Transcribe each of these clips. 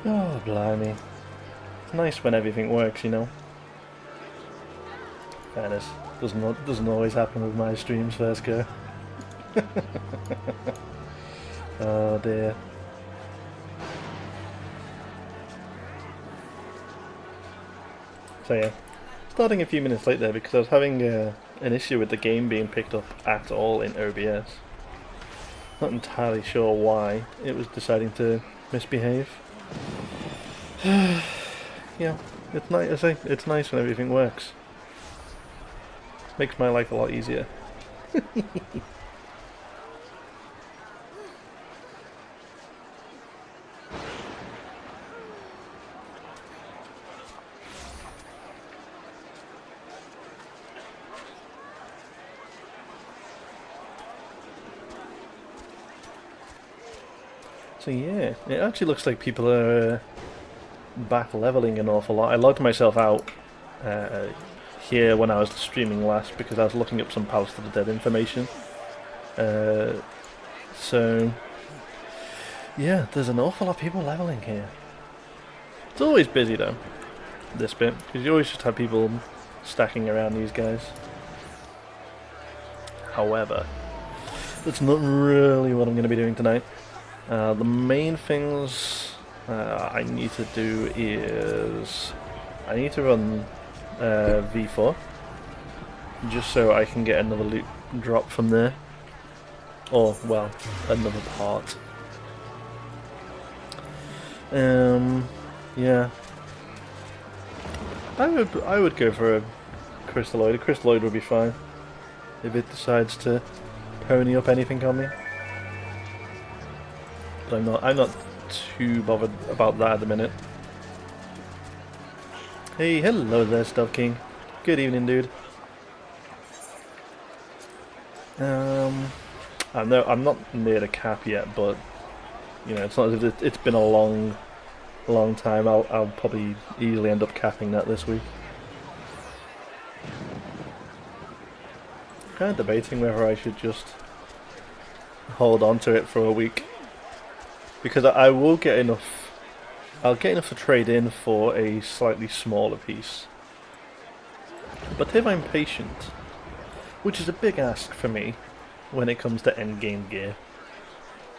Oh, blimey. It's nice when everything works, you know. Fairness, doesn't always happen with my streams first go. Oh dear. So yeah, starting a few minutes late there because I was having an issue with the game being picked up at all in OBS. Not entirely sure why it was deciding to misbehave. Yeah, it's nice. I say it's nice when everything works. Makes my life a lot easier. So yeah, it actually looks like people are back leveling an awful lot. I logged myself out here when I was streaming last because I was looking up some Palace of the Dead information. So yeah, there's an awful lot of people leveling here. It's always busy though, this bit, because you always just have people stacking around these guys. However, that's not really what I'm going to be doing tonight. The main things I need to do is I need to run V4 just so I can get another loot drop from there, or well, another part. Yeah, I would go for a crystalloid. A crystalloid would be fine if it decides to pony up anything on me. But I'm not too bothered about that at the minute. Hey, hello there, Stuff King. Good evening, dude. I know I'm not near the cap yet, but you know, it's not as if it's been a long time. I'll probably easily end up capping that this week. Kind of debating whether I should just hold on to it for a week. Because I will get enough, I'll get enough to trade in for a slightly smaller piece. But if I'm patient, which is a big ask for me when it comes to endgame gear,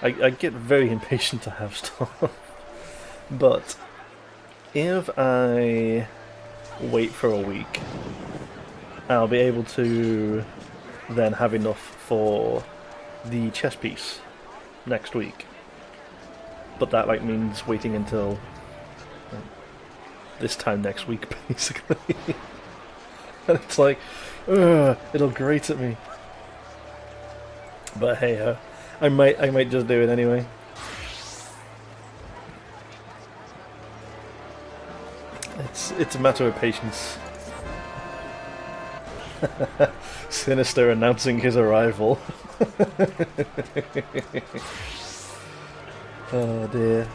I get very impatient to have stuff. But if I wait for a week, I'll be able to then have enough for the chess piece next week. But that means waiting until this time next week, basically. And it's like, ugh, it'll grate at me. But hey, I might just do it anyway. It's a matter of patience. Sinister announcing his arrival. Oh dear.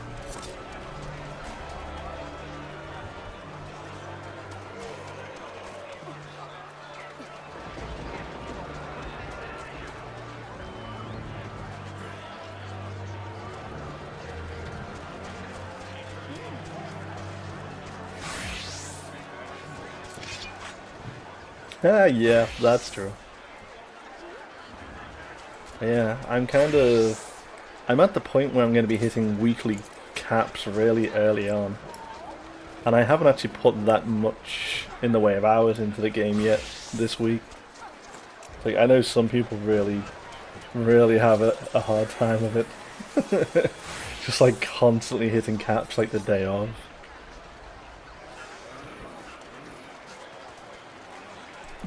Ah, yeah, that's true. Yeah, I'm at the point where I'm going to be hitting weekly caps really early on. And I haven't actually put that much in the way of hours into the game yet this week. Like, I know some people really have a hard time of it. Just like constantly hitting caps like the day of.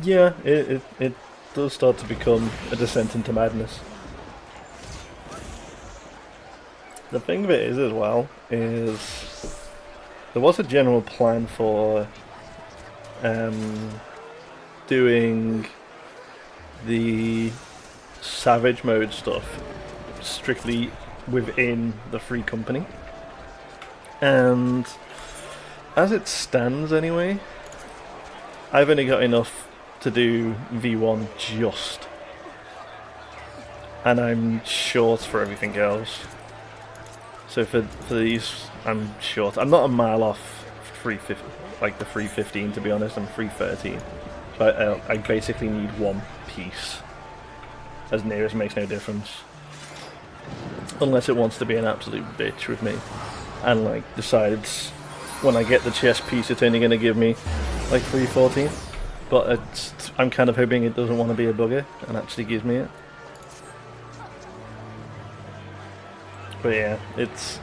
Yeah, it does start to become a descent into madness. The thing of it is, as well, is there was a general plan for doing the Savage mode stuff strictly within the free company, and as it stands anyway, I've only got enough to do V1 just, and I'm short for everything else. So for these, I'm short. I'm not a mile off 350, like the 315 to be honest. I'm 313. So I basically need one piece. As near as makes no difference. Unless it wants to be an absolute bitch with me. And like decides when I get the chest piece it's only going to give me like 314. But I'm kind of hoping it doesn't want to be a bugger and actually gives me it. But yeah, it's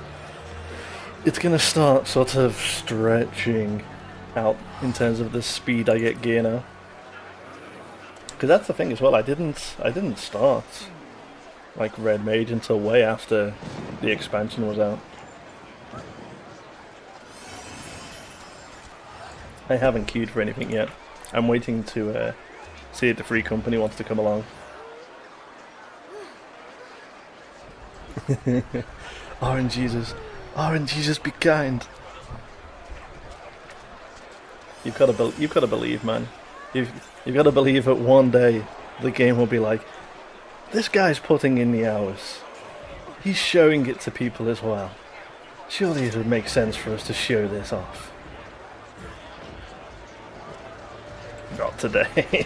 going to start sort of stretching out in terms of the speed I get gear now. Because that's the thing as well, I didn't start like Red Mage until way after the expansion was out. I haven't queued for anything yet. I'm waiting to see if the free company wants to come along. RNGesus, RNGesus, be kind. You've got to believe, man. You've got to believe that one day the game will be like, this guy's putting in the hours. He's showing it to people as well. Surely it would make sense for us to show this off. Not today.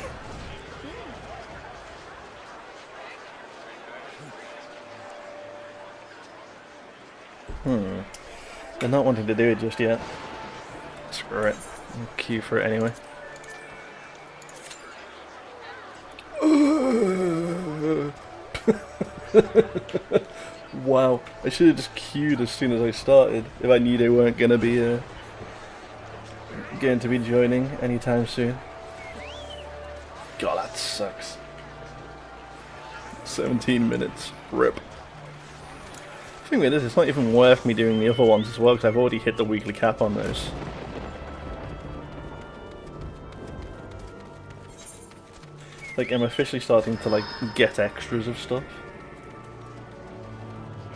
They're not wanting to do it just yet. Screw it. I'll queue for it anyway. Wow, I should have just queued as soon as I started if I knew they weren't going to be joining anytime soon. God, that sucks. 17 minutes. RIP. The thing with this, it's not even worth me doing the other ones as well because I've already hit the weekly cap on those. Like, I'm officially starting to like get extras of stuff.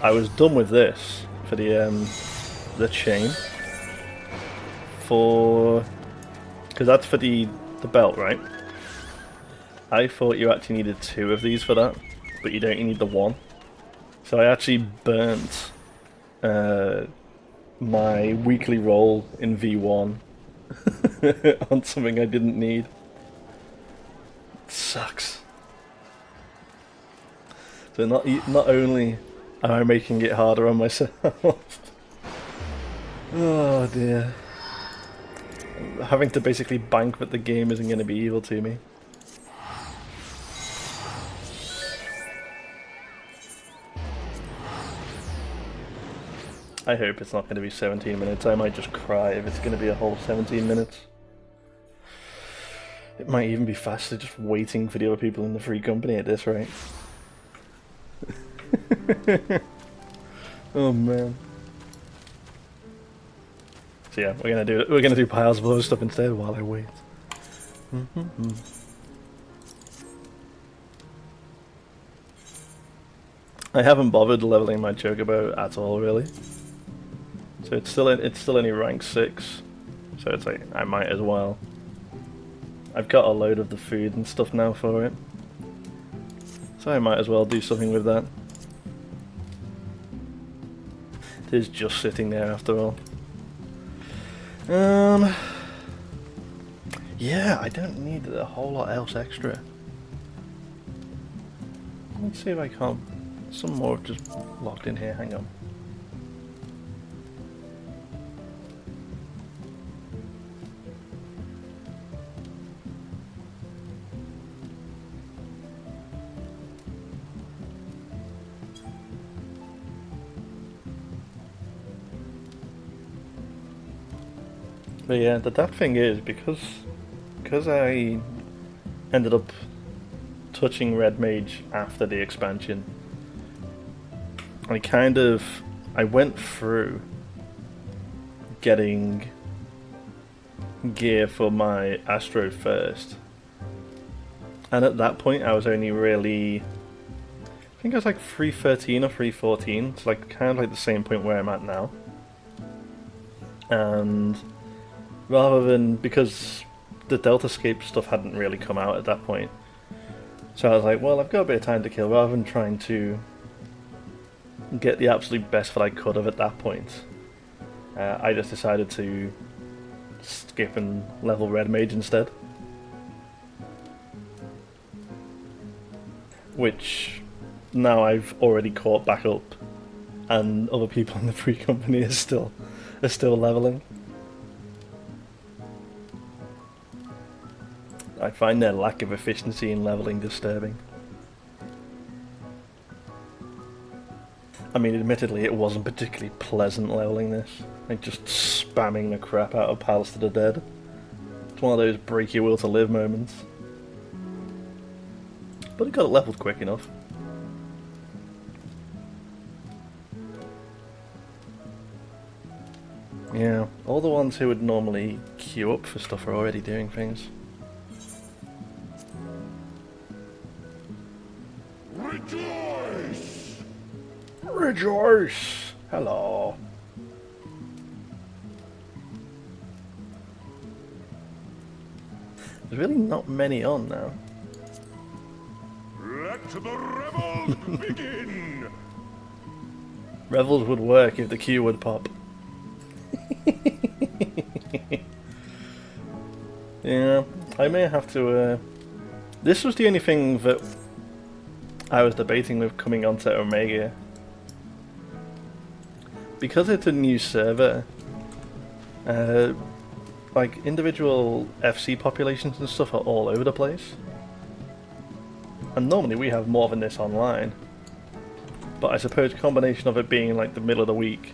I was done with this for the chain. Because that's for the belt, right? I thought you actually needed 2 of these for that, but you don't, you need the 1. So I actually burnt my weekly roll in V1 on something I didn't need. It sucks. So not only am I making it harder on myself. Oh dear. Having to basically bank that the game isn't going to be evil to me. I hope it's not going to be 17 minutes. I might just cry if it's going to be a whole 17 minutes. It might even be faster just waiting for the other people in the free company at this rate. Oh man. So yeah, we're gonna do piles of other stuff instead while I wait. I haven't bothered leveling my chocobo at all, really. So it's still only rank 6. So it's like I might as well. I've got a load of the food and stuff now for it. So I might as well do something with that. It is just sitting there after all. Yeah, I don't need a whole lot else extra. Let's see if I can't. Some more just locked in here, hang on. But yeah, the daft thing is, because I ended up touching Red Mage after the expansion, I went through getting gear for my Astro first. And at that point I was only really, I think I was like 313 or 314, it's like kind of like the same point where I'm at now. And rather than, because the Deltascape stuff hadn't really come out at that point, so I was like, well, I've got a bit of time to kill, rather than trying to get the absolute best that I could of at that point, I just decided to skip and level Red Mage instead. Which now I've already caught back up, and other people in the free company are still leveling. I find their lack of efficiency in leveling disturbing. I mean, admittedly, it wasn't particularly pleasant leveling this. Like, just spamming the crap out of Palace to the Dead. It's one of those break your will to live moments. But it got it leveled quick enough. Yeah, all the ones who would normally queue up for stuff are already doing things. Rejoice! Rejoice! Hello. There's really not many on now. Let the revels begin! Revels would work if the queue would pop. Yeah, I may have to, this was the only thing that I was debating with coming onto Omega. Because it's a new server, like, individual FC populations and stuff are all over the place. And normally we have more than this online. But I suppose a combination of it being like the middle of the week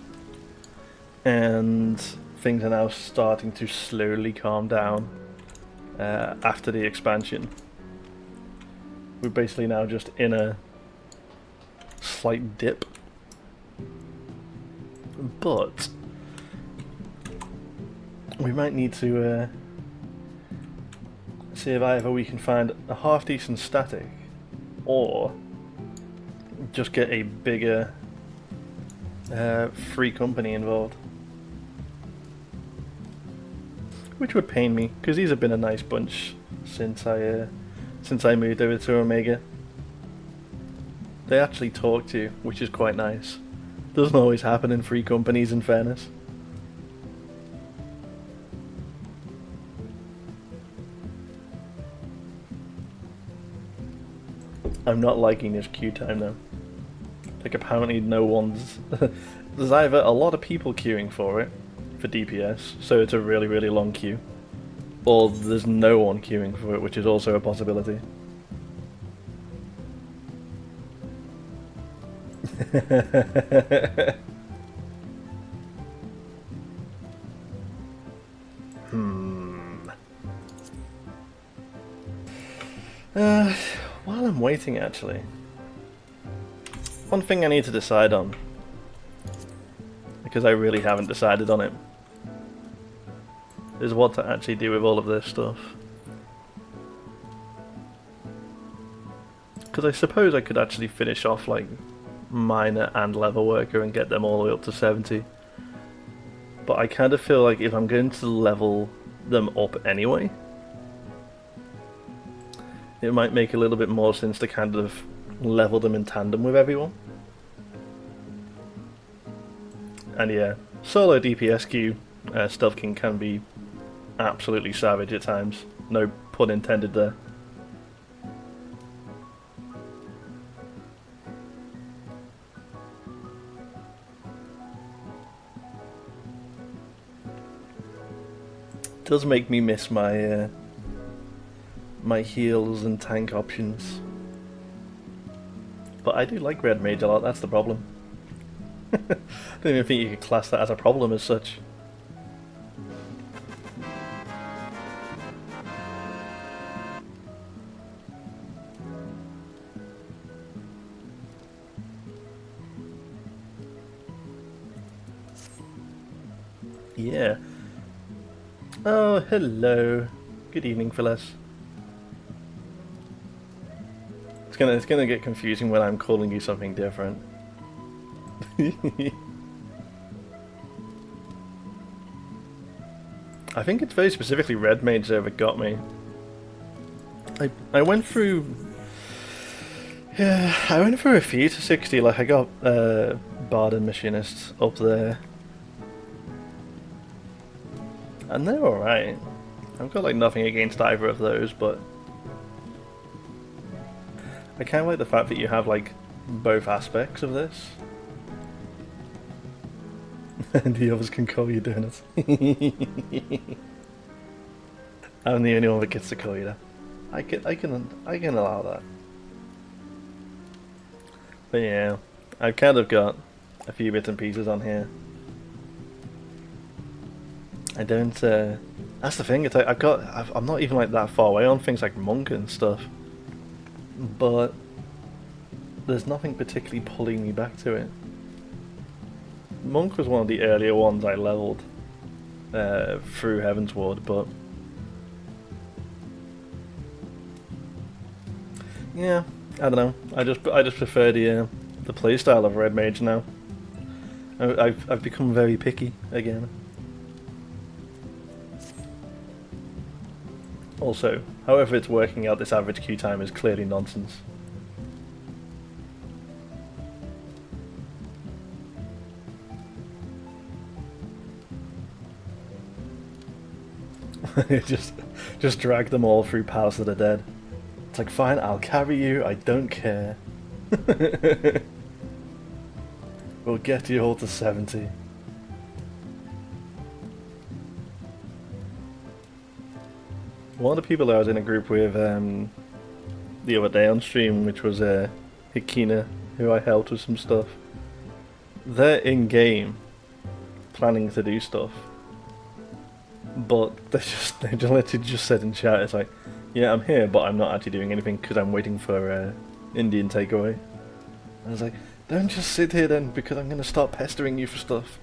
and things are now starting to slowly calm down after the expansion. We're basically now just in a slight dip. But we might need to see if either we can find a half decent static or just get a bigger free company involved. Which would pain me, because these have been a nice bunch since I moved over to Omega. They actually talk to you, which is quite nice. Doesn't always happen in free companies, in fairness. I'm not liking this queue time though. Like, apparently no one's... There's either a lot of people queuing for it, for DPS, so it's a really, really long queue, or there's no one queuing for it, which is also a possibility. While I'm waiting, actually, one thing I need to decide on, because I really haven't decided on it, is what to actually do with all of this stuff. Because I suppose I could actually finish off like Miner and Level Worker and get them all the way up to 70. But I kind of feel like if I'm going to level them up anyway, it might make a little bit more sense to kind of level them in tandem with everyone. And yeah, solo DPS queue Stealth King can be absolutely savage at times. No pun intended there. Does make me miss my my heals and tank options. But I do like Red Mage a lot, that's the problem. I don't even think you could class that as a problem as such. Yeah. Oh, hello. Good evening, fellas. It's gonna get confusing when I'm calling you something different. I think it's very specifically Red Mage that got me. I went through Yeah, I went for a few to 60, like I got Bard and Machinist up there. And they're alright. I've got like nothing against either of those, but I kind of like the fact that you have like both aspects of this. And the others can call you donuts. I'm the only one that gets to call you that. I can allow that. But yeah, I've kind of got a few bits and pieces on here. I don't. That's the thing. It's like I'm not even like that far away on things like Monk and stuff. But there's nothing particularly pulling me back to it. Monk was one of the earlier ones I leveled through Heaven's Ward, but yeah, I don't know. I just prefer the playstyle of Red Mage now. I've become very picky again. Also, however it's working out, this average queue time is clearly nonsense. just drag them all through Palace of the Dead. It's like, fine, I'll carry you, I don't care. We'll get you all to 70. One of the people I was in a group with the other day on stream, which was Hikina, who I helped with some stuff, they're in-game planning to do stuff. But they literally just said in chat, it's like, yeah, I'm here, but I'm not actually doing anything because I'm waiting for Indian takeaway. I was like, don't just sit here then, because I'm going to start pestering you for stuff.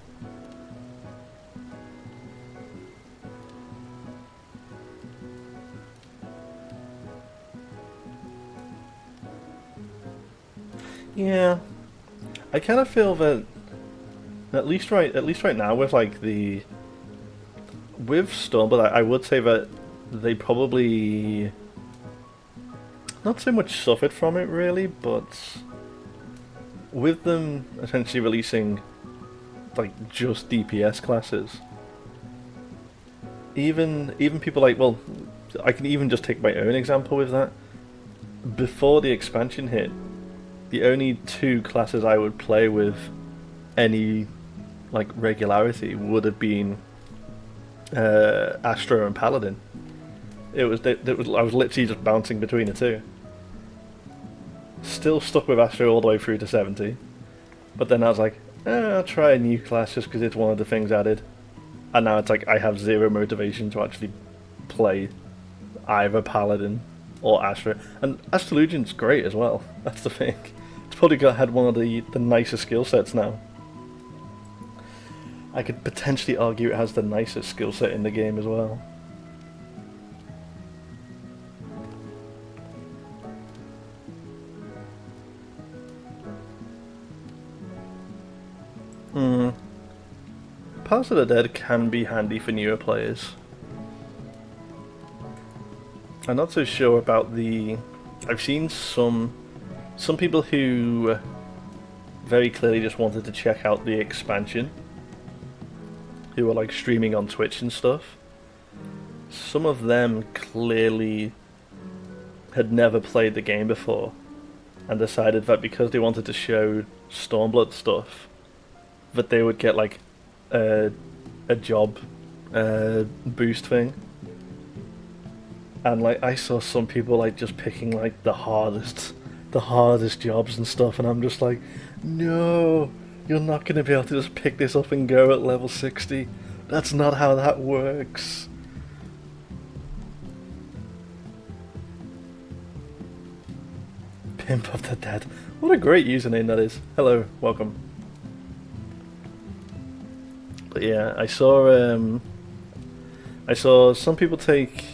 Yeah, I kind of feel that at least right now with like with Storm, but I would say that they probably not so much suffered from it really, but with them essentially releasing like just DPS classes, even people like, well, I can even just take my own example with that. Before the expansion hit, the only two classes I would play with any like regularity would have been Astro and Paladin. I was literally just bouncing between the two. Still stuck with Astro all the way through to 70, but then I was like, I'll try a new class just because it's one of the things added. And now it's like I have zero motivation to actually play either Paladin or Astro. And Astrologion's great as well. That's the thing. It's probably had one of the nicer skill sets now. I could potentially argue it has the nicest skill set in the game as well. Palace of the Dead can be handy for newer players. I'm not so sure about the... I've seen some people who very clearly just wanted to check out the expansion, who were like streaming on Twitch and stuff. Some of them clearly had never played the game before and decided that because they wanted to show Stormblood stuff, that they would get like a job boost thing. And like I saw some people like just picking like the hardest jobs and stuff, and I'm just like, no, you're not going to be able to just pick this up and go at level 60. That's not how that works. Pimp of the Dead. What a great username that is. Hello, welcome. But yeah, I saw some people take...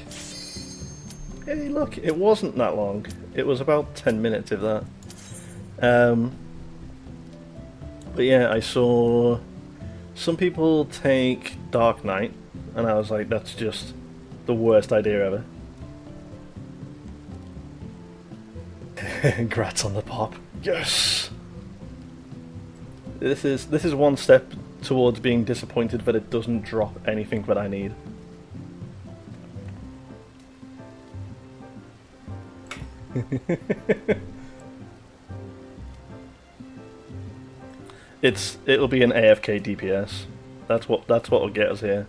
Hey look, it wasn't that long. It was about 10 minutes if that. But yeah, I saw some people take Dark Knight, and I was like, that's just the worst idea ever. Grats on the pop. Yes. This is one step towards being disappointed that it doesn't drop anything that I need. It'll be an AFK DPS. That's what will get us here.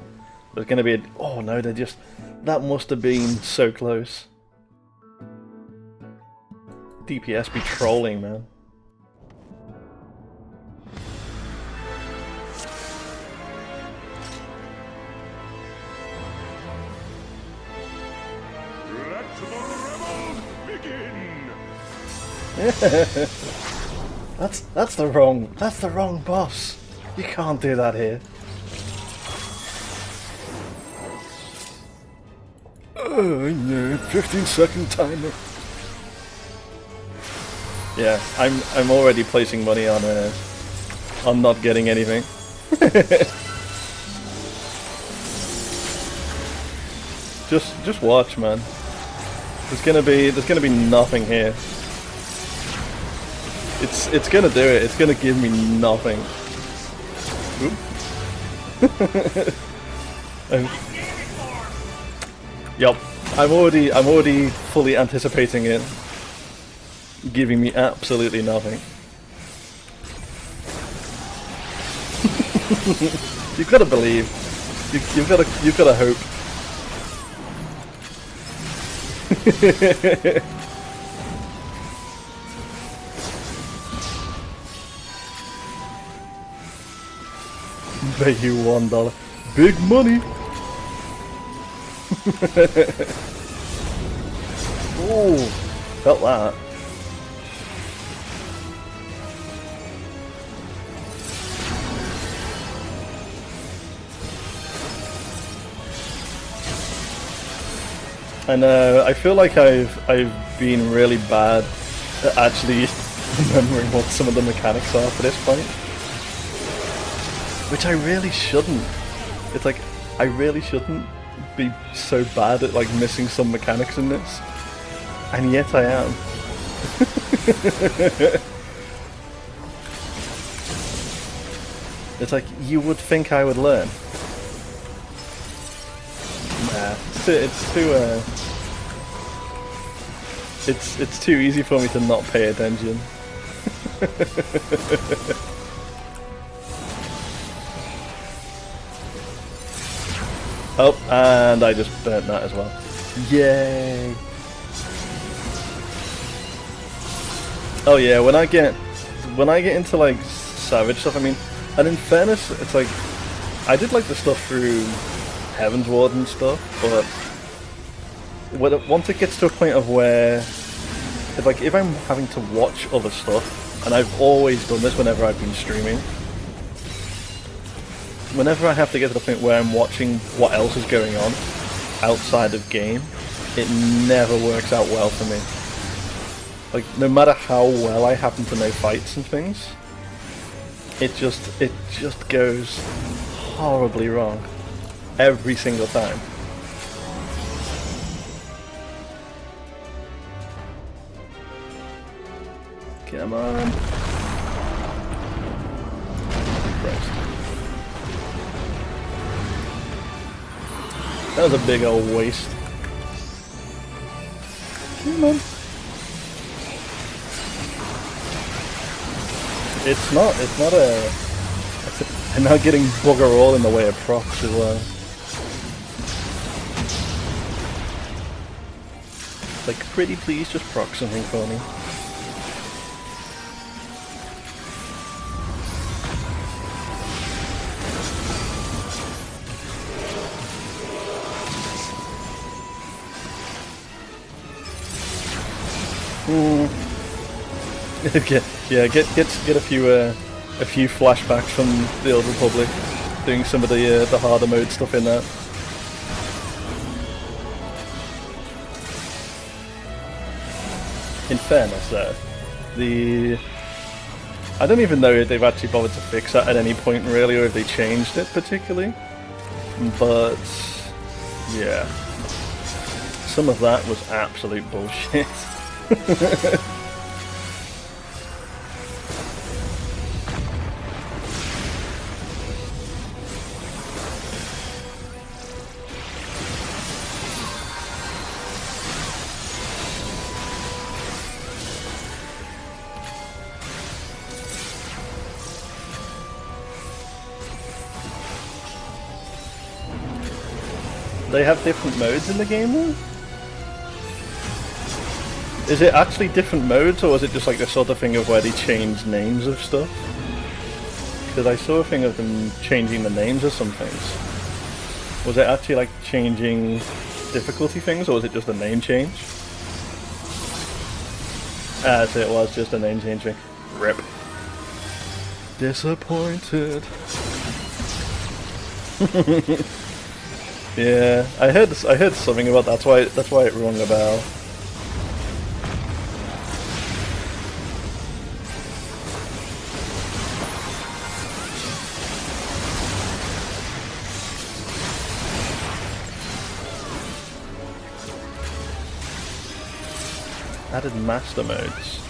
There's gonna be a, oh no, that must have been so close. DPS be trolling, man. Let the rebels begin! That's the wrong boss. You can't do that here. Oh no, 15-second timer. Yeah, I'm already placing money on not getting anything. just watch, man. There's gonna be nothing here. It's gonna do it. It's gonna give me nothing. Yup. I'm already fully anticipating it giving me absolutely nothing. You've got to believe. You've got to hope. Bet you $1. Big money. Ooh, felt that. And I feel like I've been really bad at actually remembering what some of the mechanics are for this point. Which I really shouldn't. It's like, I really shouldn't be so bad at like missing some mechanics in this. And yet I am. It's like, you would think I would learn. Nah, it's too easy for me to not pay attention. Oh, and I just burnt that as well. Yay! Oh yeah, when I get into like savage stuff, I mean, and in fairness, it's like I did like the stuff through Heaven's Ward and stuff, but once it gets to a point of where, it's like if I'm having to watch other stuff, and I've always done this whenever I've been streaming. Whenever I have to get to the point where I'm watching what else is going on outside of game, it never works out well for me. Like, no matter how well I happen to know fights and things, it just goes horribly wrong every single time. Come on. Christ. That was a big old waste. Come on. It's not a... I'm not getting bugger all in the way of procs as well. Like, pretty please just proc something for me. Yeah, get a few flashbacks from the Old Republic, doing some of the harder mode stuff in that. In fairness, though, I don't even know if they've actually bothered to fix that at any point really, or if they changed it particularly. But yeah, some of that was absolute bullshit. they have different modes in the game though? Is it actually different modes, or is it just like the sort of thing of where they change names of stuff? Because I saw a thing of them changing the names of some things. Was it actually like changing difficulty things, or was it just a name change? Ah, so it was just a name changing. Rip. Disappointed. Yeah, I heard something about that's why it rung a bell. Added master modes.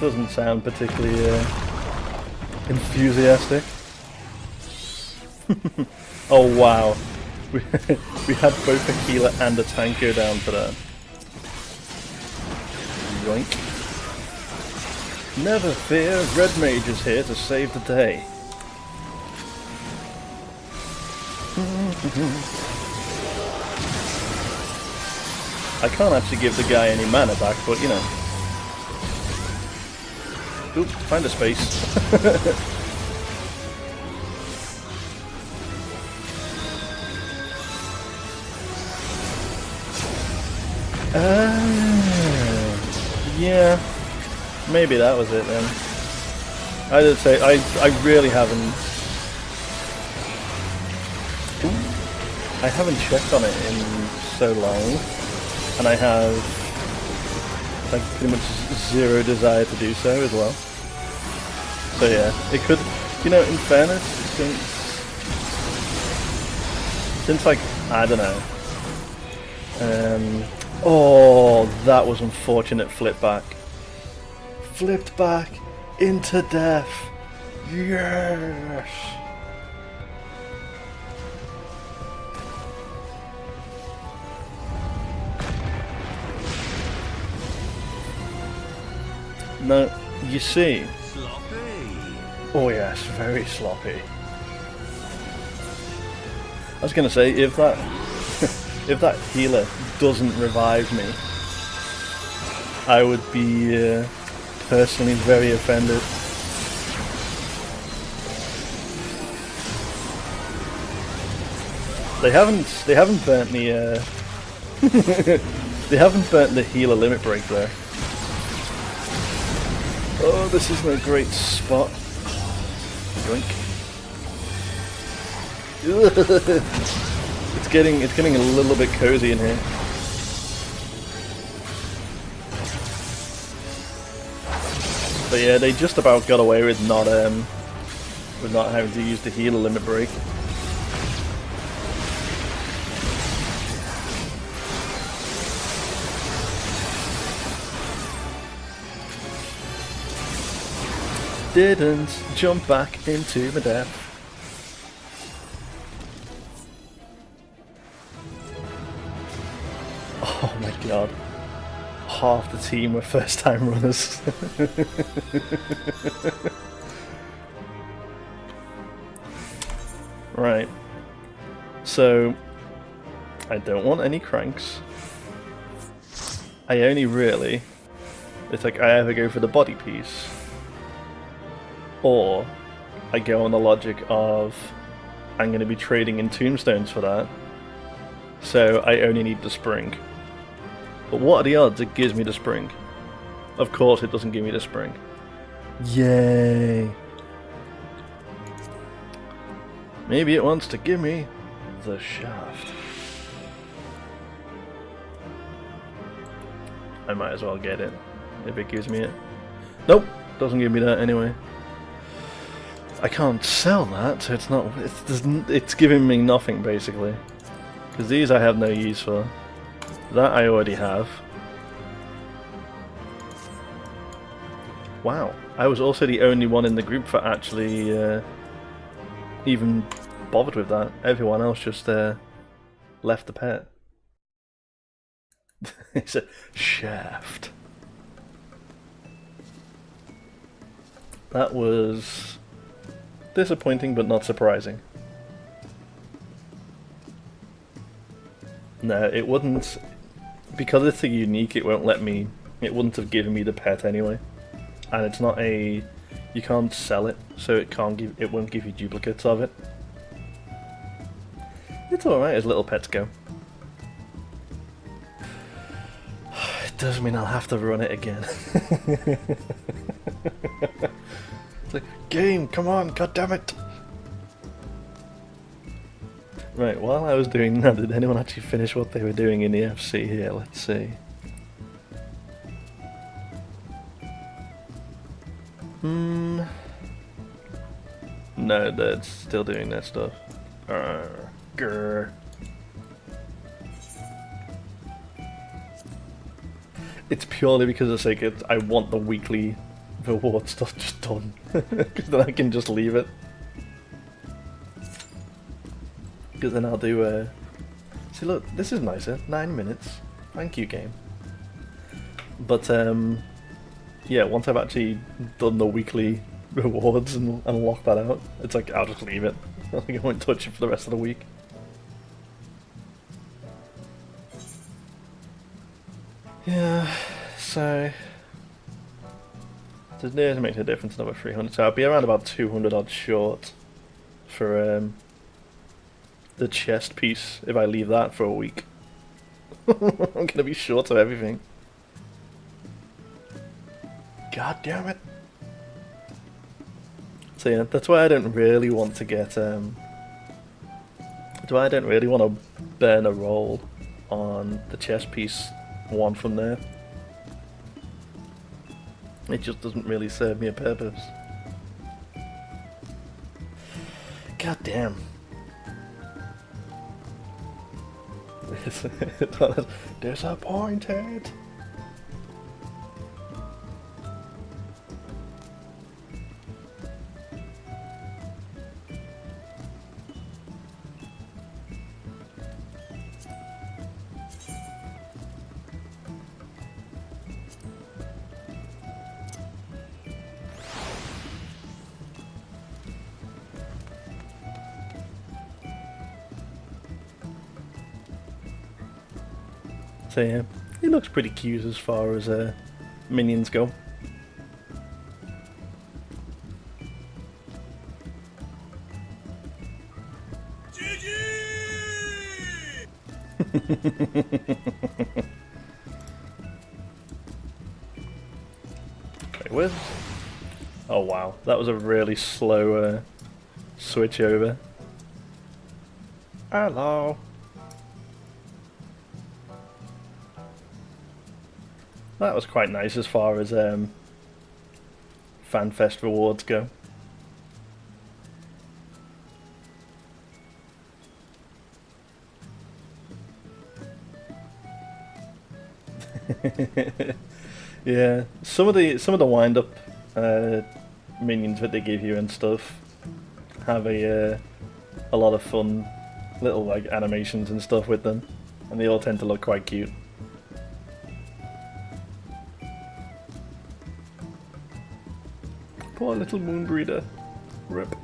Doesn't sound particularly enthusiastic. Oh wow, we had both a healer and a tank go down for that. Yoink. Never fear, Red Mage is here to save the day. I can't actually give the guy any mana back, but you know. Oop, find a space. Yeah. Maybe that was it then. I did say I really haven't. I haven't checked on it in so long, and I have like pretty much zero desire to do so as well. So yeah, it could, you know, in fairness, since like I don't know. Oh, that was unfortunate. Flip back. Flipped back into death. Yes. No, you see. Sloppy. Oh yes, very sloppy. I was gonna say, if that if that healer doesn't revive me, I would be personally very offended. They haven't burnt the they haven't burnt the healer limit break though. Oh, this isn't a great spot. Yoink. It's getting a little bit cozy in here. But yeah, they just about got away with not having to use the healer limit break. Didn't jump back into my death. Oh my god. Half the team were first time runners. Right. So, I don't want any cranks. I only really... It's like I either go for the body piece, or I go on the logic of I'm going to be trading in tombstones for that, so I only need the spring. But what are the odds it gives me the spring? Of course it doesn't give me the spring. Yay! Maybe it wants to give me the shaft. I might as well get it if it gives me it. Nope, doesn't give me that anyway. I can't sell that, so it's not. It's giving me nothing basically. Because these I have no use for. That I already have. Wow, I was also the only one in the group for actually even bothered with that. Everyone else just left the pet. It's a shaft. That was disappointing but not surprising. No, it wouldn't, because it's a unique, it won't let me, it wouldn't have given me the pet anyway. And it's not a, you can't sell it, so it won't give you duplicates of it. It's alright as little pets go. It does mean I'll have to run it again. It's like, game, come on, goddammit! Right, while I was doing that, did anyone actually finish what they were doing in the FC here? Let's see. No, they're still doing their stuff. Grr. It's purely because of sake of, I want the weekly reward stuff just done. Because then I can just leave it. Because then I'll do see, look, this is nicer. 9 minutes. Thank you, game. But yeah, once I've actually done the weekly rewards and locked that out, it's like I'll just leave it. I think I won't touch it for the rest of the week. Yeah, so it makes a difference, another 300. So I'll be around about 200 odd short for the chest piece if I leave that for a week. I'm gonna be short of everything. God damn it. So yeah, that's why I don't really want to get that's why I don't really want to burn a roll on the chest piece one from there. It just doesn't really serve me a purpose. God damn. Disappointed. So yeah, it looks pretty cute as far as minions go. GG! Wait, where's... Oh wow, that was a really slow switch over. Hello. That was quite nice as far as FanFest rewards go. Yeah, some of the wind up minions that they give you and stuff have a lot of fun little like animations and stuff with them, and they all tend to look quite cute. Poor little moon breeder. Rip.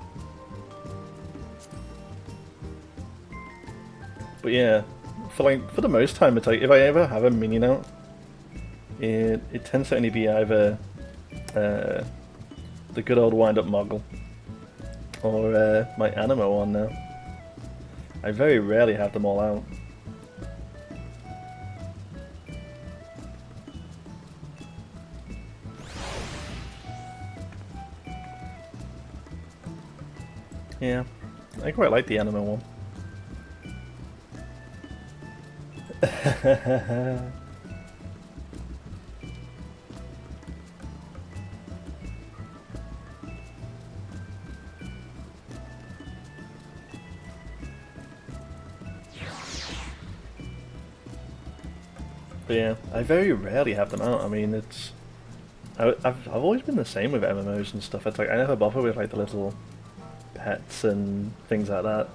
But yeah, for the most time, it's like if I ever have a minion out, it tends to only be either the good old wind-up Moggle or my Animo one now. I very rarely have them all out. Yeah, I quite like the Animo one. But yeah, I very rarely have them out. I mean, it's I've always been the same with MMOs and stuff. It's like I never bother with like the little pets and things like that.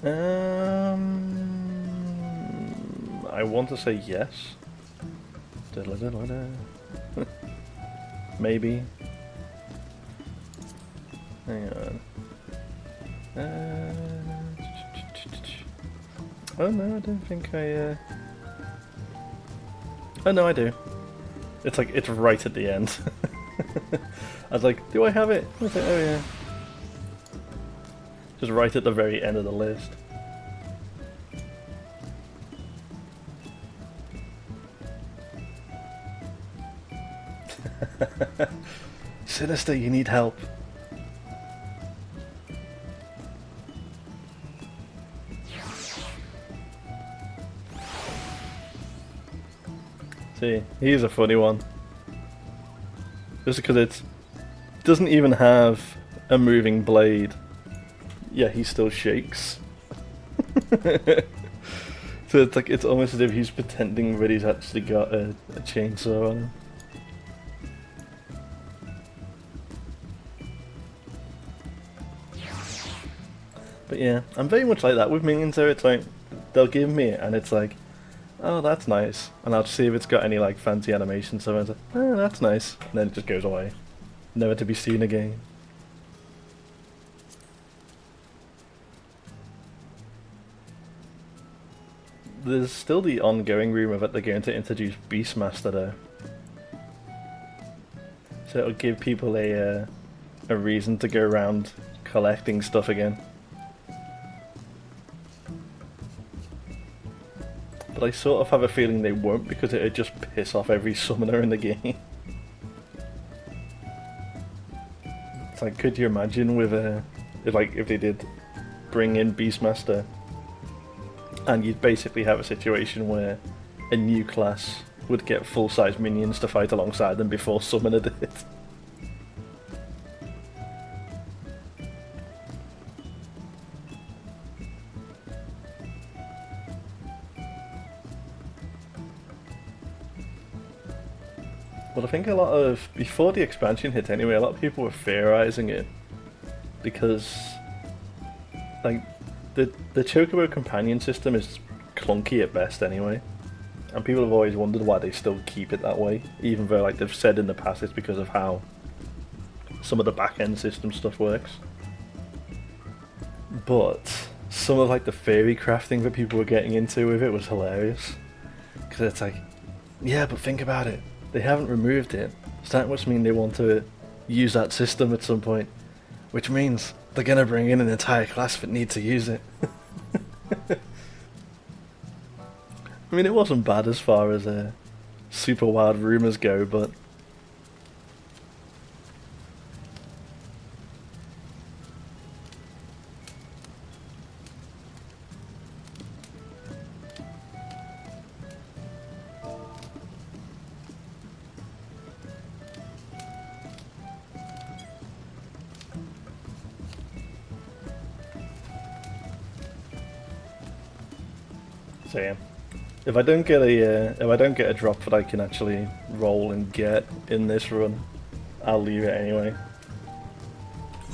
I want to say yes. Maybe. Hang on. Oh no, I don't think I. Oh no, I do. It's like it's right at the end. I was like, do I have it? I was like, oh yeah. Just right at the very end of the list. Sinister, you need help. See, he's a funny one. Just because it doesn't even have a moving blade. Yeah, he still shakes. So it's like, it's almost as if he's pretending that he's actually got a chainsaw on him. But yeah, I'm very much like that with minions though. It's like, they'll give me it and it's like, oh that's nice. And I'll see if it's got any like fancy animation, so it's like, oh that's nice. And then it just goes away. Never to be seen again. There's still the ongoing rumour that they're going to introduce Beastmaster though. So it'll give people a reason to go around collecting stuff again. But I sort of have a feeling they won't because it'd just piss off every summoner in the game. It's like, could you imagine with if they did bring in Beastmaster, and you'd basically have a situation where a new class would get full-size minions to fight alongside them before Summoner did. But I think before the expansion hit anyway, a lot of people were theorizing it because like the Chocobo companion system is clunky at best anyway, and people have always wondered why they still keep it that way, even though like they've said in the past it's because of how some of the back-end system stuff works. But some of like the theory crafting that people were getting into with it was hilarious, because it's like, yeah, but think about it, they haven't removed it, so that must mean they want to use that system at some point, which means they're gonna bring in an entire class that need to use it. I mean, it wasn't bad as far as super wild rumors go, but so yeah. If I don't get a drop that I can actually roll and get in this run, I'll leave it anyway.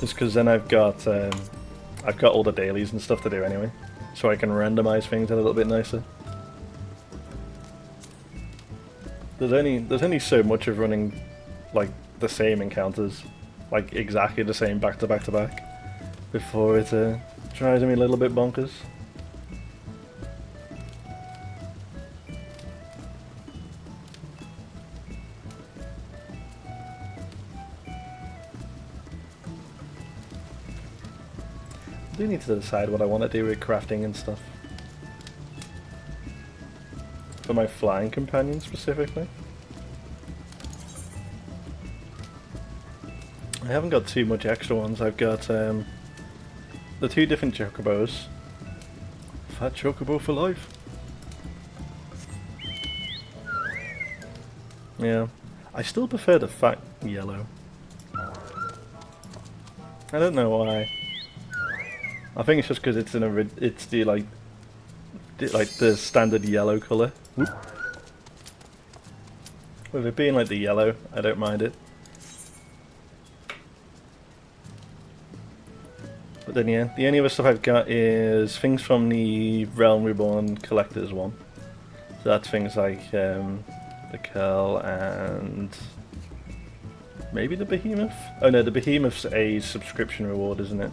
Just because then I've got all the dailies and stuff to do anyway, so I can randomize things a little bit nicer. There's only so much of running like the same encounters, like exactly the same back to back to back, before it drives me a little bit bonkers. I do need to decide what I want to do with crafting and stuff. For my flying companion specifically. I haven't got too much extra ones. I've got the two different chocobos. Fat chocobo for life. Yeah. I still prefer the fat yellow. I don't know why. I think it's just because it's it's the like the standard yellow color. Whoop. With it being like the yellow, I don't mind it. But then yeah, the only other stuff I've got is things from the Realm Reborn Collector's one. So that's things like the Curl and maybe the Behemoth? Oh no, the Behemoth's a subscription reward, isn't it?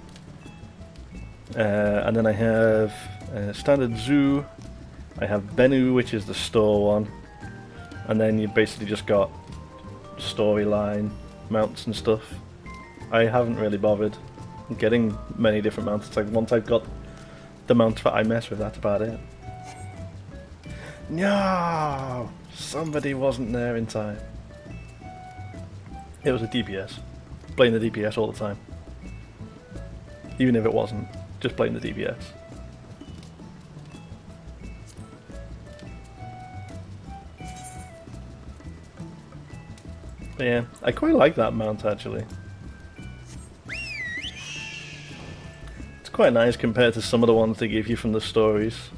And then I have Standard Zoo, I have Bennu, which is the store one, and then you've basically just got storyline mounts and stuff. I haven't really bothered getting many different mounts. It's like once I've got the mount that I mess with, that's about it. No! Somebody wasn't there in time. It was a DPS. Playing the DPS all the time. Even if it wasn't, just playing the DPS. But yeah, I quite like that mount actually. It's quite nice compared to some of the ones they give you from the stories.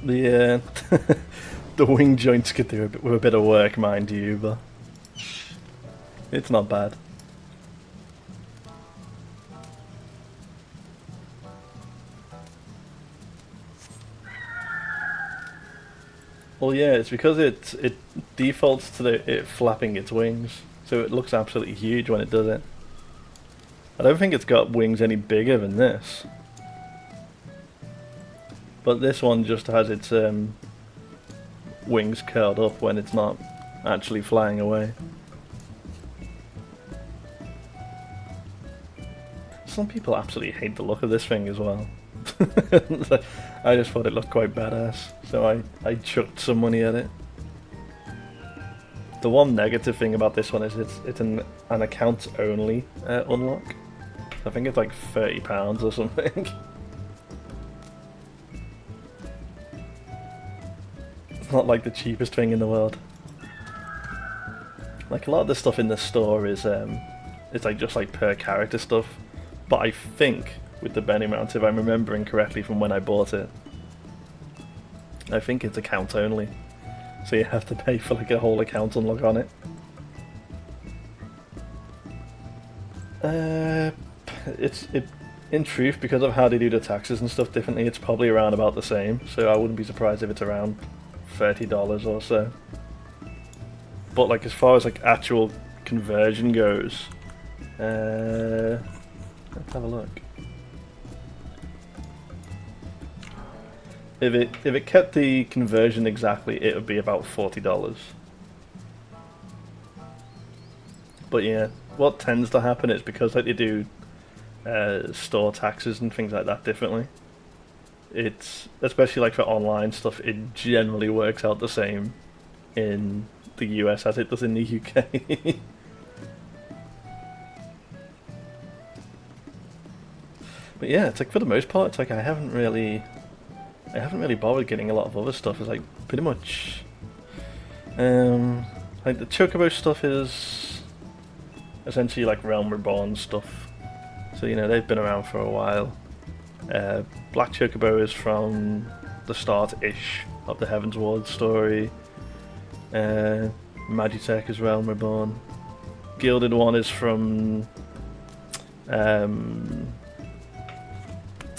The the wing joints could do with a bit of work, mind you, but it's not bad. Well, yeah, it's because it defaults to it flapping its wings, so it looks absolutely huge when it does it. I don't think it's got wings any bigger than this. But this one just has its wings curled up when it's not actually flying away. Some people absolutely hate the look of this thing as well. I just thought it looked quite badass, so I chucked some money at it. The one negative thing about this one is it's an account only unlock. I think it's like £30 or something. It's not like the cheapest thing in the world. Like a lot of the stuff in the store is it's like just like per character stuff. But I think with the Benny mount, if I'm remembering correctly from when I bought it, I think it's account only. So you have to pay for like a whole account unlock on it. In truth, because of how they do the taxes and stuff differently, it's probably around about the same. So I wouldn't be surprised if it's around $30 or so. But like as far as like actual conversion goes, let's have a look. If it kept the conversion exactly, it would be about $40. But yeah, what tends to happen is because like they do store taxes and things like that differently. It's especially like for online stuff, it generally works out the same in the US as it does in the UK. But yeah, it's like for the most part, it's like I haven't really bothered getting a lot of other stuff. It's like pretty much like the Chocobo stuff is essentially like Realm Reborn stuff. So you know they've been around for a while. Black Chocobo is from the start-ish of the Heaven's Ward story. Magitech is Realm Reborn. Gilded one is from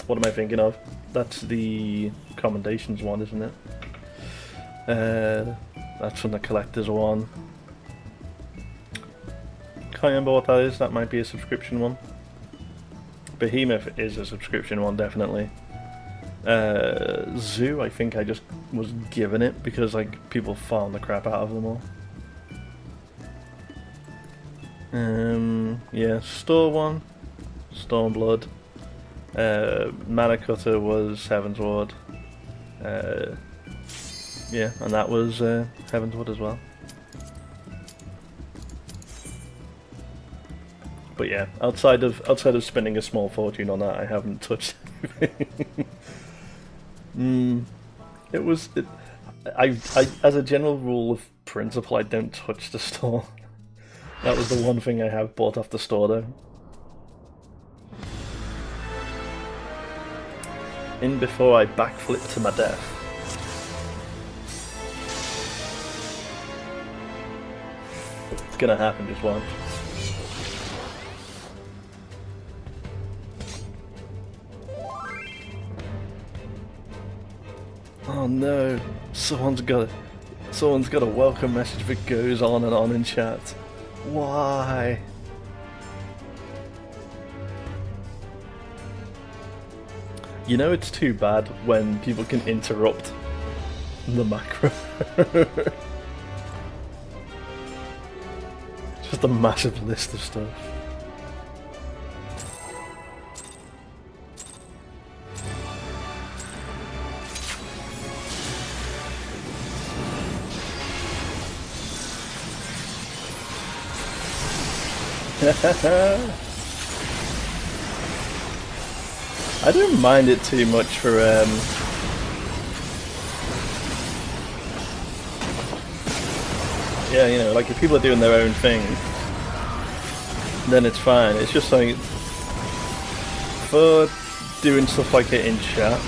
what am I thinking of? That's the Commendations one, isn't it? That's from the Collector's one. Can't remember what that is. That might be a subscription one. Behemoth is a subscription one, definitely. Zoo, I think I just was given it because like people farm the crap out of them all. Yeah, Store one, Stormblood. Mana Cutter was Heaven's Ward. Yeah, and that was Heaven's Ward as well. But yeah, outside of spending a small fortune on that, I haven't touched anything. I as a general rule of principle, I don't touch the store. That was the one thing I have bought off the store though. In before I backflip to my death. It's gonna happen, just watch. Oh no, someone's got a welcome message that goes on and on in chat. Why? You know it's too bad when people can interrupt the macro. Just a massive list of stuff. I don't mind it too much for yeah, you know, like if people are doing their own thing, then it's fine. It's just like for doing stuff like it in chat,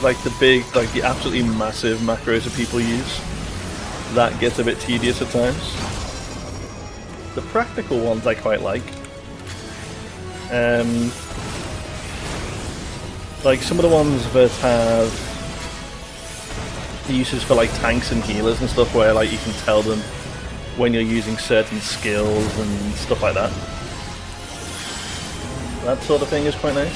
like the absolutely massive macros that people use, that gets a bit tedious at times. The practical ones I quite like. Like some of the ones that have uses for like tanks and healers and stuff, where like you can tell them when you're using certain skills and stuff like that. That sort of thing is quite nice.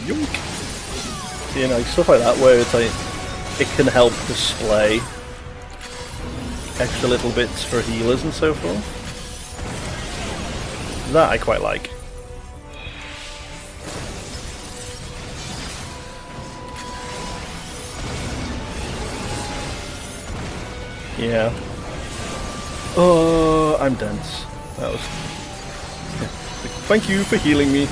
Yoink! You know, stuff like that where it's like it can help display extra little bits for healers and so forth. That I quite like. Yeah. Oh, I'm dense. That was... Thank you for healing me.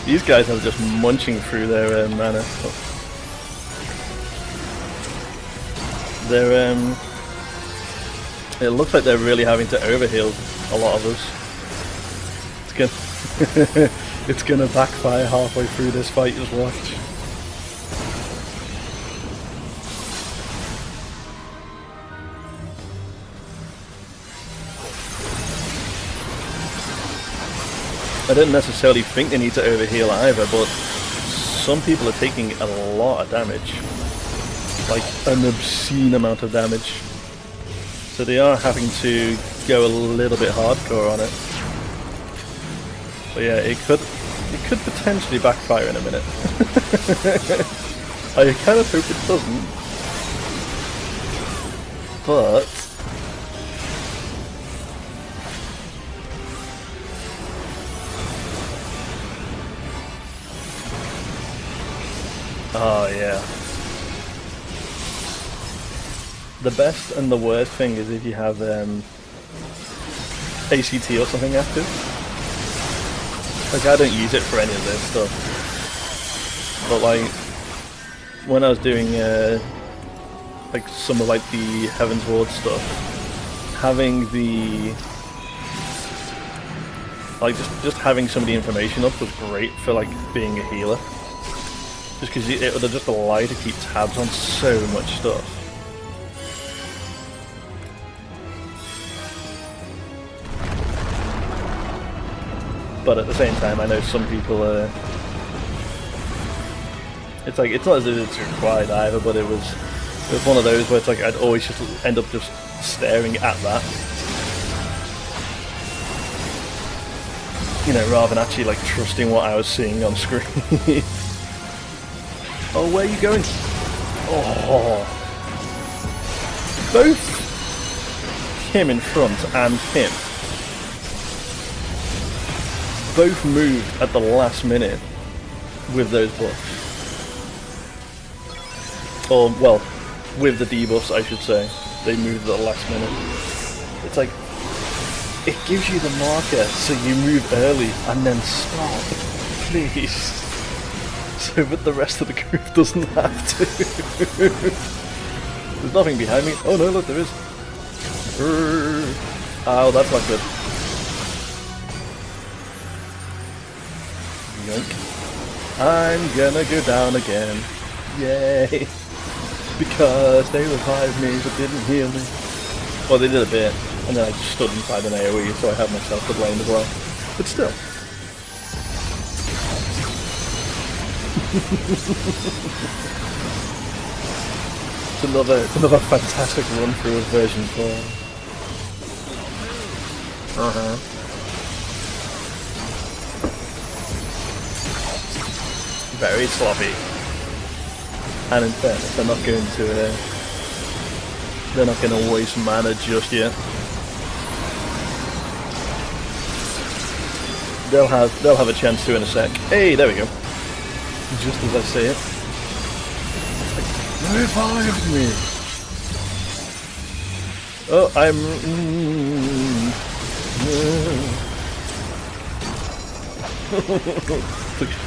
These guys are just munching through their mana. They're it looks like they're really having to overheal a lot of us. It's gonna backfire halfway through this fight, just watch. I don't necessarily think they need to overheal either, but some people are taking a lot of damage. Like an obscene amount of damage. So they are having to go a little bit hardcore on it. But yeah, it could potentially backfire in a minute. I kind of hope it doesn't. But oh yeah. The best and the worst thing is if you have ACT or something active. Like I don't use it for any of this stuff. But like when I was doing like some of like the Heaven's Ward stuff, having the like just having some of the information up was great for like being a healer. Just because it would just allow you to keep tabs on so much stuff. But at the same time, I know some people it's like, it's not as if it's required either, but it was one of those where it's like I'd always just end up just staring at that. You know, rather than actually like trusting what I was seeing on screen. Oh, where are you going? Oh. Both him in front and him both moved at the last minute with those buffs. Or, well, with the debuffs, I should say. They moved at the last minute. It's like, it gives you the marker so you move early and then stop. Please. So that the rest of the group doesn't have to. There's nothing behind me. Oh no, look, there is. Ow, that's not good. Yoink. I'm gonna go down again. Yay. Because they revived me but didn't heal me. Well, they did a bit, and then I just stood inside an AoE, so I have myself to blame as well. But still. It's another fantastic run through of version 4. Very sloppy. And in fairness, they're not going to waste mana just yet. They'll have a chance to in a sec. Hey, there we go. Just as I say it. Revived me! Oh, I'm...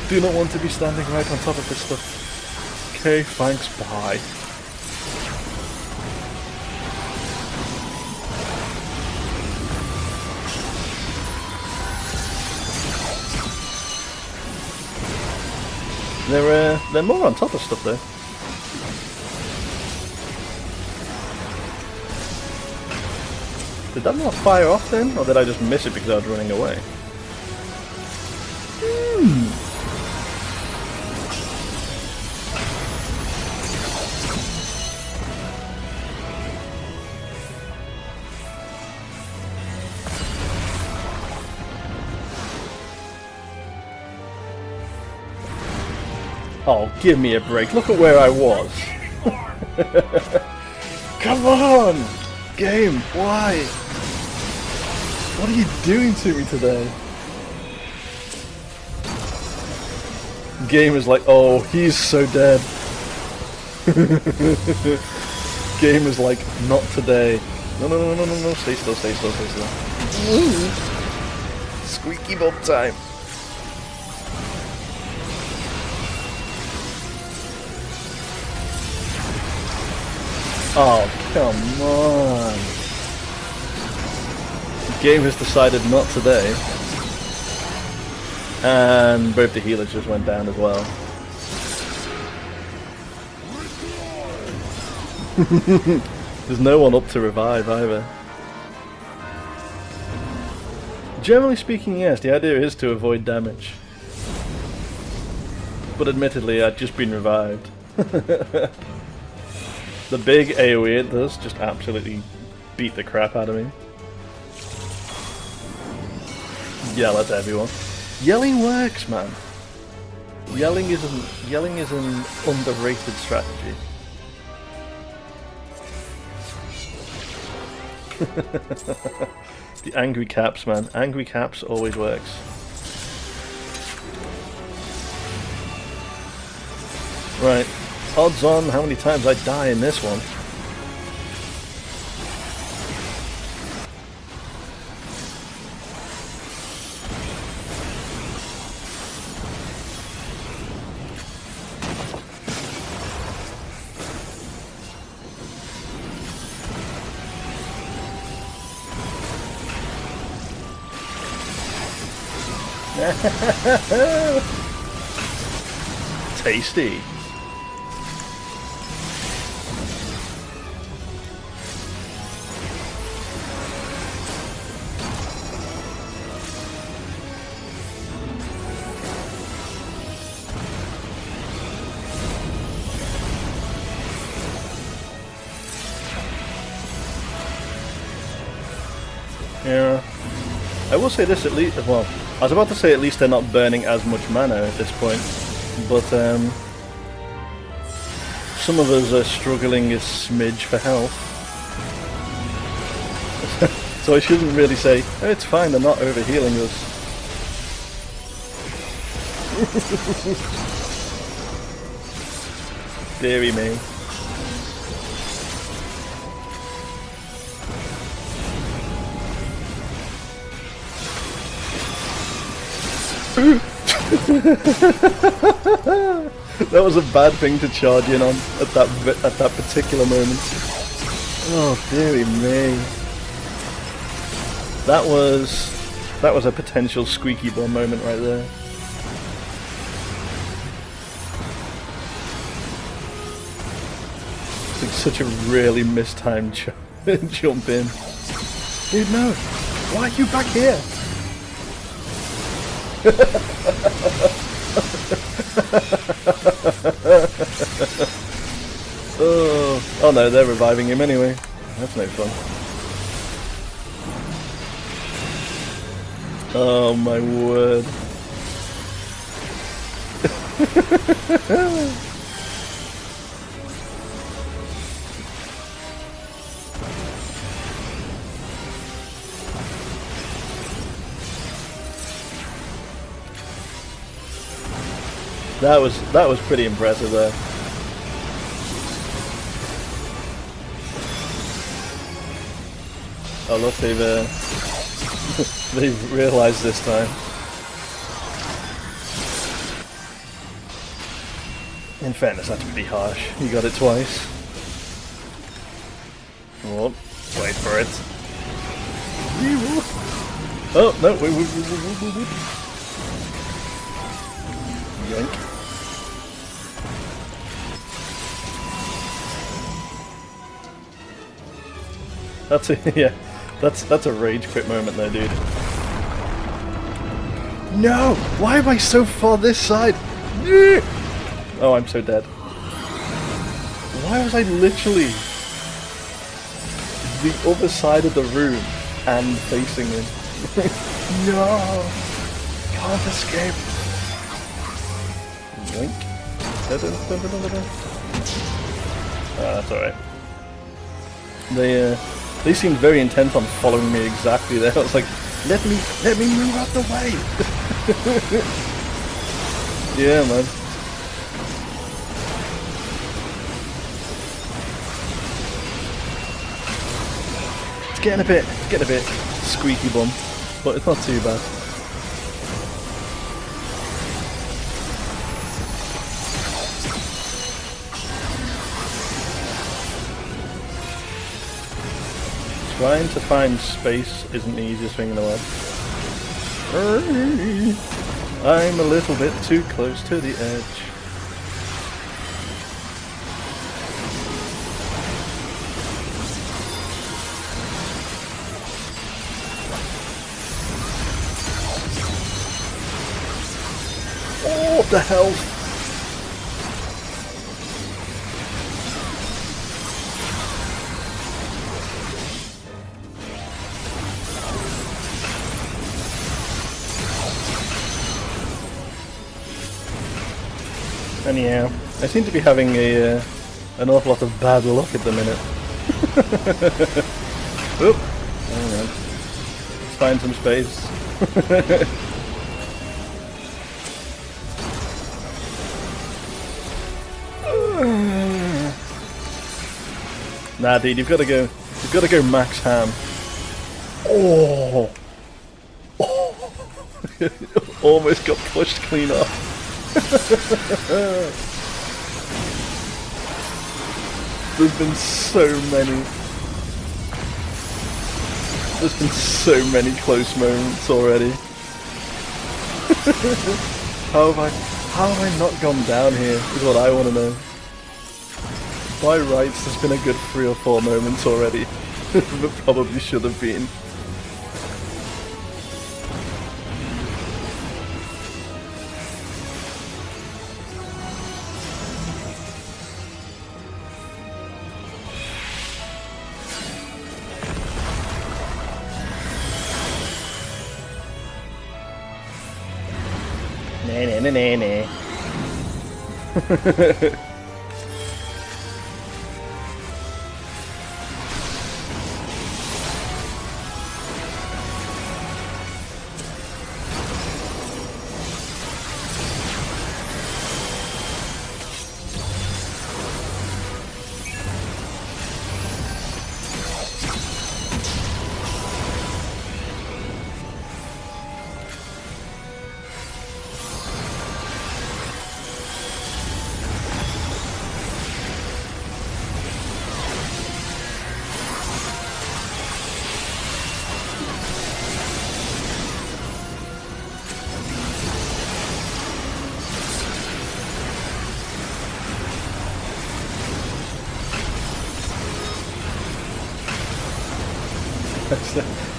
Do not want to be standing right on top of this stuff. Okay, thanks, bye. They're more on top of stuff though. Did that not fire off then? Or did I just miss it because I was running away? Oh, give me a break. Look at where I was. Come on! Game, why? What are you doing to me today? Game is like, oh, he's so dead. Game is like, not today. No, stay still. Squeaky bum time. Oh, come on. The game has decided not today. And both the healers just went down as well. There's no one up to revive either. Generally speaking, yes, the idea is to avoid damage. But admittedly, I'd just been revived. The big AoE it does just absolutely beat the crap out of me. Yell at everyone. Yelling works, man. Yelling is an underrated strategy. The angry caps, man. Angry caps always works. Right. Odds on how many times I die in this one. Tasty. Yeah. I will say this at least, well, I was about to say at least they're not burning as much mana at this point, but some of us are struggling a smidge for health. So I shouldn't really say, oh, it's fine, they're not overhealing us. Deary me. That was a bad thing to charge in on at that particular moment. Oh dearie me. That was a potential squeaky bum moment right there. It's like such a really mistimed jump in. Dude, no! Why are you back here? Oh no, they're reviving him anyway. That's no fun. Oh my word. That was pretty impressive there. Oh look, they've they've realised this time. In fairness, that's pretty harsh. You got it twice. Oh, wait for it. Oh no! Wait. Yoink. That's a, yeah, that's a rage quit moment there, dude. No! Why am I so far this side? Oh, I'm so dead. Why was I literally the other side of the room and facing him? No! Can't escape. Yoink. That's alright. They seemed very intent on following me exactly there. I was like, let me move out the way. Yeah, man. It's getting a bit squeaky bum, but it's not too bad. Trying to find space isn't the easiest thing in the world. I'm a little bit too close to the edge. Oh, what the hell? Anyhow, I seem to be having an awful lot of bad luck at the minute. Oop! Hang on. Let's find some space. Nah, dude, you've got to go max ham. Oh! Almost got pushed clean off. There's been so many close moments already. How have I not gone down here is what I want to know. By rights, there's been a good 3 or 4 moments already that probably should have been. Nah.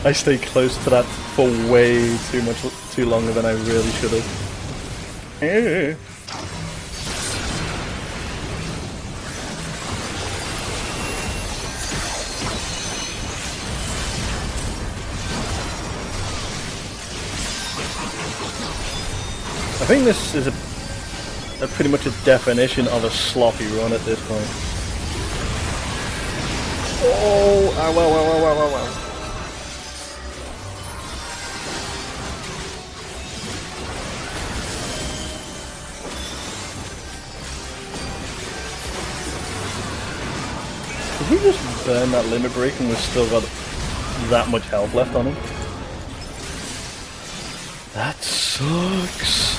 I stayed close to that for way too longer than I really should have. I think this is a pretty much a definition of a sloppy run at this point. Oh, wow. Did he just burn that limit break and we've still got that much health left on him? That sucks.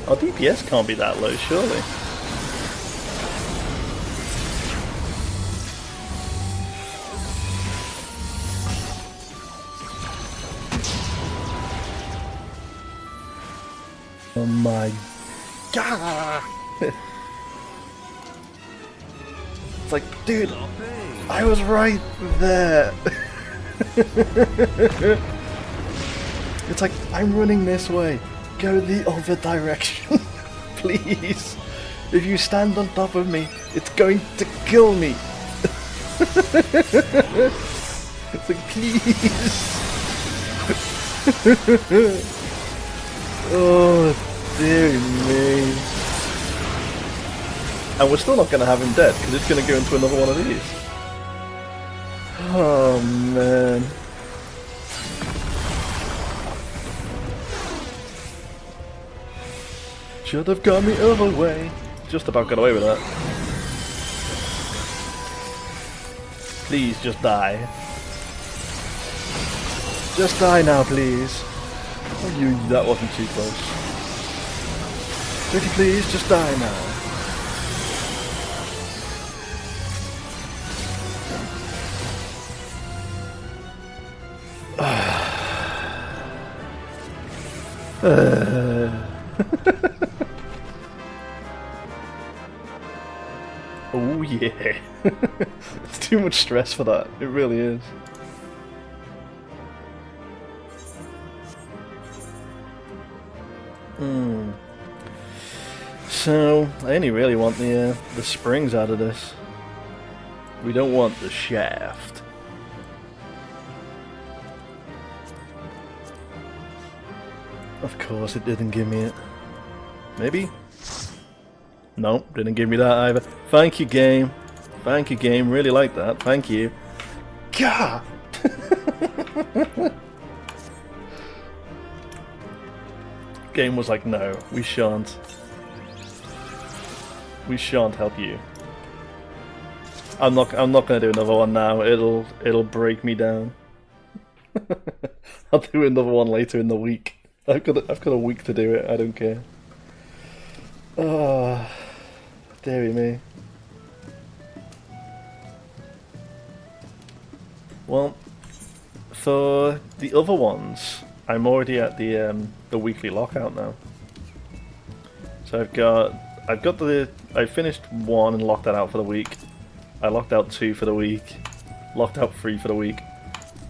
Our DPS can't be that low, surely. Oh my god! It's like, dude, I was right there. It's like, I'm running this way. Go the other direction, please. If you stand on top of me, it's going to kill me. It's like, please. Oh, dear me. And we're still not going to have him dead, because it's going to go into another one of these. Oh, man. Should have gone the other way. Just about got away with that. Please, just die. Just die now, please. Oh, that wasn't too close. Pretty please, just die now. Oh yeah. It's too much stress for that. It really is. So I only really want the springs out of this. We don't want the shaft. Of course it didn't give me it. Maybe? Nope, didn't give me that either. Thank you, game. Thank you, game. Really like that. Thank you. God! Game was like, no, we shan't. We shan't help you. I'm not gonna do another one now. It'll break me down. I'll do another one later in the week. I've got a week to do it. I don't care. Oh, dearie me. Well, for the other ones, I'm already at the weekly lockout now. So I finished one and locked that out for the week. I locked out 2 for the week, locked out 3 for the week,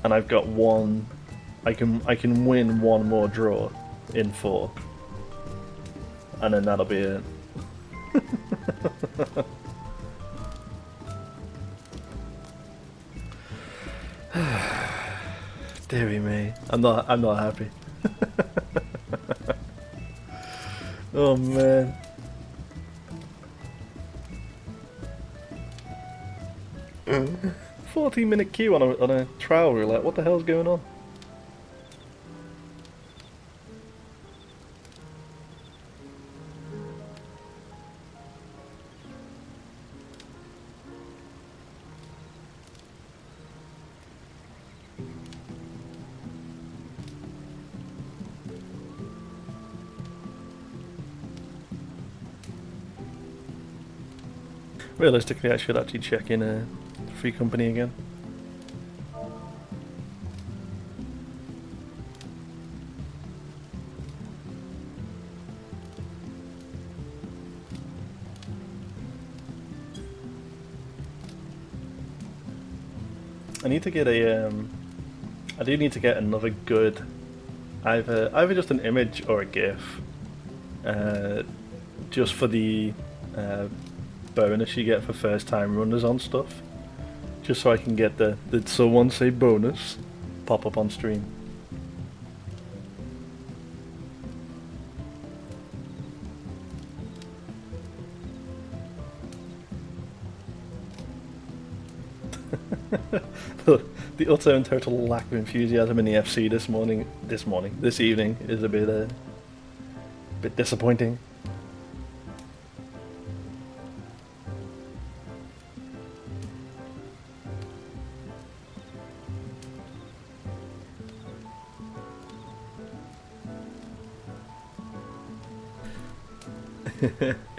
and I've got 1. I can win 1 more draw in 4, and then that'll be it. Dearie me, I'm not happy. Oh man. 14-minute queue on a trial roulette. What the hell's going on? Realistically, I should actually check in a free company again. I need to get a I do need to get another good, either just an image or a GIF, just for the bonus you get for first time runners on stuff, just so I can get the did someone say bonus pop up on stream. The utter and total lack of enthusiasm in the FC this evening is a bit disappointing.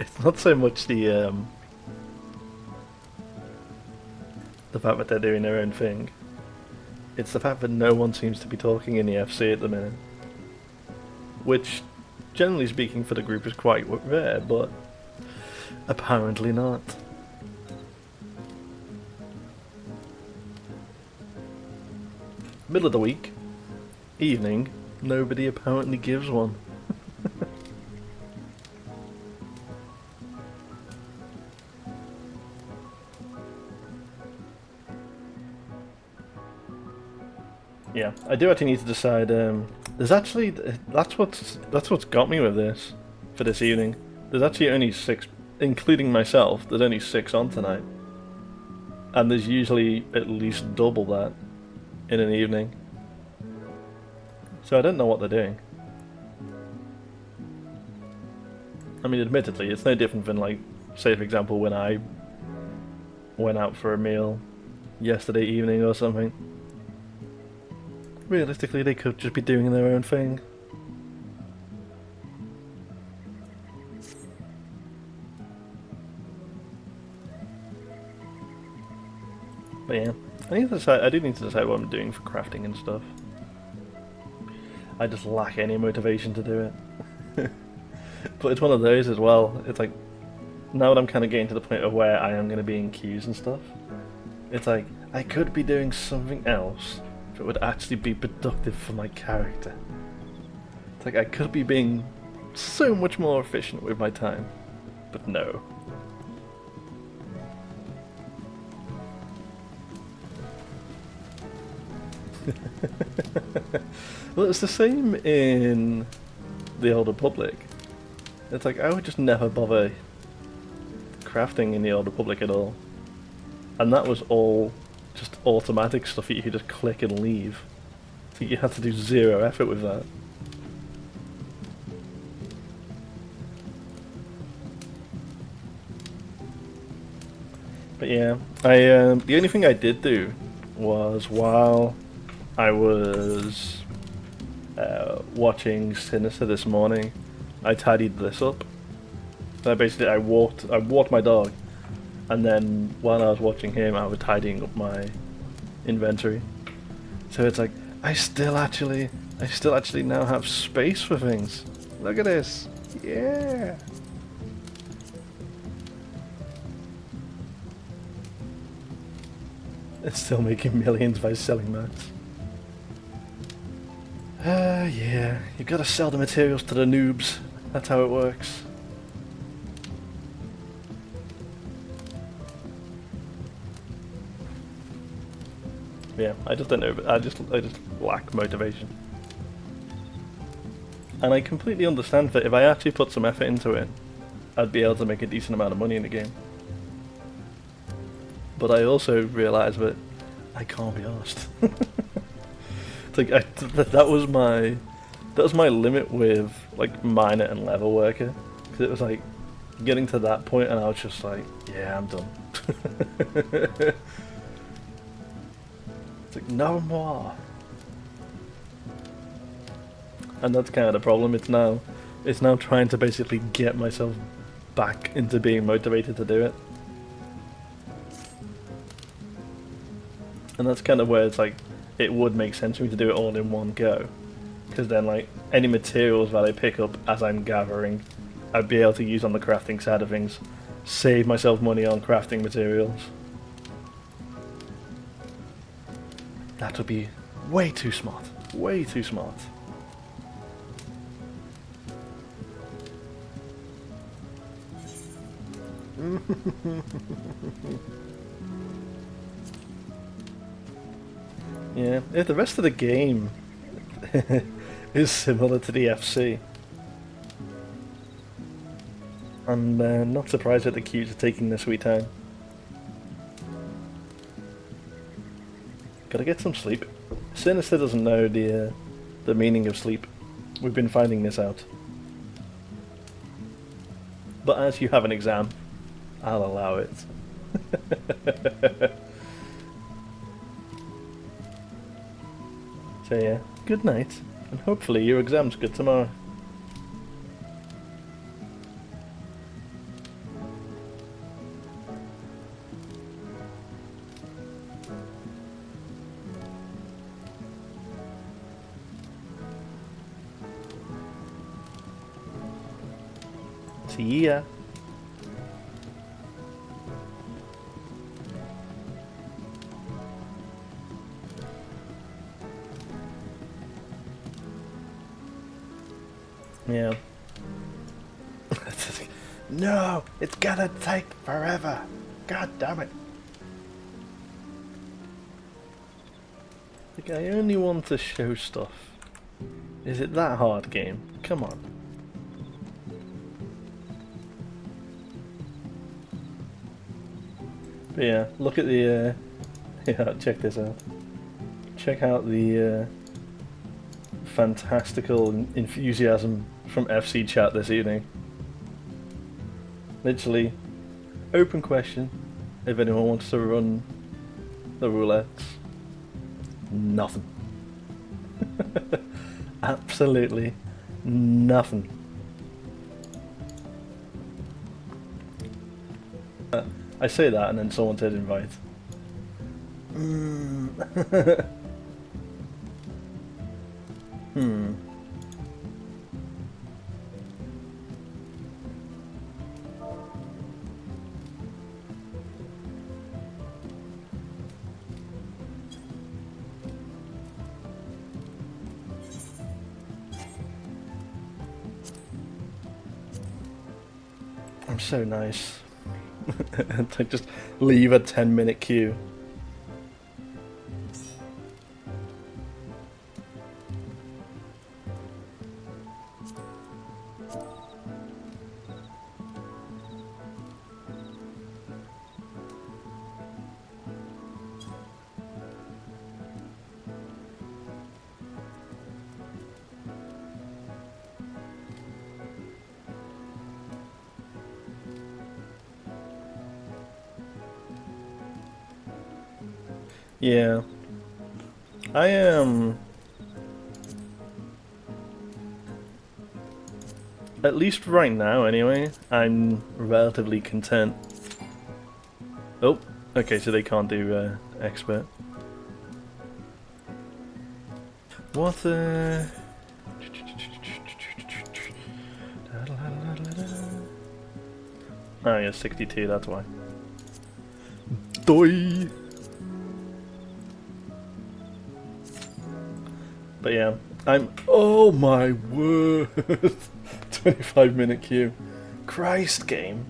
It's not so much the fact that they're doing their own thing. It's the fact that no one seems to be talking in the FC at the minute. Which, generally speaking for the group, is quite rare, but apparently not. Middle of the week, evening, nobody apparently gives one. Yeah, I do actually need to decide. There's actually that's what's got me with this for this evening. There's actually only 6, including myself. There's only 6 on tonight, and there's usually at least double that in an evening. So I don't know what they're doing. I mean, admittedly, it's no different than, like, say for example, when I went out for a meal yesterday evening or something. Realistically, they could just be doing their own thing. But yeah, I do need to decide what I'm doing for crafting and stuff. I just lack any motivation to do it. But it's one of those as well. It's like, now that I'm kind of getting to the point of where I am going to be in queues and stuff, it's like, I could be doing something else that would actually be productive for my character. It's like I could be being so much more efficient with my time, but no. Well, it's the same in the Old Republic. It's like I would just never bother crafting in the Old Republic at all, and that was all just automatic stuff that you could just click and leave. So you had to do 0 effort with that. But yeah, the only thing I did do was while I was watching Sinister this morning, I tidied this up. So basically I walked my dog, and then while I was watching him, I was tidying up my inventory. So it's like I still actually now have space for things. Look at this, yeah. It's still making millions by selling mats. Yeah, you gotta sell the materials to the noobs. That's how it works. Yeah, I just don't know. I just lack motivation, and I completely understand that if I actually put some effort into it, I'd be able to make a decent amount of money in the game. But I also realise that I can't be arsed. It's like that was my limit with like miner and level worker, because it was like getting to that point, and I was just like, yeah, I'm done. It's like, no more. And that's kind of the problem. It's now trying to basically get myself back into being motivated to do it. And that's kind of where it's like, it would make sense for me to do it all in one go. Because then, like, any materials that I pick up as I'm gathering, I'd be able to use on the crafting side of things. Save myself money on crafting materials. That would be way too smart. Way too smart. Yeah, if the rest of the game is similar to the FC, I'm not surprised that the queues are taking their sweet time. Gotta get some sleep. Sinister doesn't know the meaning of sleep. We've been finding this out. But as you have an exam, I'll allow it. So yeah, good night, and hopefully your exam's good tomorrow. See ya. Yeah. No, it's gonna take forever. God damn it. Like, I only want to show stuff. Is it that hard, game? Come on. But yeah, look at the yeah, check this out. Check out the fantastical enthusiasm from FC chat this evening. Literally, open question if anyone wants to run the roulettes. Nothing. Absolutely nothing. I say that and then someone said invite. I'm so nice. To just leave a 10-minute queue. Yeah. I am... At least right now, anyway, I'm relatively content. Oh, okay, so they can't do expert. What Oh yeah, 62, that's why. Doi! But yeah, I'm... Oh my word! 25-minute queue. Christ, game.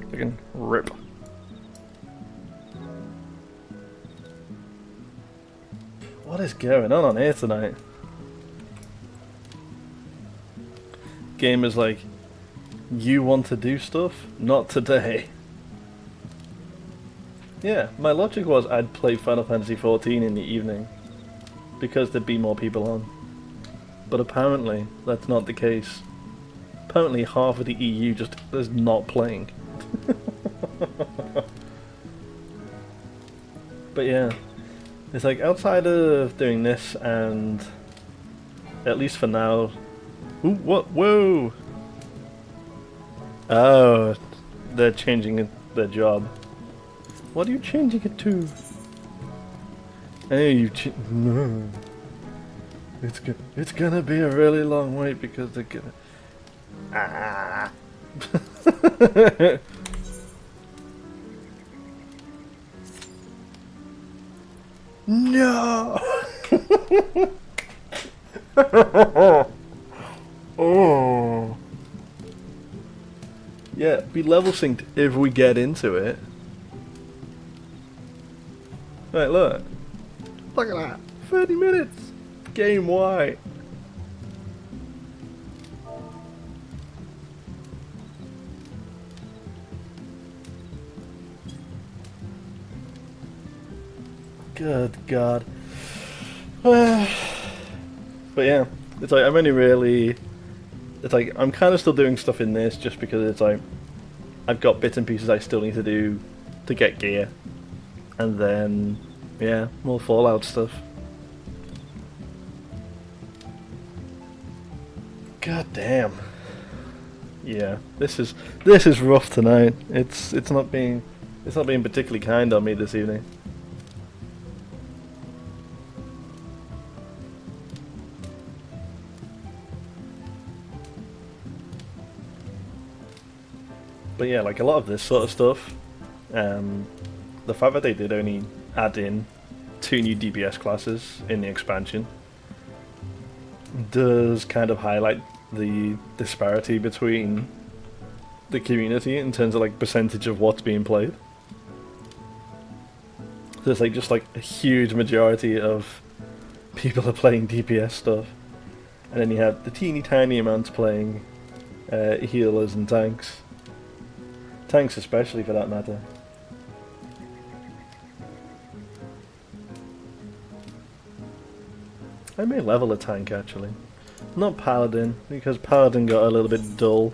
Fucking rip. What is going on here tonight? Game is like, you want to do stuff? Not today. Yeah, my logic was I'd play Final Fantasy XIV in the evening, because there'd be more people on. But apparently, that's not the case. Apparently half of the EU just is not playing. But yeah, it's like outside of doing this and, at least for now... Ooh, what? Whoa! Oh, they're changing their job. What are you changing it to? Hey, no. It's gonna be a really long wait because they're gonna... Ah. No! Oh. Yeah, be level synced if we get into it. Right, look. Look at that. 30 minutes. Game white. Good God. But yeah, it's like I'm only really... It's like I'm kind of still doing stuff in this just because it's like I've got bits and pieces I still need to do to get gear. And then, yeah, more Fallout stuff. God damn. Yeah, this is rough tonight. It's not being particularly kind on me this evening. But yeah, like a lot of this sort of stuff, the fact that they did only add in 2 new DPS classes in the expansion does kind of highlight the disparity between the community in terms of like percentage of what's being played. There's like just like a huge majority of people are playing DPS stuff, and then you have the teeny tiny amounts playing healers and tanks. Tanks especially, for that matter. I may level a tank actually. Not Paladin, because Paladin got a little bit dull.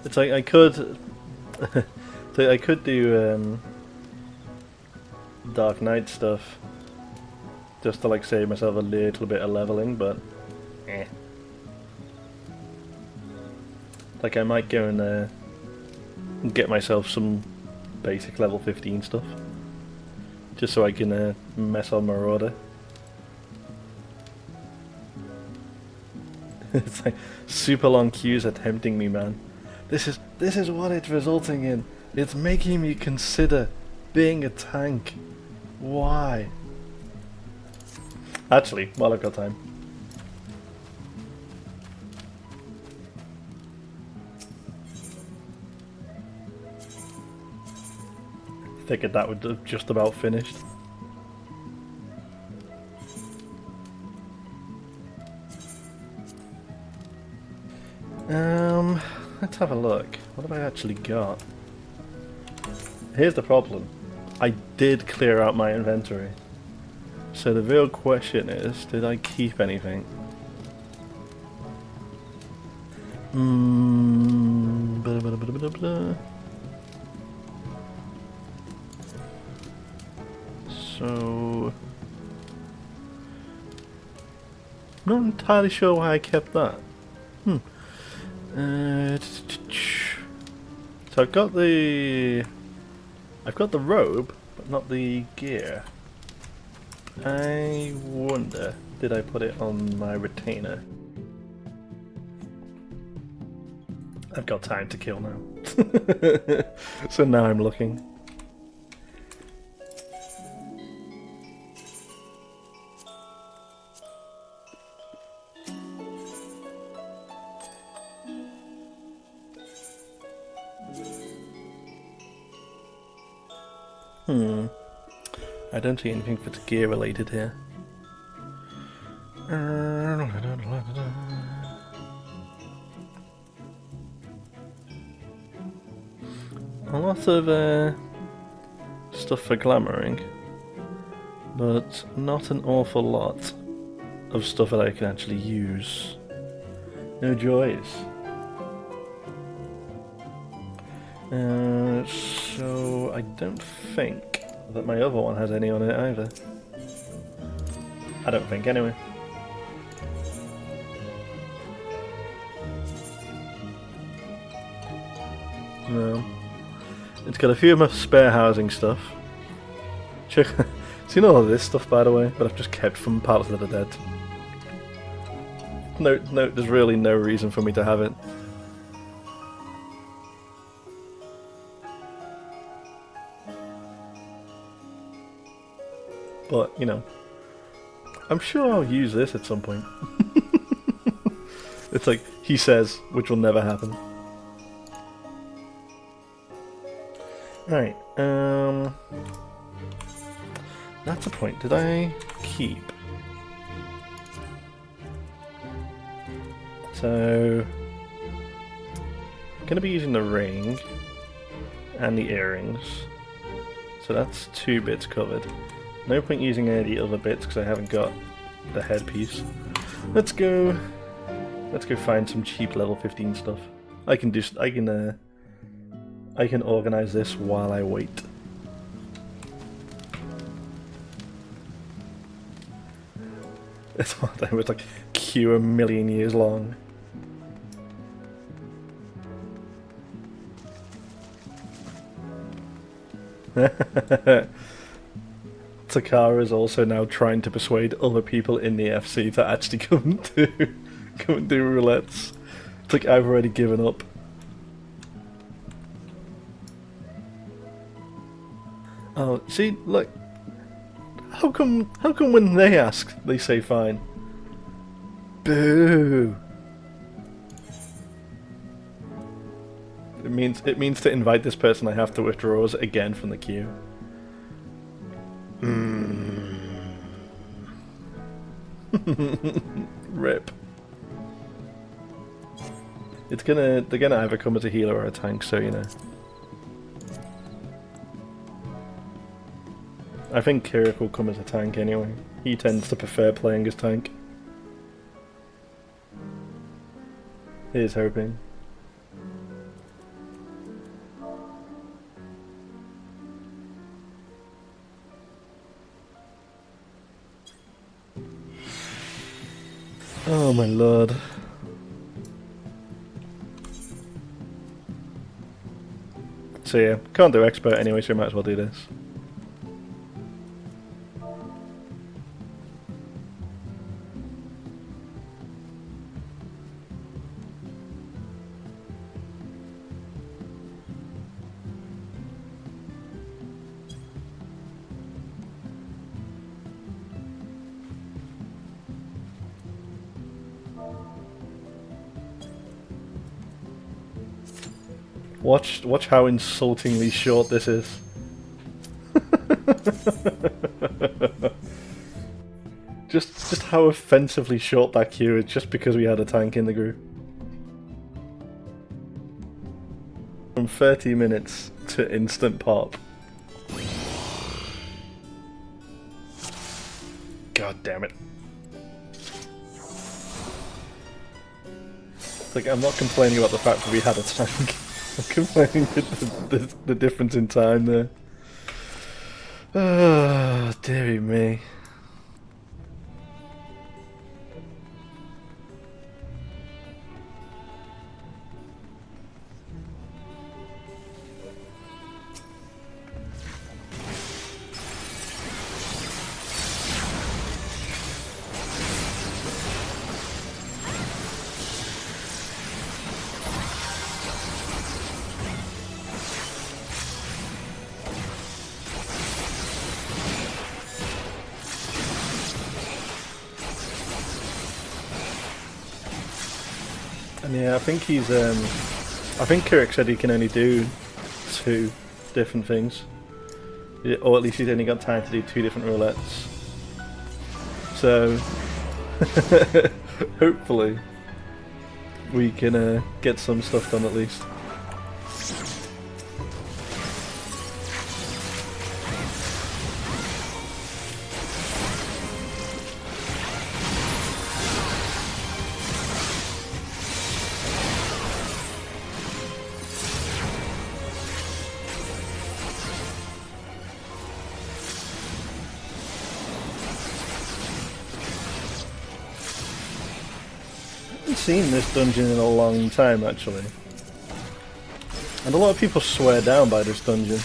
It's like I could I could do Dark Knight stuff just to like save myself a little bit of leveling, but eh. Like I might go and get myself some basic level 15 stuff, just so I can mess on Marauder. It's like super long queues are tempting me, man. This is what it's resulting in. It's making me consider being a tank. Why? Actually, while I've got time. Figured that would have just about finished. Let's have a look. What have I actually got? Here's the problem. I did clear out my inventory. So the real question is, did I keep anything? Blah, blah, blah, blah, blah. So, not entirely sure why I kept that. So I've got the robe, but not the gear. I wonder, did I put it on my retainer? I've got time to kill now. So now I'm looking. I don't see anything that's gear related here. A lot of stuff for glamoring, but not an awful lot of stuff that I can actually use. No joys. So I don't think that my other one has any on it either. I don't think anyway. No. It's got a few of my spare housing stuff. Check. Seen all of this stuff, by the way, but I've just kept from parts that are dead. No, there's really no reason for me to have it. But, you know, I'm sure I'll use this at some point. It's like, he says, which will never happen. Right, that's a point. Did I keep? So, I'm going to be using the ring and the earrings. So that's 2 bits covered. No point using any of the other bits because I haven't got the headpiece. Let's go find some cheap level 15 stuff. I can organize this while I wait. It's what I was like queue a million years long. Takara is also now trying to persuade other people in the FC to actually come and do roulettes. It's like I've already given up. Oh, see, look. How come when they ask, they say fine? Boo! It means to invite this person I have to withdraw again from the queue. Rip. They're gonna either come as a healer or a tank, so you know. I think Kirik will come as a tank anyway. He tends to prefer playing as tank. Here's hoping. Oh my lord. So yeah, can't do expert anyway, so we might as well do this. Watch how insultingly short this is. just how offensively short that queue is just because we had a tank in the group. From 30 minutes to instant pop. God damn it. It's like, I'm not complaining about the fact that we had a tank. I'm complaining with the difference in time there. Oh, dearie me. And yeah, I think he's I think Kirik said he can only do 2 different things. Or at least he's only got time to do 2 different roulettes. So hopefully we can get some stuff done at least. Seen this dungeon in a long time actually, and a lot of people swear down by this dungeon.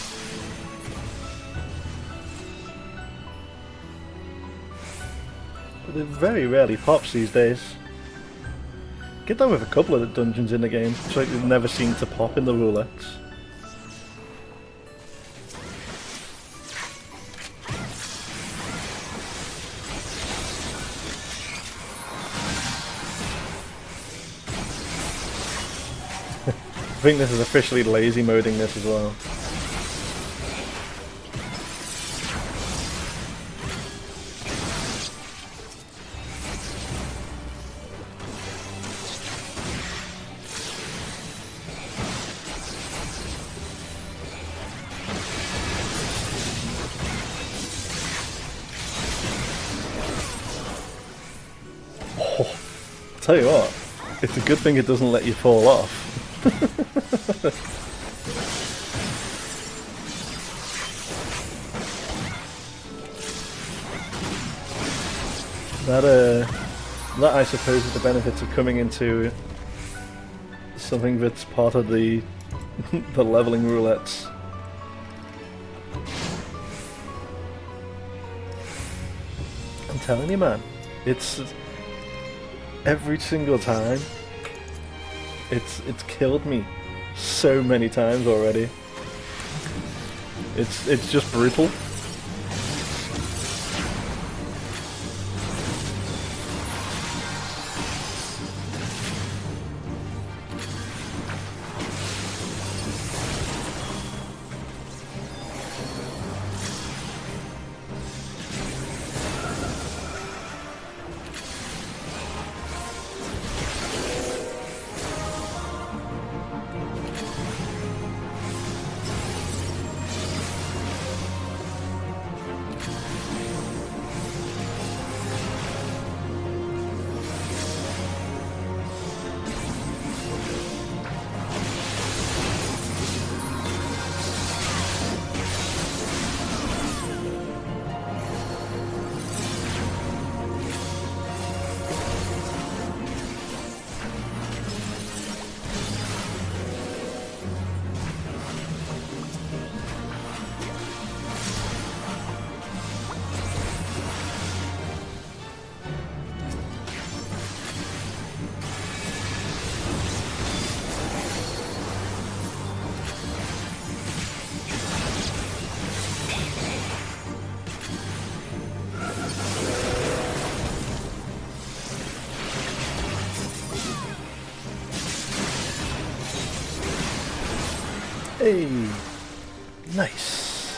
But it very rarely pops these days. Get that with a couple of the dungeons in the game, it's like they've never seemed to pop in the roulettes. think this is officially lazy moding this as well. Tell you what, it's a good thing it doesn't let you fall off. That I suppose is the benefits of coming into something that's part of the the leveling roulettes. I'm telling you, man, it's every single time. It's killed me so many times already. It's just brutal. Hey, nice.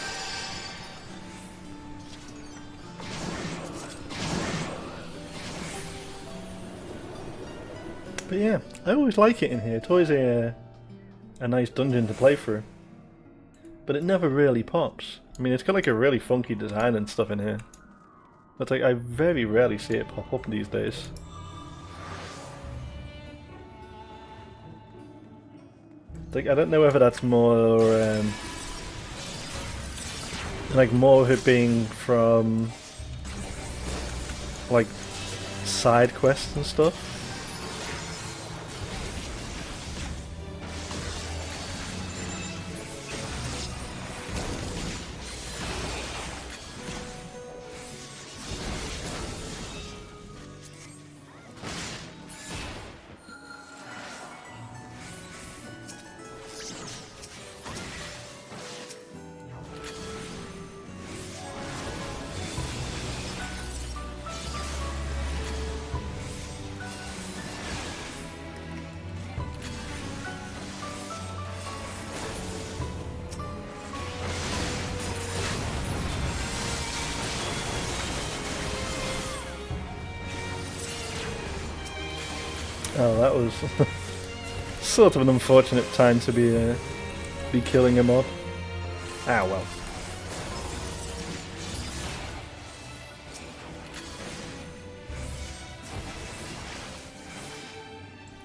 But yeah, I always like it in here. It's always a nice dungeon to play through. But it never really pops. I mean, it's got like a really funky design and stuff in here. But like, I very rarely see it pop up these days. Like, I don't know whether that's more, like more of it being from, like, side quests and stuff. Oh, that was sort of an unfortunate time to be killing a mob. Ah, well.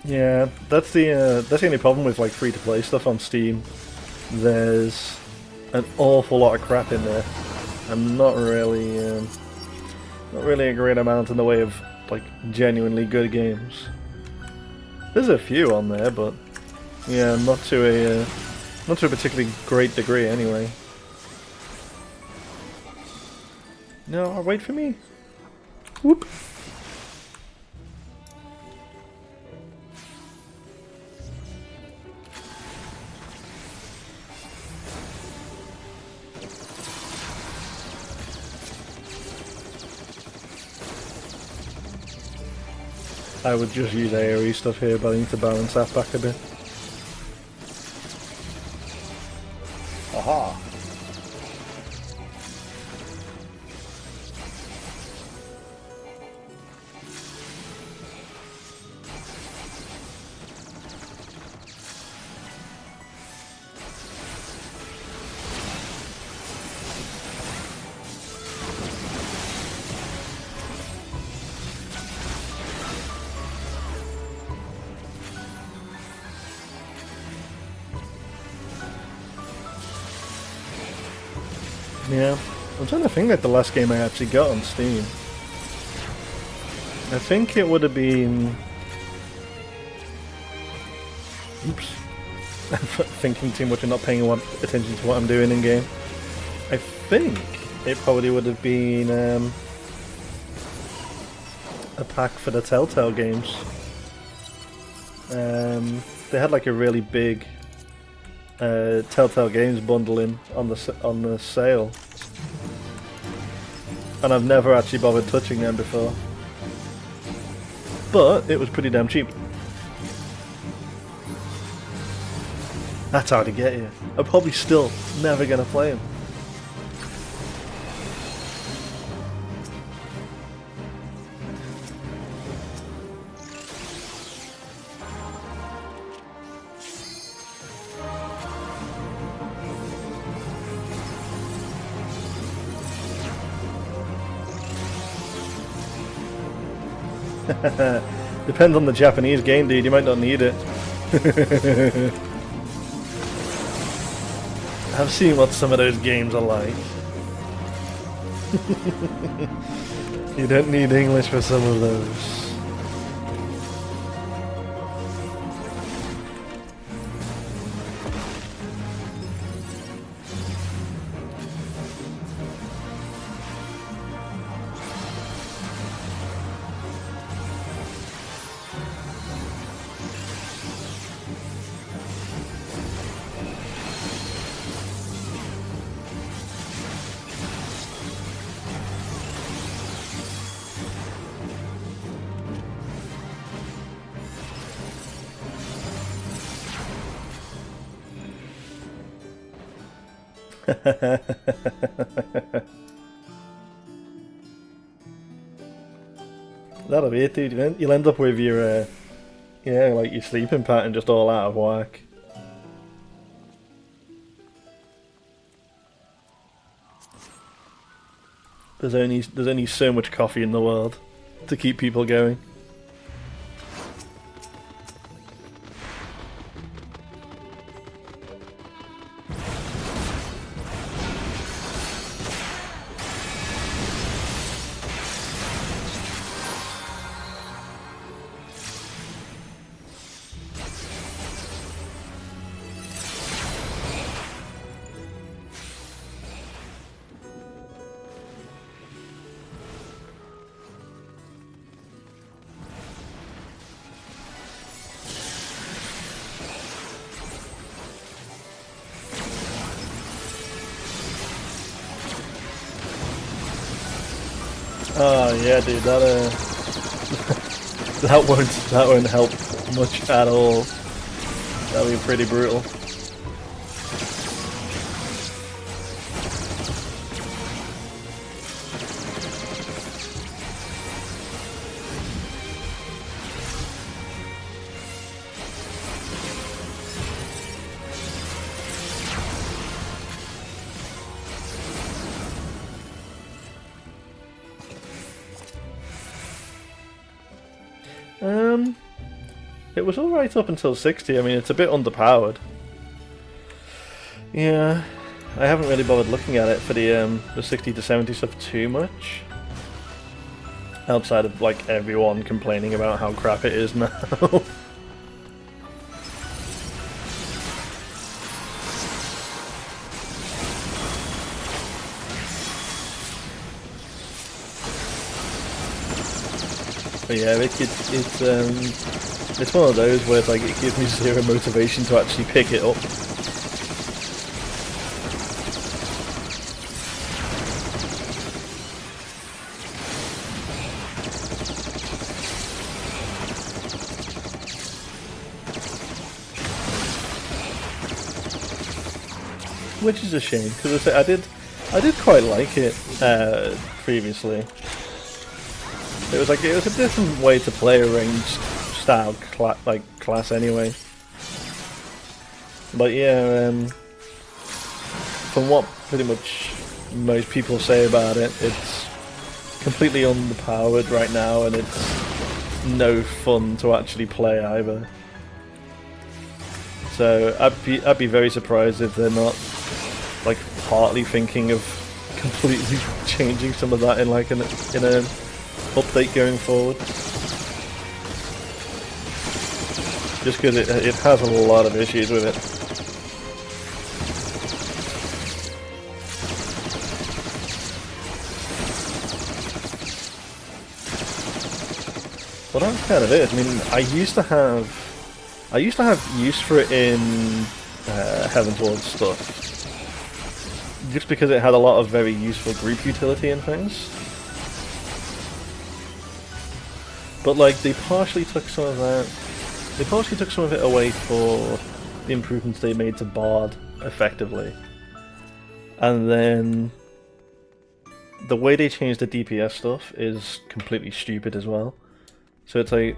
Yeah, that's the only problem with like free-to-play stuff on Steam. There's an awful lot of crap in there, and not really a great amount in the way of like genuinely good games. There's a few on there, but yeah, not to a particularly great degree anyway. No, wait for me. Whoop. I would just use AoE stuff here, but I need to balance that back a bit. Yeah, I'm trying to think like the last game I actually got on Steam. I think it would have been... Oops. I'm thinking too much and not paying attention to what I'm doing in game. I think it probably would have been a pack for the Telltale games. They had like a really big Telltale Games bundling on the sale, and I've never actually bothered touching them before. But it was pretty damn cheap. That's how to get you. I'm probably still never gonna play them. Depends on the Japanese game, dude. You might not need it. I've seen what some of those games are like. You don't need English for some of those. That'll be it, dude. You'll end up with your, yeah, like your sleeping pattern just all out of whack. There's only so much coffee in the world to keep people going. Oh yeah, dude, that that won't help much at all. That'll be pretty brutal. It was alright up until 60. I mean, it's a bit underpowered. Yeah, I haven't really bothered looking at it for the 60 to 70 stuff too much. Outside of, like, everyone complaining about how crap it is now. But yeah, it's one of those where it's like it gives me zero motivation to actually pick it up. Which is a shame, because I did quite like it previously. It was a different way to play a ranged style class anyway. But yeah, from what pretty much most people say about it, it's completely underpowered right now, and it's no fun to actually play either. So I'd be very surprised if they're not like partly thinking of completely changing some of that in like in an update going forward. Just because it has a lot of issues with it. Well, that's kind of it. I mean, I used to have use for it in Heaven's stuff. Just because it had a lot of very useful group utility and things. But like, they partially took some of that. They partially took some of it away for the improvements they made to Bard, effectively. And then the way they changed the DPS stuff is completely stupid as well. So it's like,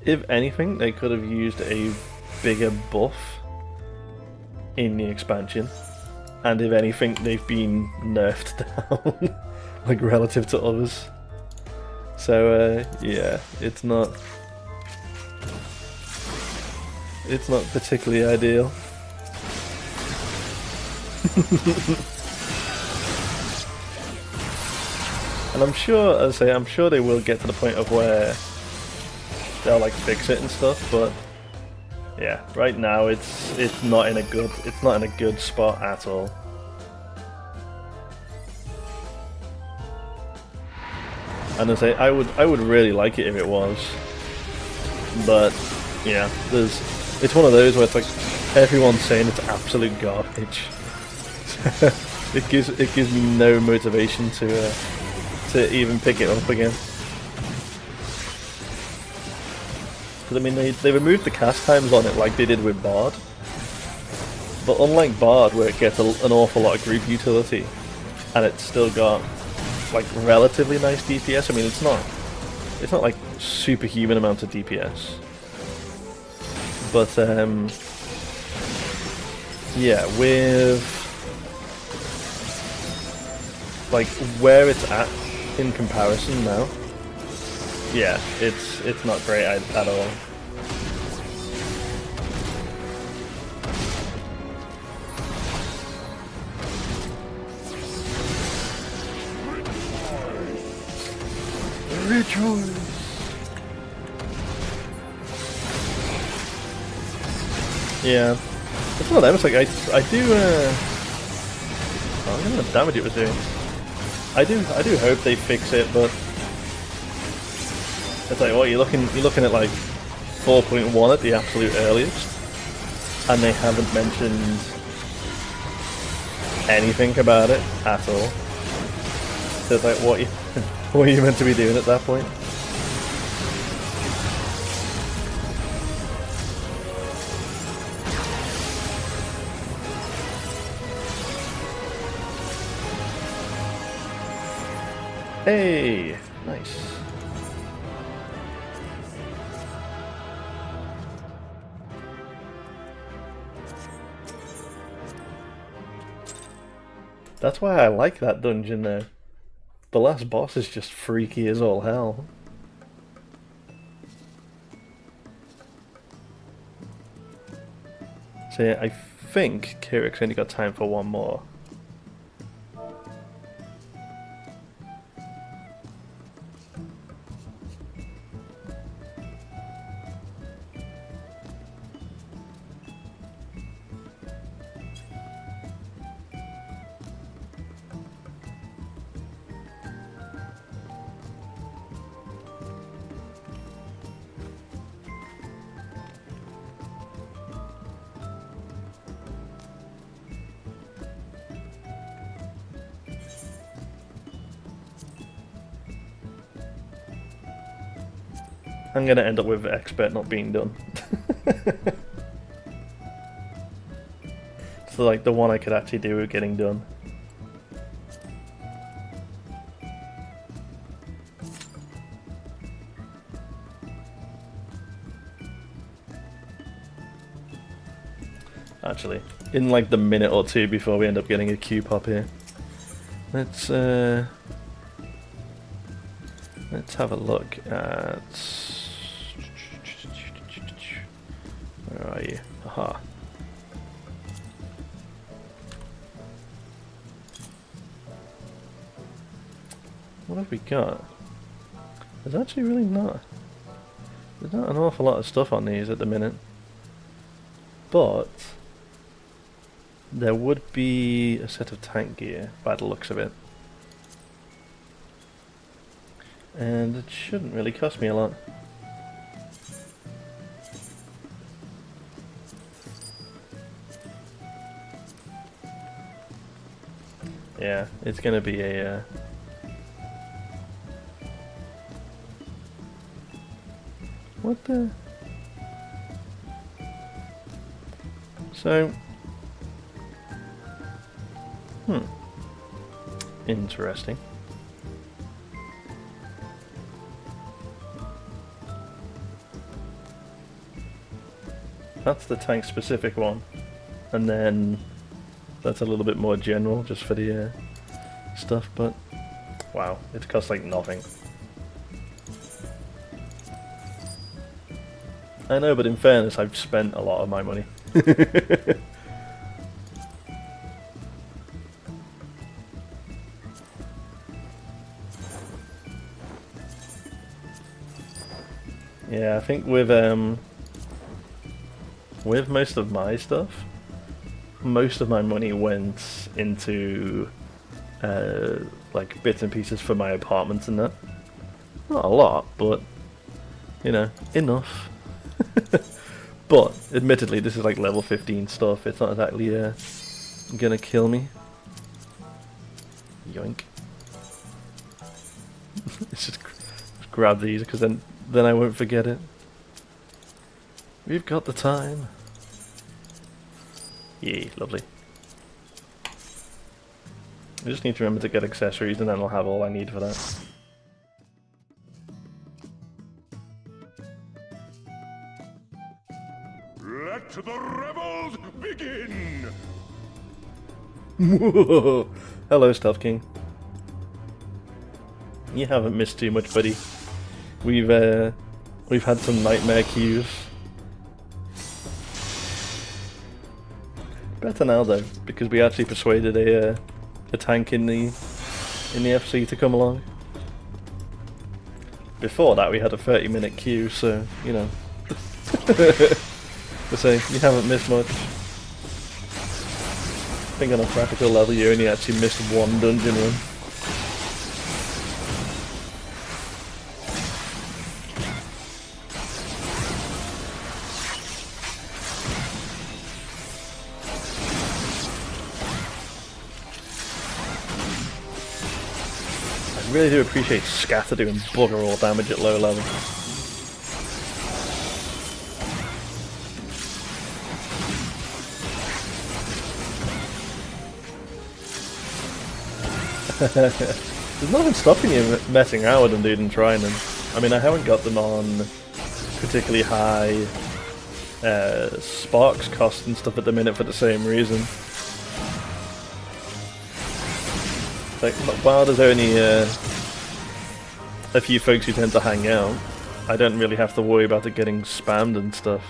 if anything, they could have used a bigger buff in the expansion. And if anything, they've been nerfed down, like relative to others. So yeah, it's not particularly ideal. And I'm sure, as I say, I'm sure they will get to the point of where they'll like fix it and stuff. But yeah, right now it's not in a good spot at all. And I say I would really like it if it was, but yeah, it's one of those where it's like everyone's saying it's absolute garbage. it gives me no motivation to even pick it up again. Because I mean they removed the cast times on it like they did with Bard, but unlike Bard where it gets an awful lot of group utility, and it's still got like relatively nice DPS. I mean, it's not like superhuman amounts of DPS, but yeah, with like where it's at in comparison now, yeah, it's not great at all. Rejoice! Yeah, it's one of them. It's like I do. I don't know what damage it was doing. I do hope they fix it, but it's like what you're looking at like 4.1 at the absolute earliest, and they haven't mentioned anything about it at all. So it's like what are you meant to be doing at that point? Hey, nice. That's why I like that dungeon there. The last boss is just freaky as all hell. So yeah, I think Kirik's only got time for one more. I'm gonna end up with expert not being done. So like the one I could actually do with getting done. Actually, in like the minute or two before we end up getting a Q pop here, let's have a look at. Where are you? Aha. What have we got? There's actually really not. There's not an awful lot of stuff on these at the minute. But there would be a set of tank gear by the looks of it. And it shouldn't really cost me a lot. Yeah, it's gonna be a what the? So, interesting. That's the tank specific one, and then that's a little bit more general just for the stuff, but wow, it costs like nothing. I know, but in fairness, I've spent a lot of my money. Yeah, I think with most of my stuff, most of my money went into like bits and pieces for my apartment and that. Not a lot, but you know, enough. But admittedly, this is like level 15 stuff. It's not exactly gonna kill me. Yoink. Let's just grab these because then I won't forget it. We've got the time. Yay, lovely. I just need to remember to get accessories and then I'll have all I need for that. Let the rebels begin! Whoa. Hello, Stealth King. You haven't missed too much, buddy. We've had some nightmare queues. Better now though, because we actually persuaded a tank in the FC to come along. Before that, we had a 30-minute queue, so you know. So you haven't missed much. I think on a practical level, you only actually missed one dungeon run. I really do appreciate Scatter doing bugger all damage at low level. There's nothing stopping you messing around with them, dude, and trying them. I mean, I haven't got them on particularly high sparks cost and stuff at the minute for the same reason. Like, while there's only a few folks who tend to hang out, I don't really have to worry about it getting spammed and stuff.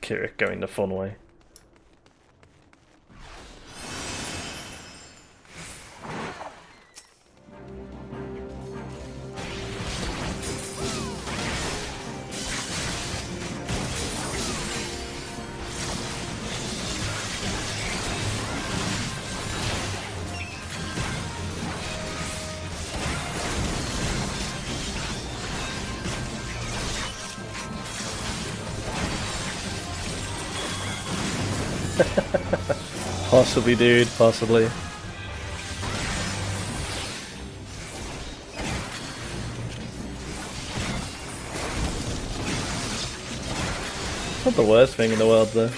Kirik going the fun way. Possibly, dude, possibly. It's not the worst thing in the world, though.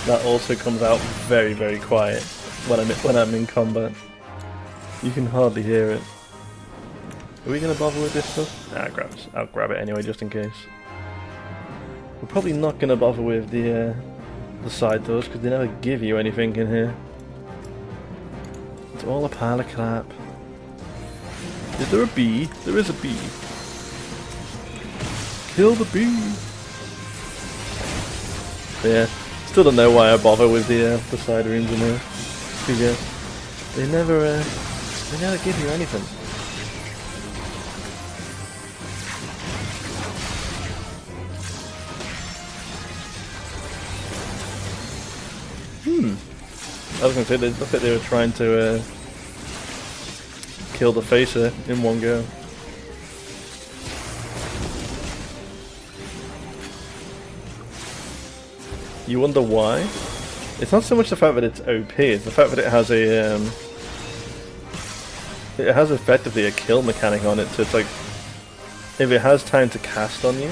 That also comes out very, very quiet when I'm in combat. You can hardly hear it. Are we gonna bother with this stuff? Nah, I'll grab it anyway, just in case. We're probably not gonna bother with the side doors because they never give you anything in here. It's all a pile of crap. Is there a bee? There is a bee. Kill the bee. Yeah. Still don't know why I bother with the side rooms in here. Because yeah, they never give you anything. I was gonna say, they look like they were trying to kill the facer in one go. You wonder why? It's not so much the fact that it's OP, it's the fact that it has a it has effectively a kill mechanic on it, so it's like if it has time to cast on you,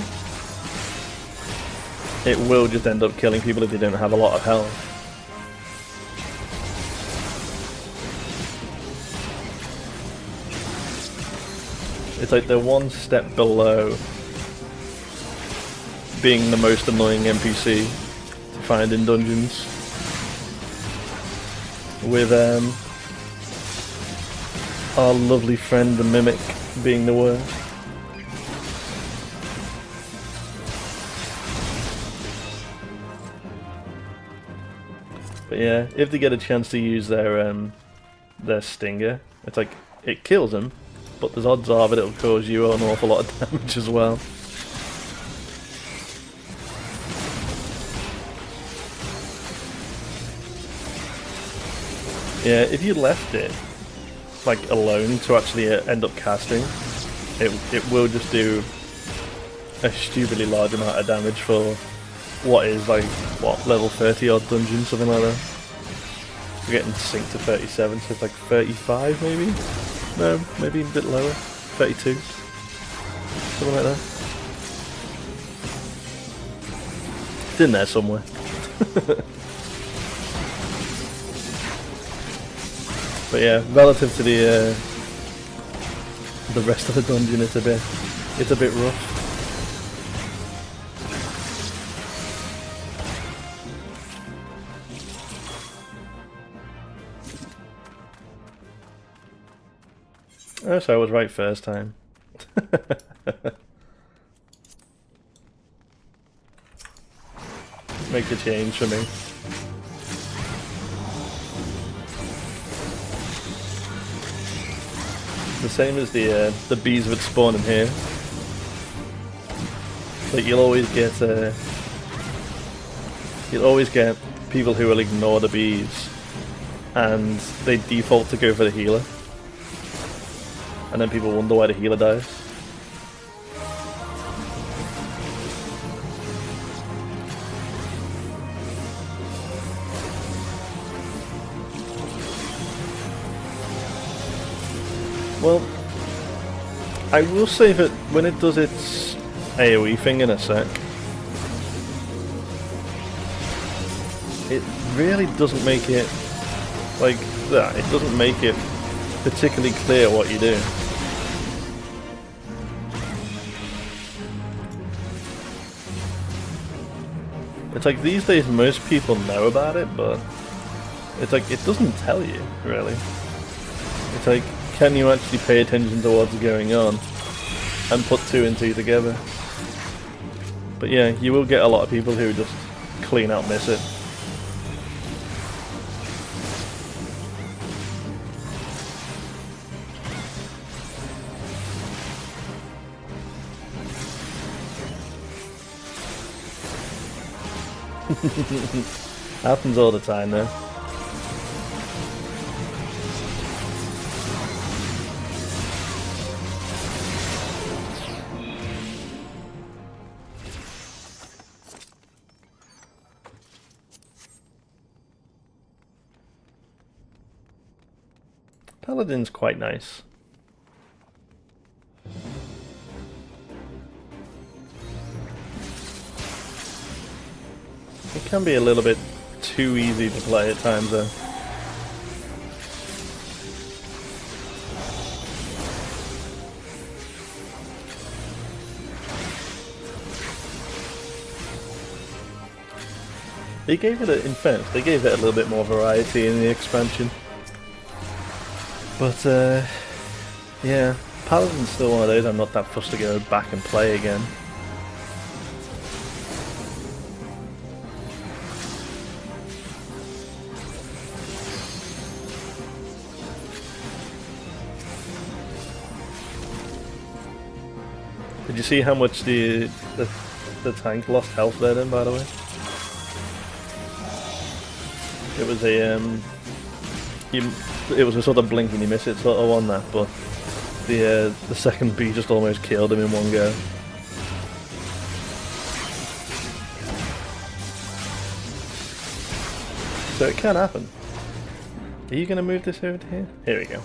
it will just end up killing people if they don't have a lot of health. It's like they're one step below being the most annoying NPC to find in dungeons, with our lovely friend the Mimic being the worst. But yeah, if they get a chance to use their stinger, it's like it kills them, but there's odds are that it'll cause you an awful lot of damage as well. Yeah, if you left it like alone to actually end up casting, it will just do a stupidly large amount of damage for what is like, what, level 30 odd dungeon, something like that. We're getting synced to 37, so it's like 35 maybe? No, maybe a bit lower. 32. Something like that. It's in there somewhere. But yeah, relative to the rest of the dungeon, it's a bit rough. Oh, so I was right first time. Make a change for me. The same as the bees that spawn in here. But you'll always get people who will ignore the bees, and they default to go for the healer. And then people wonder why the healer dies. Well, I will say that when it does its AoE thing in a sec, it really doesn't make it like that. It doesn't make it particularly clear what you do. It's like these days most people know about it, but it's like it doesn't tell you, really. It's like, can you actually pay attention to what's going on and put two and two together? But yeah, you will get a lot of people who just clean out miss it. Happens all the time though. Paladin's quite nice. It can be a little bit too easy to play at times though. They gave it in fairness, they gave it a little bit more variety in the expansion. But yeah, Paladin's still one of those I'm not that fussed to go back and play again. Did you see how much the tank lost health there then, by the way? It was a it was a sort of blink and you miss it sort of on that, but the second bee just almost killed him in one go. So it can happen. Are you going to move this over to here? Here we go.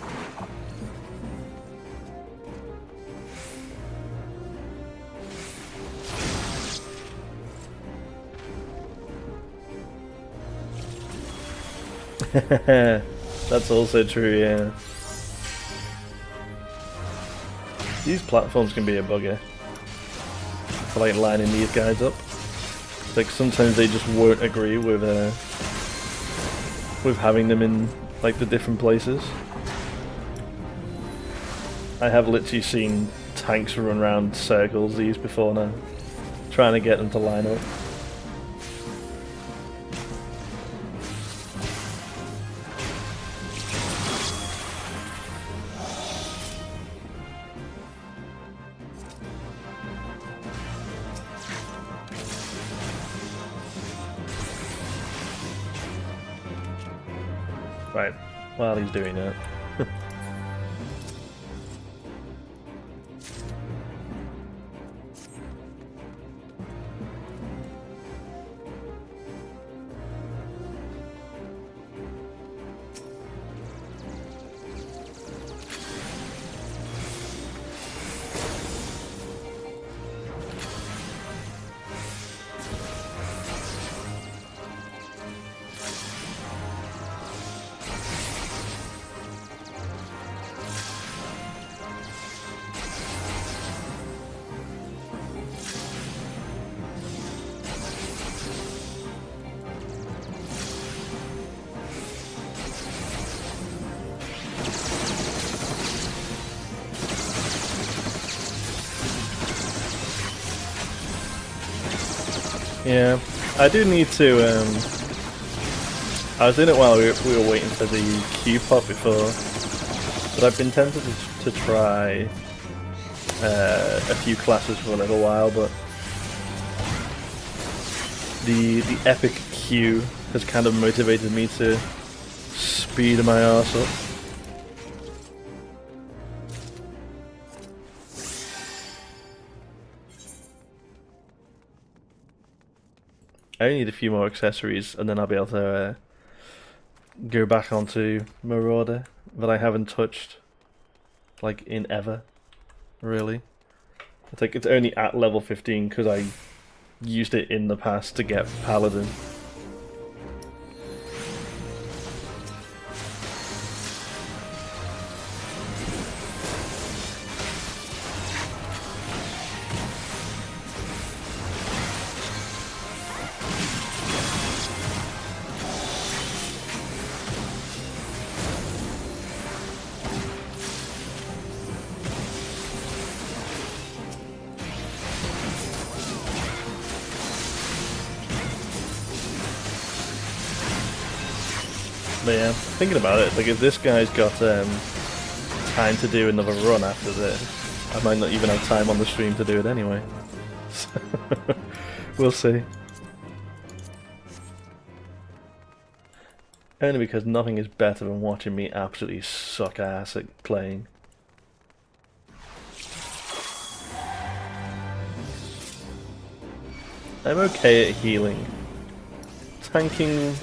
That's also true, yeah. These platforms can be a bugger for like lining these guys up. Like sometimes they just won't agree with having them in like the different places. I have literally seen tanks run around circles these before now, trying to get them to line up. Right, while he's doing that. Yeah, I do need to, I was in it while we were waiting for the queue pop before, but I've been tempted to try a few classes for a little while, but the epic queue has kind of motivated me to speed my arse up. I only need a few more accessories and then I'll be able to go back onto Marauder that I haven't touched like in ever, really. It's like it's only at level 15 because I used it in the past to get Paladin. But yeah, thinking about it, like if this guy's got time to do another run after this, I might not even have time on the stream to do it anyway. So, we'll see. Only because nothing is better than watching me absolutely suck ass at playing. I'm okay at healing. Tanking,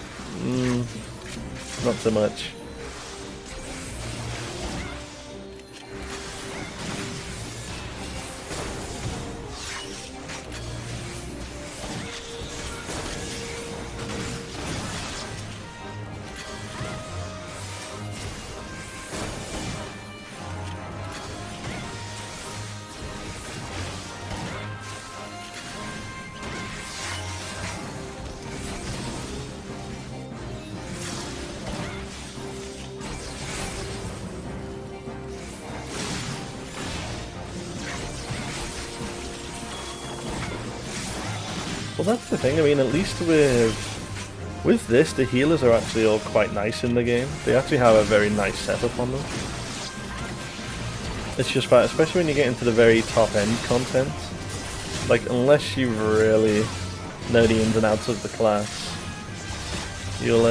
not so much. Well, that's the thing. I mean, at least with this, the healers are actually all quite nice in the game. They actually have a very nice setup on them. It's just that, especially when you get into the very top end content, like unless you really know the ins and outs of the class, you'll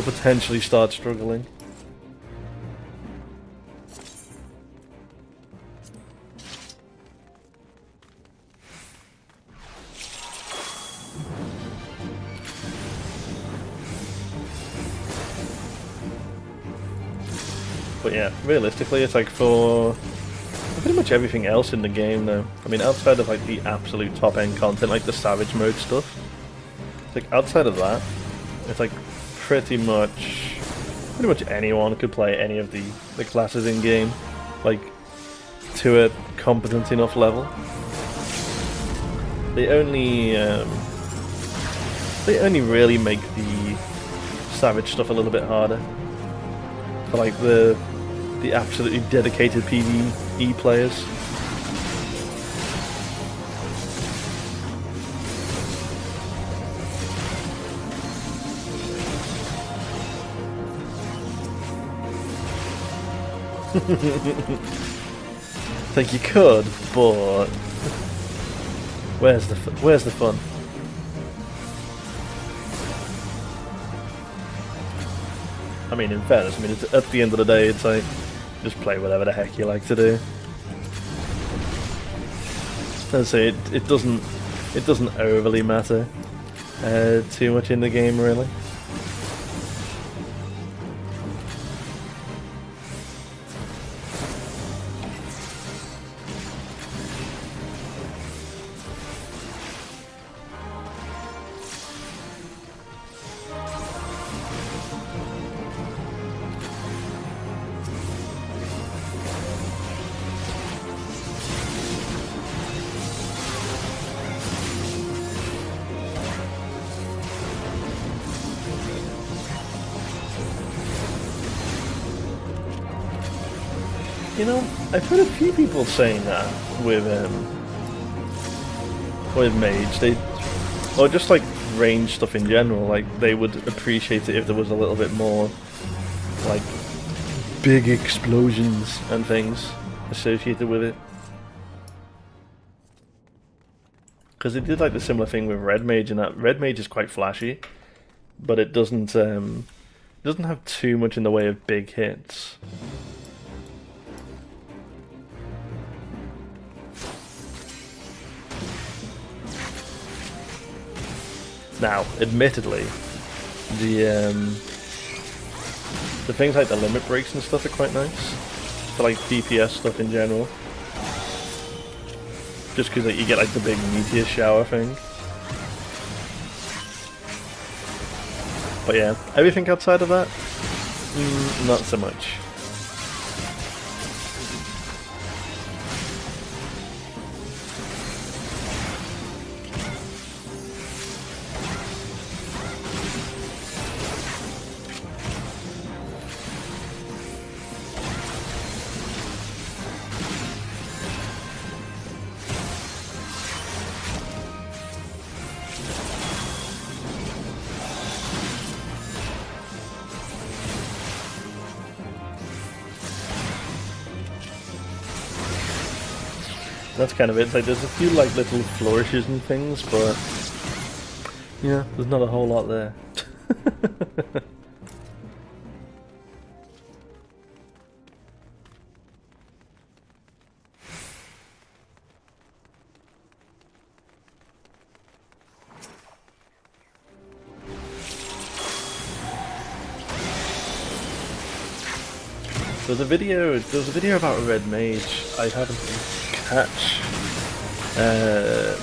potentially start struggling. But yeah, realistically, it's like for pretty much everything else in the game though. I mean, outside of like the absolute top end content, like the Savage mode stuff, it's like outside of that, it's like pretty much anyone could play any of the classes in game, like to a competent enough level. They only really make the Savage stuff a little bit harder for like the absolutely dedicated PvE players. Think you could, but where's the fun? I mean, in fairness, I mean, at the end of the day, it's like just play whatever the heck you like to do. I'd say it doesn't overly matter too much in the game, really. You know, I've heard a few people saying that with Mage, or just like range stuff in general, like they would appreciate it if there was a little bit more like big explosions and things associated with it. Because they did like the similar thing with Red Mage, and that Red Mage is quite flashy, but it doesn't have too much in the way of big hits. Now, admittedly, the things like the limit breaks and stuff are quite nice for like DPS stuff in general. Just because like, you get like the big meteor shower thing. But yeah, everything outside of that, not so much. That's kind of it. Like, there's a few like little flourishes and things, but yeah, there's not a whole lot there. There was a video about a Red Mage I happened to catch. I'm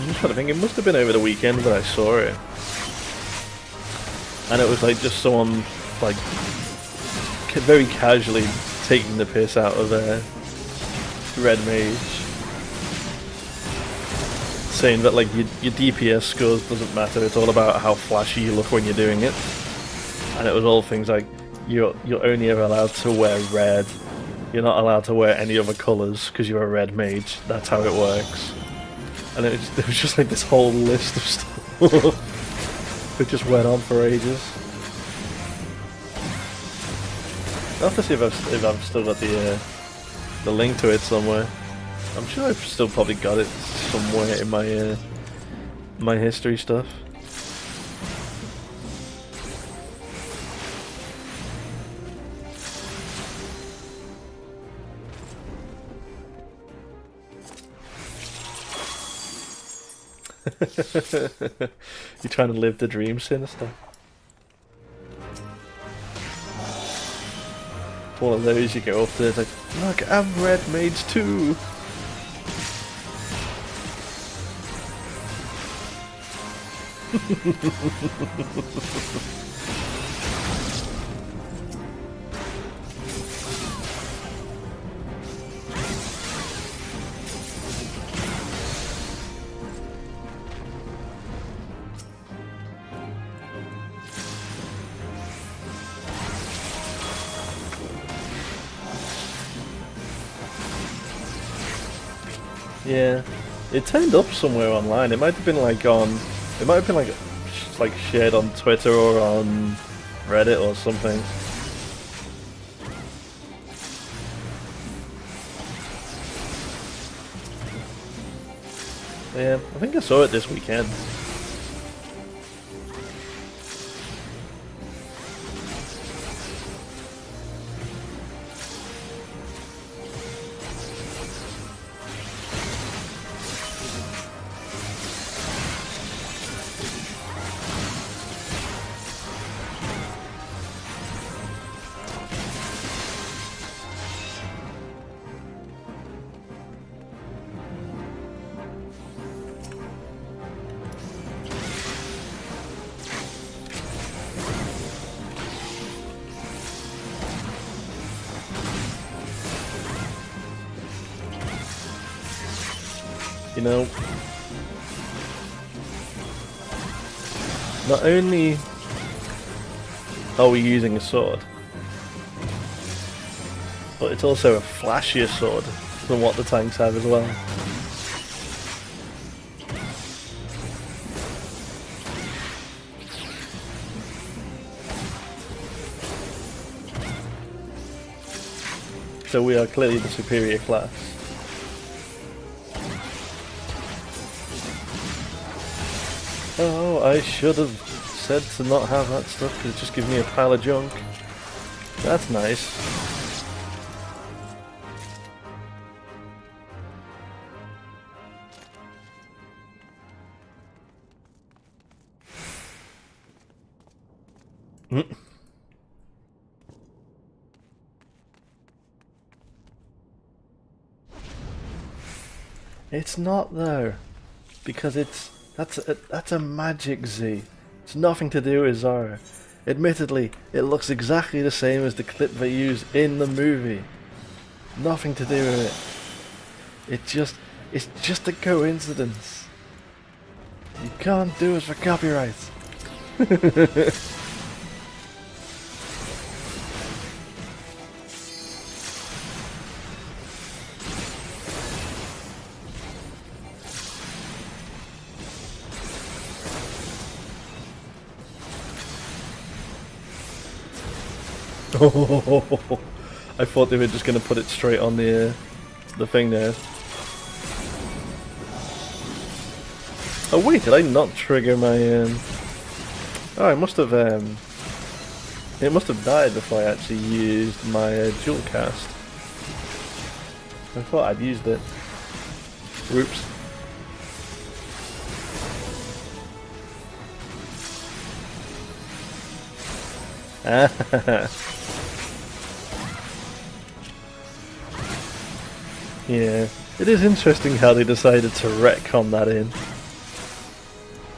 just trying to think, it must have been over the weekend that I saw it. And it was like just someone like very casually taking the piss out of Red Mage. Saying that like your DPS scores doesn't matter, it's all about how flashy you look when you're doing it. And it was all things like you're only ever allowed to wear red. You're not allowed to wear any other colours because you're a Red Mage. That's how it works. And it was just like this whole list of stuff. It just went on for ages. I'll have to see if I've still got the link to it somewhere. I'm sure I've still probably got it somewhere in my my history stuff. You're trying to live the dream, Sinister. One of those you go up there, it's like, look, I'm Red Mage too. Yeah, it turned up somewhere online. It might have been like on, it might have been like shared on Twitter or on Reddit or something. Yeah, I think I saw it this weekend. You know, not only are we using a sword, but it's also a flashier sword than what the tanks have as well. So we are clearly the superior class. Oh, I should have said to not have that stuff because it just gives me a pile of junk. That's nice. It's not though, because that's a magic Z. It's nothing to do with Zara. Admittedly, it looks exactly the same as the clip they use in the movie. Nothing to do with it. It's just a coincidence. You can't do it for copyright. I thought they were just going to put it straight on the thing there. Oh wait, did I not trigger my Oh, I must have it must have died before I actually used my dual cast. I thought I'd used it. Whoops. Yeah, it is interesting how they decided to retcon that in.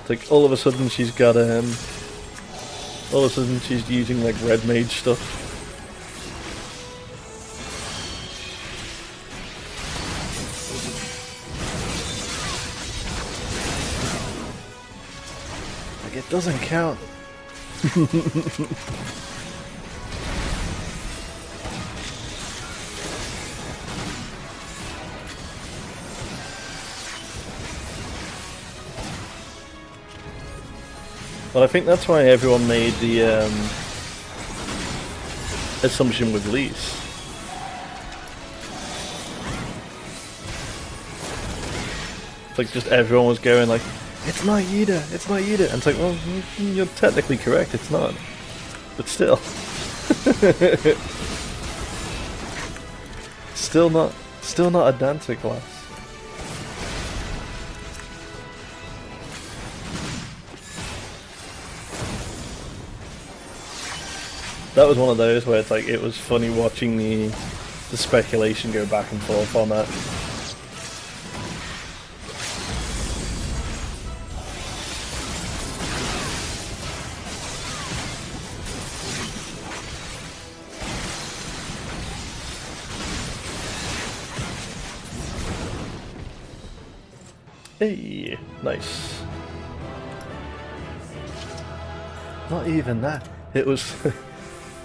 It's like all of a sudden she's got all of a sudden she's using like red mage stuff. Like it doesn't count. Well, I think that's why everyone made the assumption with Lise. It's like just everyone was going like, it's not Yida, it's not Yida. And it's like, well, you're technically correct, it's not. But still. Still not a dancer class. That was one of those where it's like, it was funny watching the speculation go back and forth on that. Hey, nice. Not even that. It was...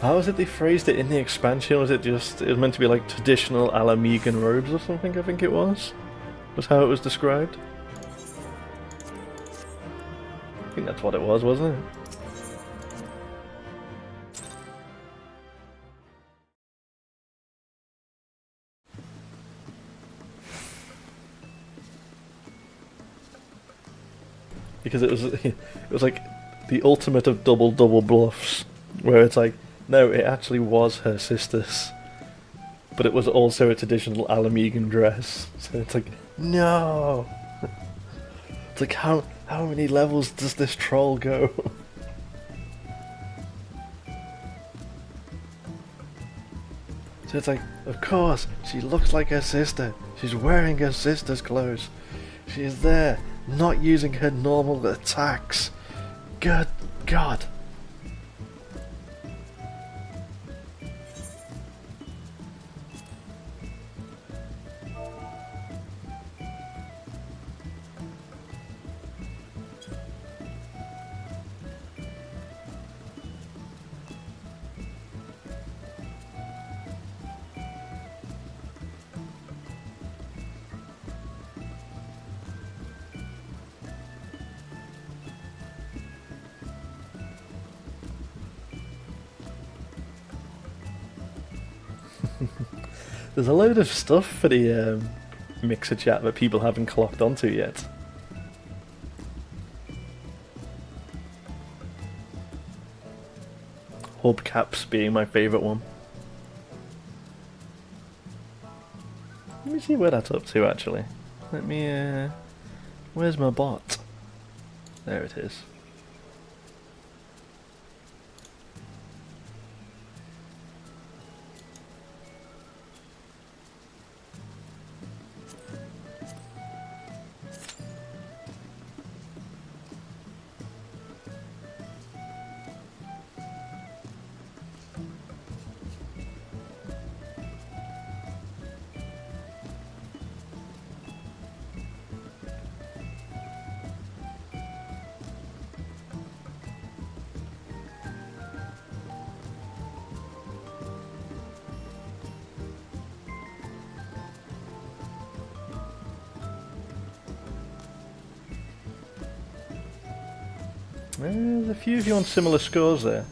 How was it they phrased it in the expansion? Was it just... It was meant to be like traditional Alamegan robes or something, I think it was? Was how it was described? I think that's what it was, wasn't it? Because it was like the ultimate of double bluffs, where it's like, no, it actually was her sister's, but it was also a traditional Alamegan dress. So it's like, no. It's like, how many levels does this troll go? So it's like, of course, she looks like her sister. She's wearing her sister's clothes. She is there, not using her normal attacks. Good God. There's a load of stuff for the mixer chat that people haven't clocked onto yet. Hubcaps being my favourite one. Let me see where that's up to actually. Let me where's my bot? There it is. There's a few of you on similar scores there.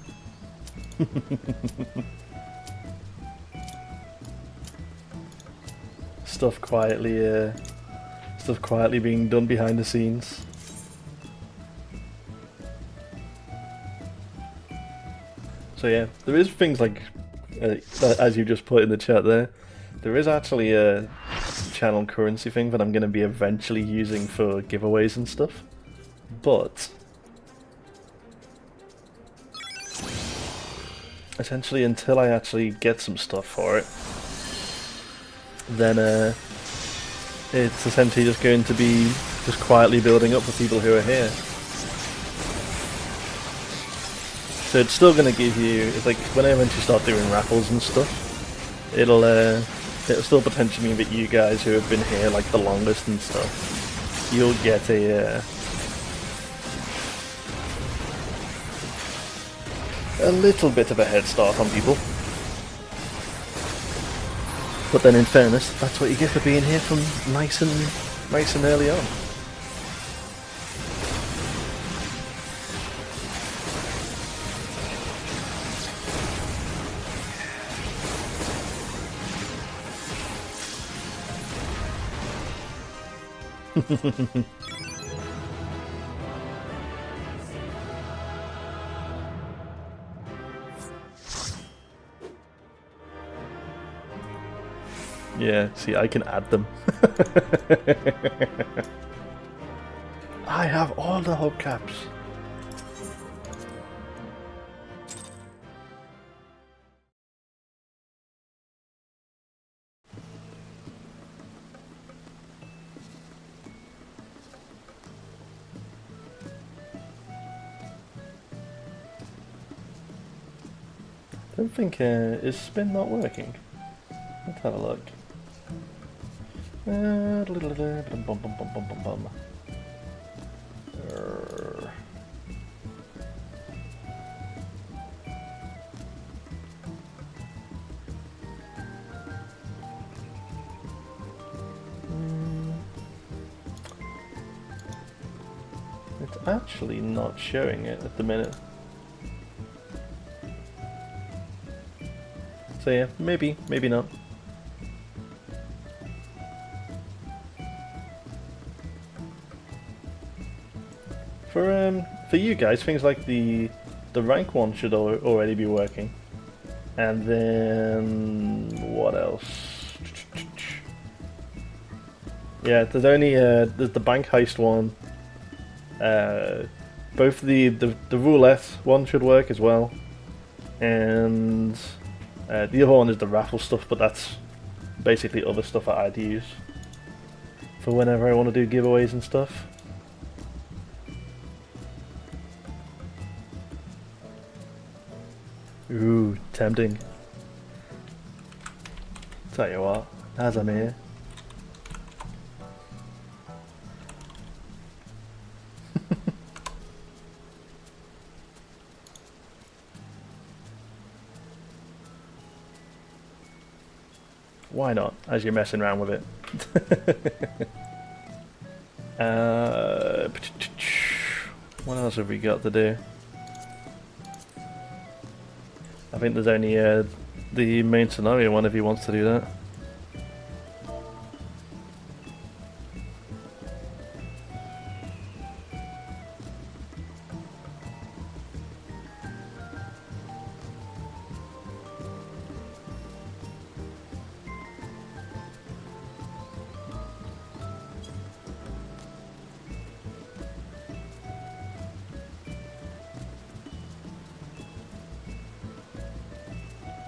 Stuff quietly being done behind the scenes. So yeah, there is things like, as you just put in the chat there, there is actually a channel currency thing that I'm going to be eventually using for giveaways and stuff. But essentially, until I actually get some stuff for it, then it's essentially just going to be just quietly building up for people who are here. So it's still going to give you, it's like when I eventually start doing raffles and stuff, it'll still potentially mean that you guys who have been here like the longest and stuff, you'll get a little bit of a head start on people. But then in fairness, that's what you get for being here from nice and early on. Yeah, see, I can add them. I have all the hubcaps. I don't think, is spin not working? Let's have a look. It's actually not showing it at the minute. So yeah, maybe, maybe not. For you guys, things like the rank one should already be working. And then what else? Yeah, there's only there's the bank heist one. Both the roulette one should work as well, and the other one is the raffle stuff, but that's basically other stuff that I'd use for whenever I want to do giveaways and stuff. Ooh, tempting. Tell you what, as I'm here. Why not, as you're messing around with it? What else have we got to do? I think there's only the main scenario one if he wants to do that.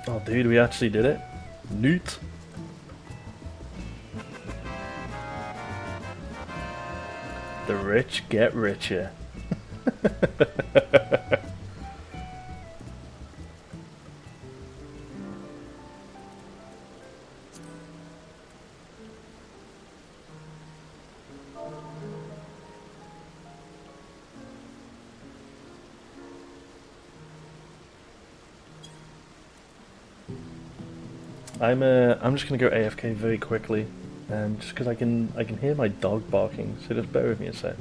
Oh dude, we actually did it. Neat. The rich get richer. I'm just gonna go AFK very quickly, just because I can hear my dog barking. So just bear with me a sec.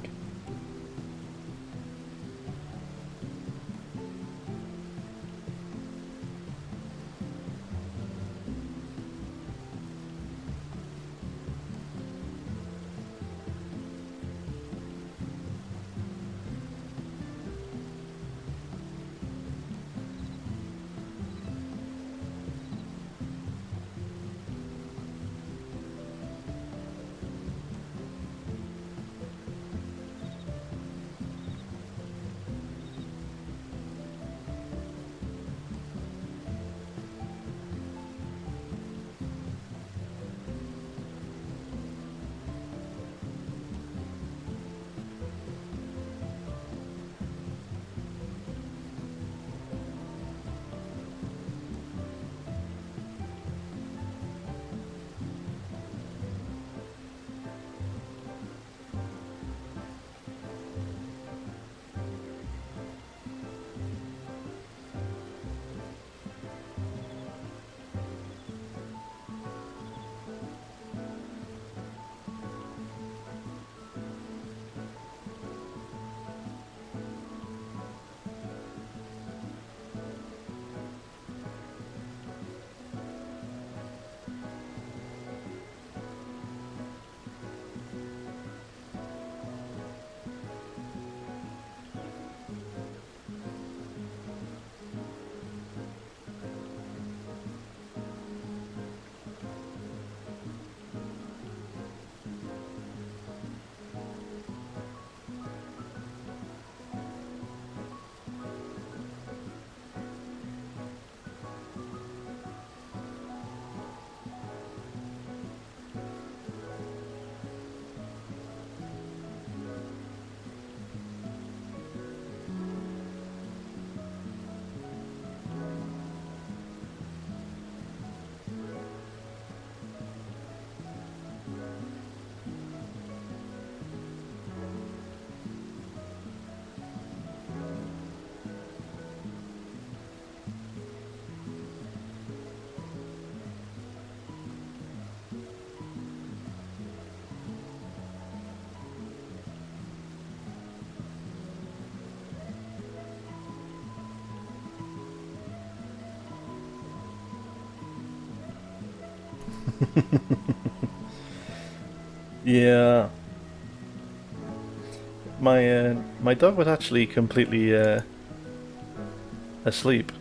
Yeah. My dog was actually completely asleep.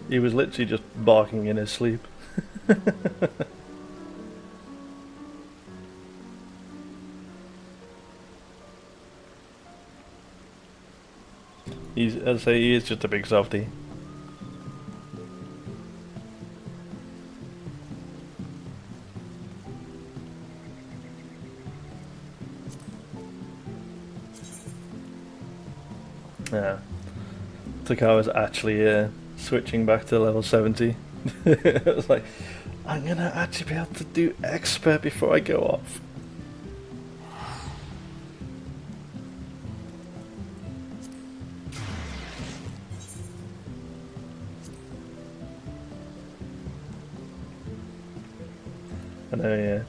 He was literally just barking in his sleep. As I say, he is just a big softie. Yeah. Takar was actually switching back to level 70. It was like, I'm gonna actually be able to do expert before I go off. I know, yeah.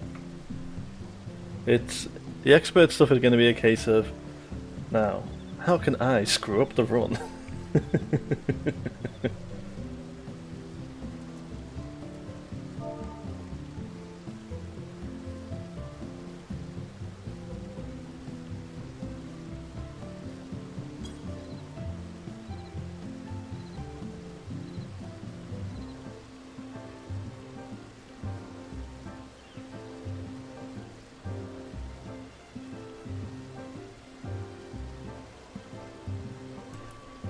It's the expert stuff is going to be a case of now. How can I screw up the run?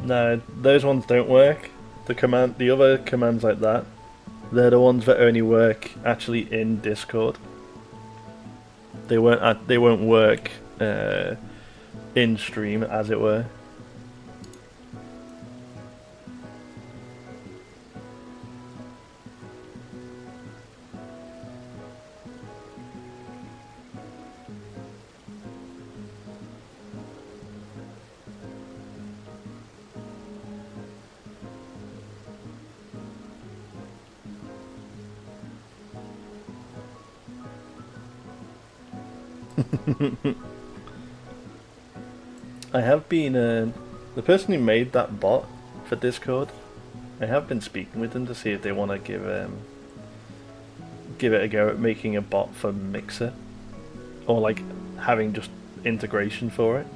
No, those ones don't work. The other commands like that, they're the ones that only work actually in Discord. They won't work in stream, as it were. I have been the person who made that bot for Discord. I have been speaking with them to see if they want to give it a go at making a bot for Mixer, or like having just integration for it.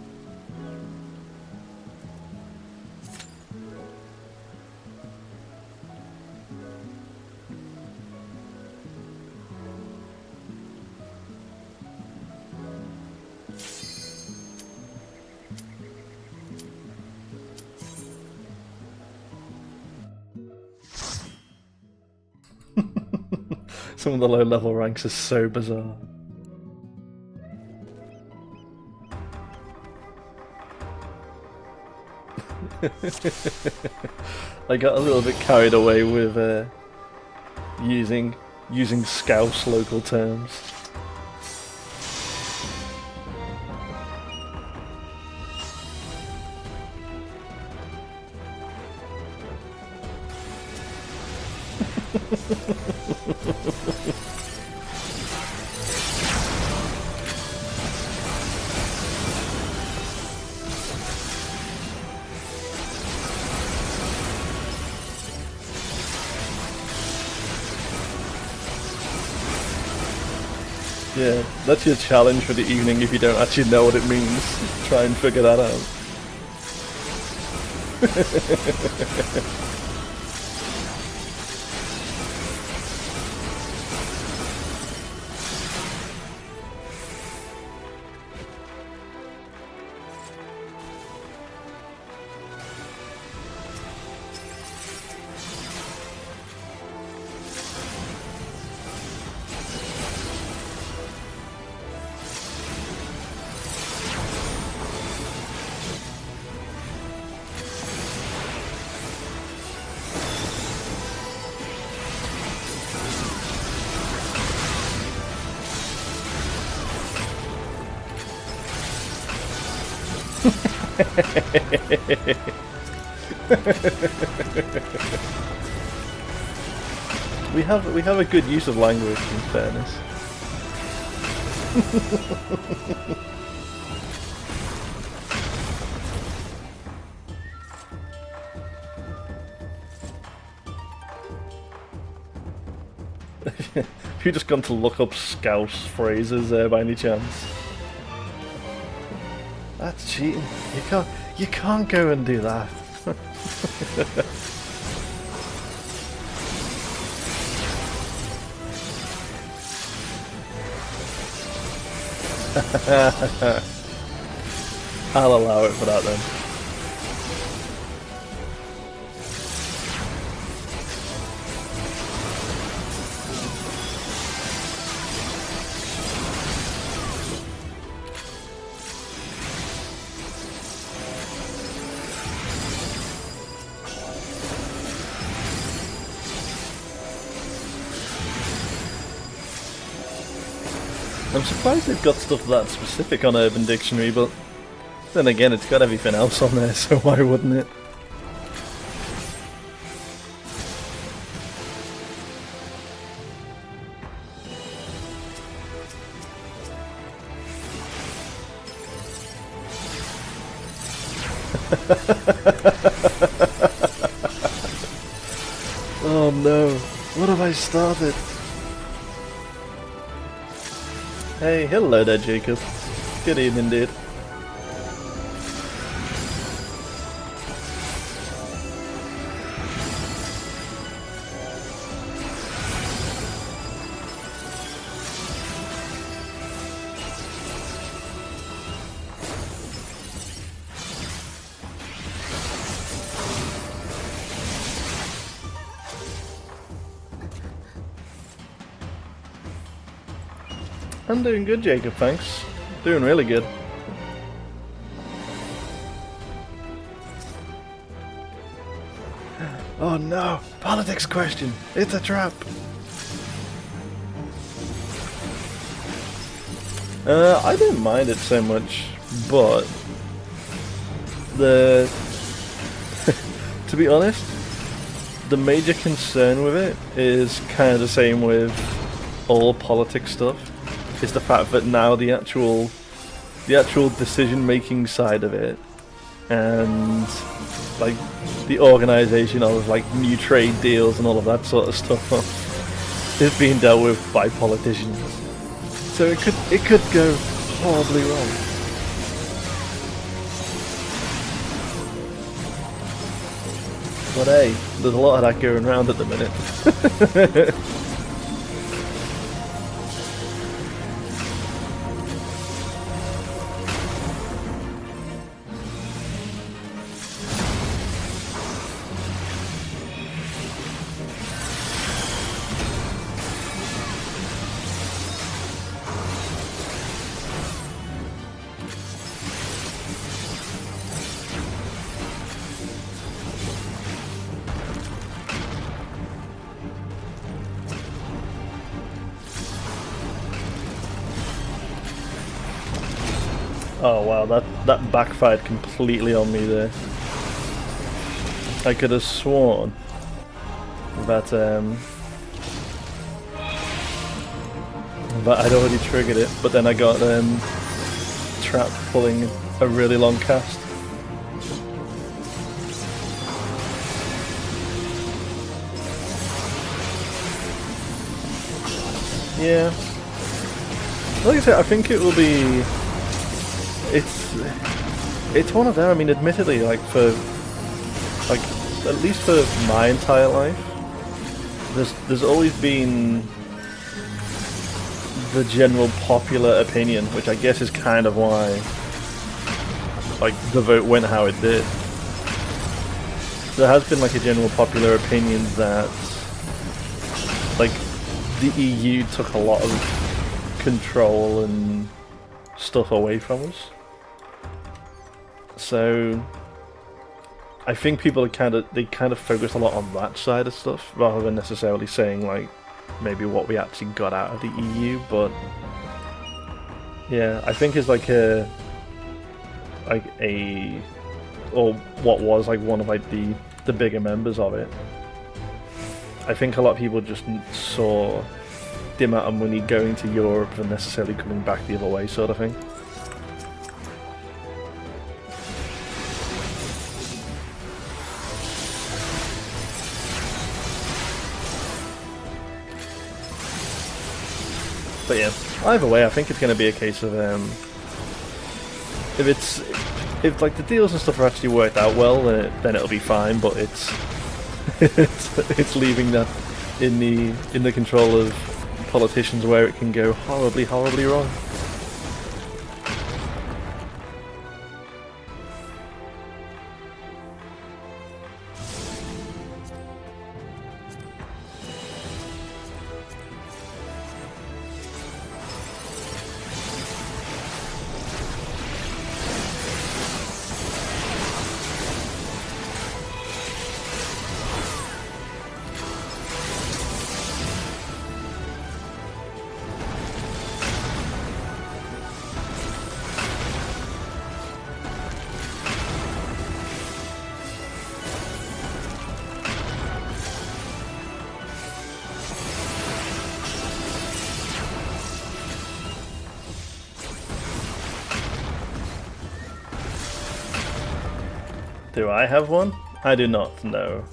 Some of the low level ranks are so bizarre. I got a little bit carried away with using Scouse local terms. Yeah, that's your challenge for the evening if you don't actually know what it means. Try and figure that out. We have a good use of language, in fairness. Have you just gone to look up Scouse phrases there by any chance? That's cheating. You can't go and do that. I'll allow it for that then. I'm surprised they've got stuff that specific on Urban Dictionary, but then again, it's got everything else on there, so why wouldn't it? Oh no, what have I started? Hey, hello there, Jacob. Good evening, dude. I'm doing good, Jacob, thanks. Doing really good. Oh no! Politics question! It's a trap! I don't mind it so much, but to be honest, the major concern with it is kind of the same with all politics stuff. Is the fact that now the actual decision-making side of it, and like the organisation of like new trade deals and all of that sort of stuff, is being dealt with by politicians. So it could go horribly wrong. But hey, there's a lot of that going around at the minute. Oh wow, that backfired completely on me there. I could have sworn that I'd already triggered it, but then I got trapped pulling a really long cast. Yeah. Like I said, I think it will be... It's one of them. I mean, admittedly, like at least for my entire life, there's always been the general popular opinion, which I guess is kind of why like the vote went how it did. There has been like a general popular opinion that like the EU took a lot of control and stuff away from us. So I think people are kind of focus a lot on that side of stuff rather than necessarily saying like maybe what we actually got out of the EU. But yeah, I think it's like a or what was like one of like the bigger members of it. I think a lot of people just saw the amount of money going to Europe and necessarily coming back the other way, sort of thing. But yeah, either way, I think it's going to be a case of if like the deals and stuff are actually worked out well, then it'll be fine. But it's it's leaving that in the control of politicians, where it can go horribly wrong. Do I have one? I do not, no.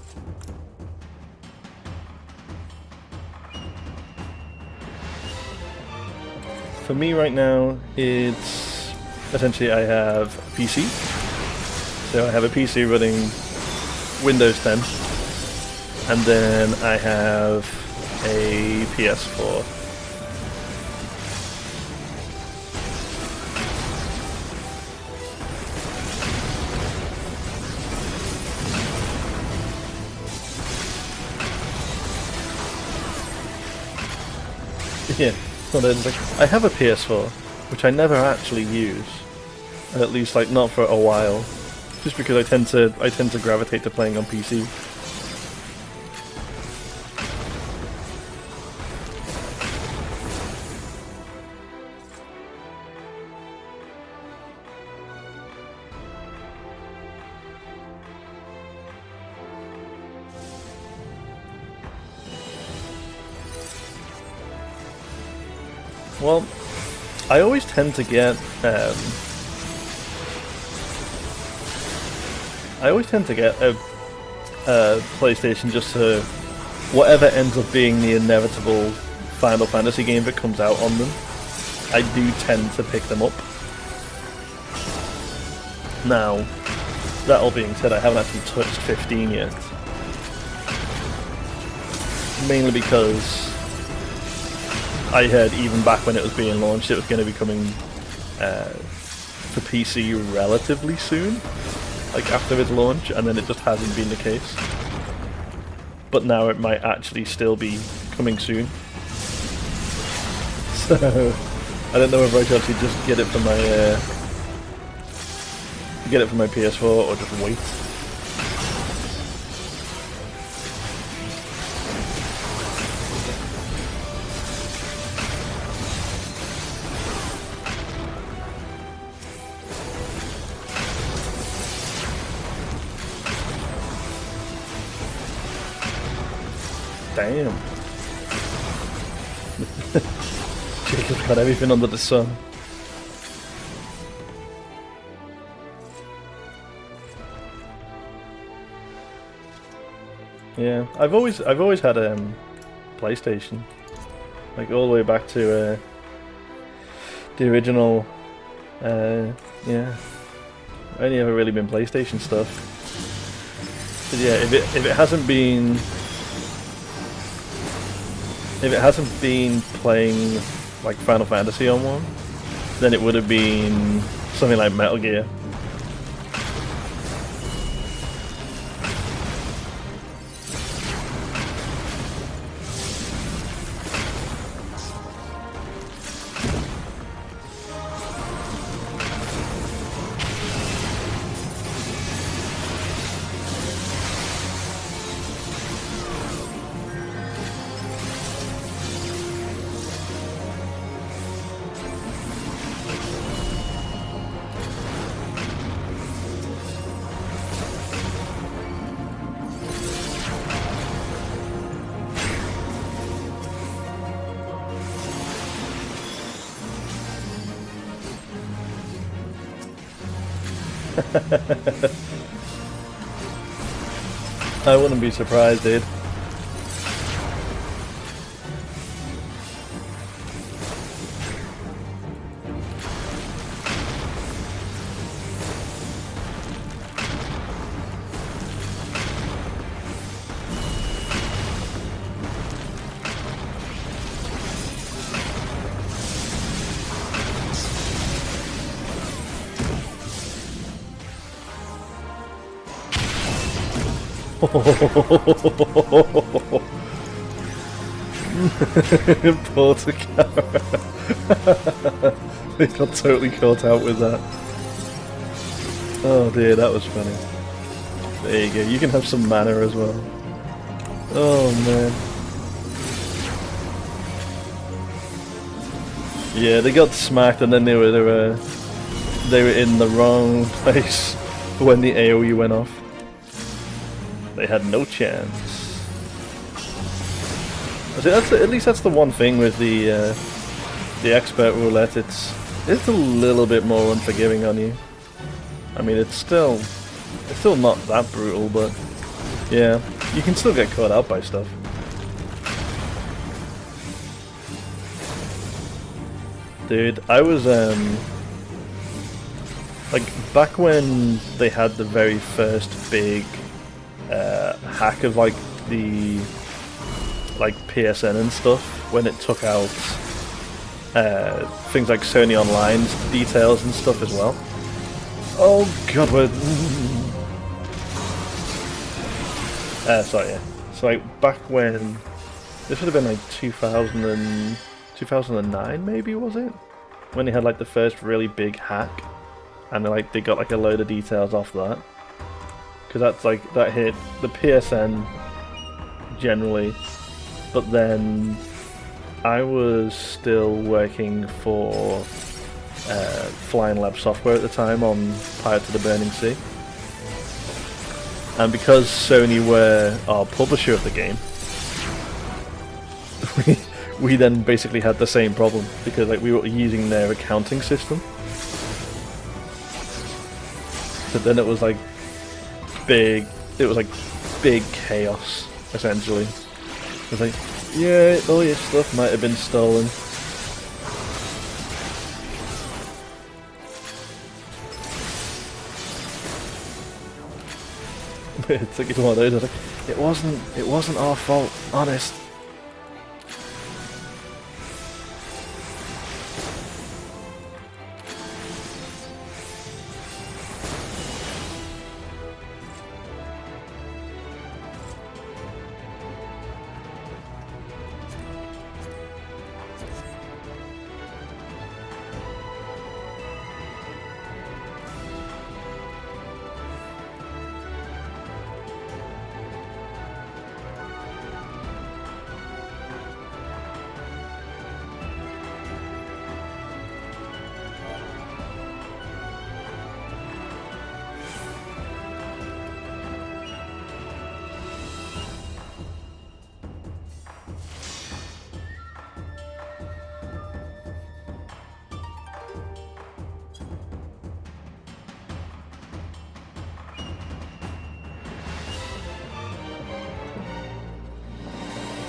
For me right now, it's essentially I have a PC. So I have a PC running Windows 10, and then I have a PS4. Yeah, well then it's like, I have a PS4, which I never actually use, at least like not for a while, just because I tend to gravitate to playing on PC. Well, I always tend to get a PlayStation just to whatever ends up being the inevitable Final Fantasy game that comes out on them. I do tend to pick them up. Now, that all being said, I haven't actually touched 15 yet. Mainly because I heard even back when it was being launched, it was going to be coming for PC relatively soon, like after its launch, and then it just hasn't been the case. But now it might actually still be coming soon. So I don't know if I should actually just get it for my PS4 or just wait. Damn. Jacob's got everything under the sun. Yeah, I've always had a PlayStation, like all the way back to the original. Yeah, only ever really been PlayStation stuff. But yeah, if it hasn't been playing like Final Fantasy on one, then it would have been something like Metal Gear. I wouldn't be surprised, dude. Poor Takara. They got totally caught out with that. Oh dear, that was funny. There you go, you can have some mana as well. Oh man. Yeah, they got smacked and then they were in the wrong place when the AoE went off. They had no chance. At least that's the one thing with the expert roulette. It's a little bit more unforgiving on you. I mean, it's still not that brutal, but yeah, you can still get caught out by stuff. Dude, I was like back when they had the very first big hack of like the PSN and stuff, when it took out things like Sony Online's details and stuff as well. Oh god, sorry, yeah. So like back when, this would have been like 2009 maybe, was it? When they had like the first really big hack, and they got like a load of details off that. Because that's like, that hit the PSN generally, but then I was still working for Flying Lab Software at the time on Pirate to the Burning Sea. And because Sony were our publisher of the game, we then basically had the same problem, because like we were using their accounting system. So then it was like big chaos, essentially. It was like, yeah, all your stuff might have been stolen. It's like, it's one of those, like, it wasn't our fault, honest.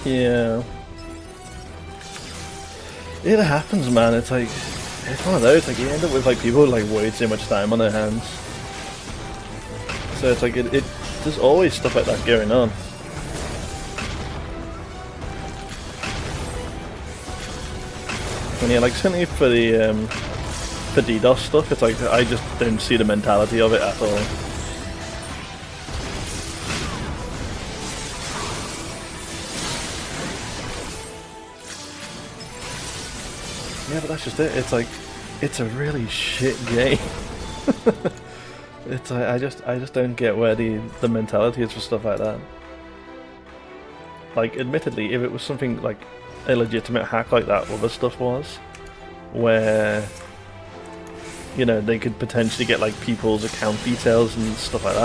Yeah. It happens, man. It's like, it's one of those, like, you end up with like people with like way too much time on their hands. So it's like, there's always stuff like that going on. And yeah, like certainly for the for DDoS stuff, it's like I just don't see the mentality of it at all. Yeah, but that's just it. It's like, it's a really shit game. It's like, I just don't get where the mentality is for stuff like that. Like, admittedly, if it was something like a legitimate hack like that other stuff was, where, you know, they could potentially get like people's account details and stuff like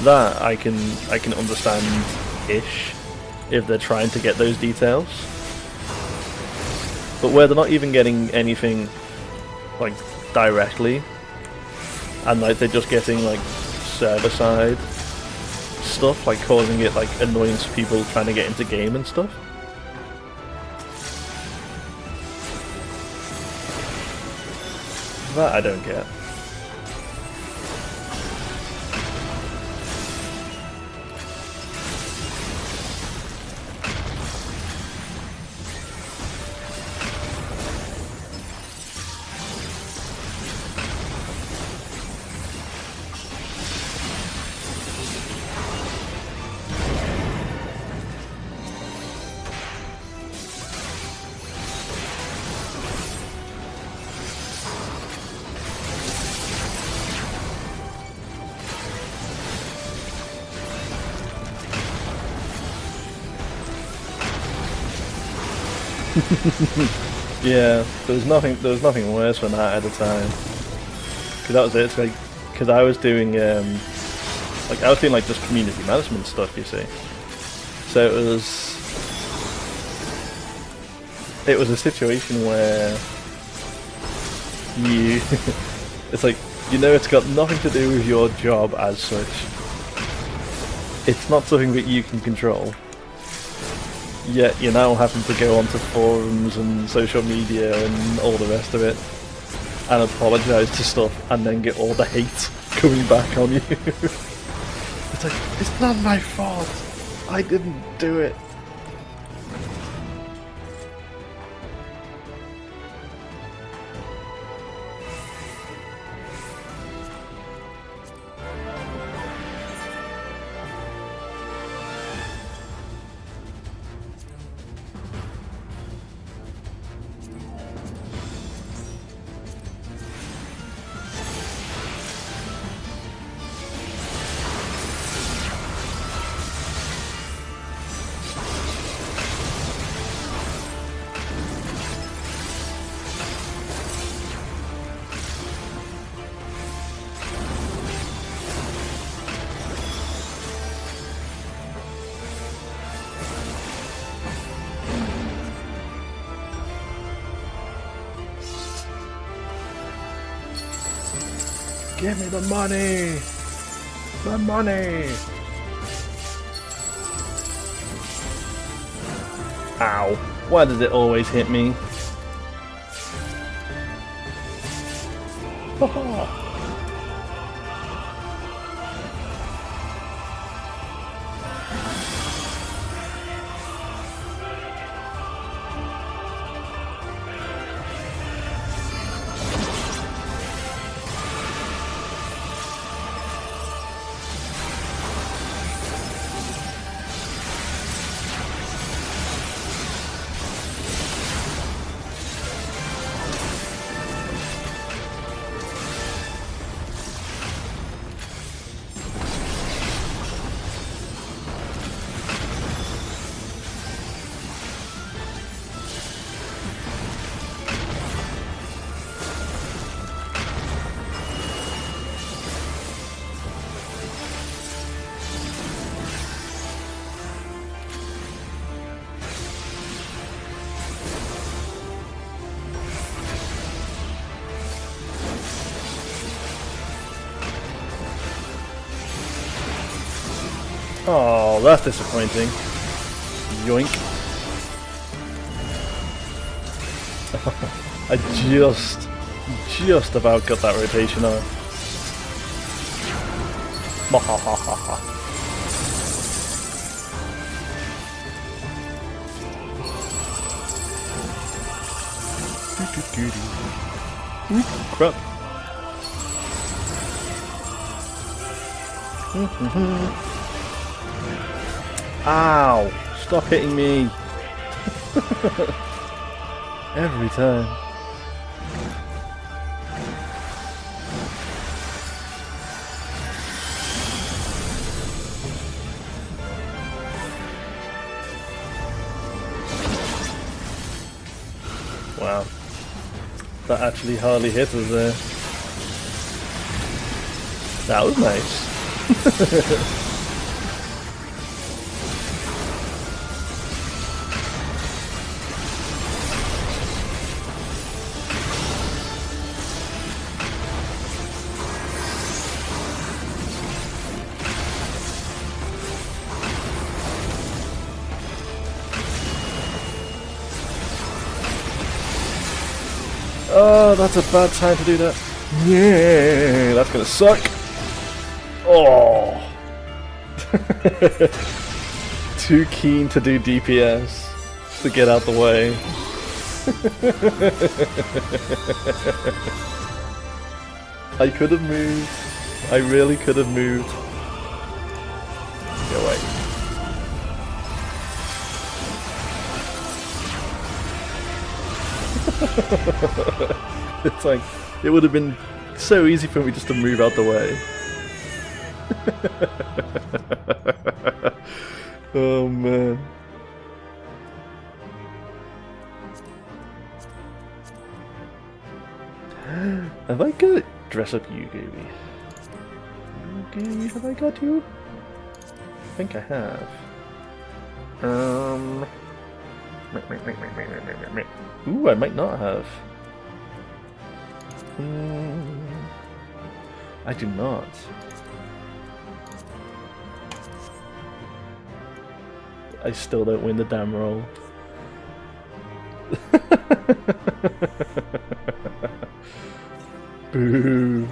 that I can understand-ish if they're trying to get those details. But where they're not even getting anything like directly, and like they're just getting like server side stuff, like causing it like annoyance to people trying to get into game and stuff. That I don't get. Yeah, there was nothing worse than that at the time. Cause that was it. It's like, cause I was doing like just community management stuff, you see. So it was a situation where you, it's like, you know, it's got nothing to do with your job as such. It's not something that you can control. Yet you're now having to go onto forums and social media and all the rest of it and apologise to stuff and then get all the hate coming back on you. It's like, it's not my fault. I didn't do it. Give me the money! The money! Ow. Why does it always hit me? Oh, that's disappointing. Yoink. I just about got that rotation on. Crap. Ow! Stop hitting me! Every time. Wow. That actually hardly hit us there. That was nice. Oh, that's a bad time to do that. Yeah, that's gonna suck. Oh. Too keen to do DPS to get out the way. I could have moved. I really could have moved. Go away. It's like, it would have been so easy for me just to move out the way. Oh man. Have I got dress up you, Gooby? Gooby, have I got you? I think I have. Ooh, I might not have. I do not. I still don't win the damn roll. Boo.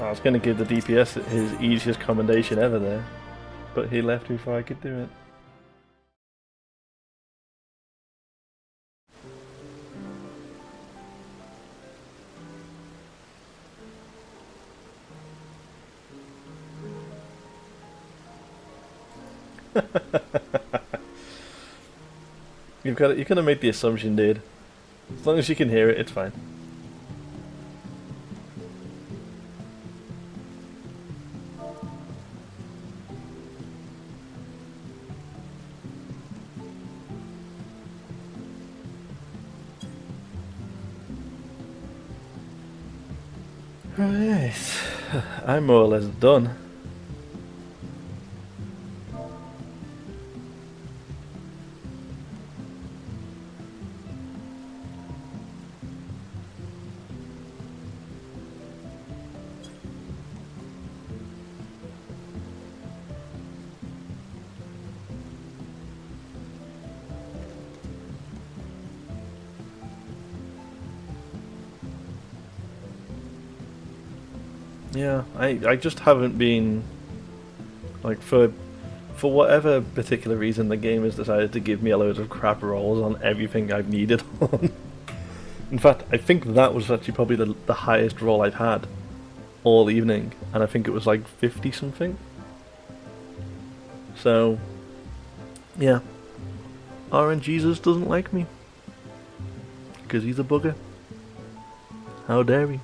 I was going to give the DPS his easiest commendation ever there, but he left before I could do it. You've got to make the assumption, dude. As long as you can hear it, it's fine. Right, I'm more or less done. Yeah, I just haven't been, like, for whatever particular reason the game has decided to give me a load of crap rolls on everything I've needed on. In fact, I think that was actually probably the highest roll I've had all evening, and I think it was like 50 something. So, yeah, RNGesus doesn't like me because he's a bugger. How dare he?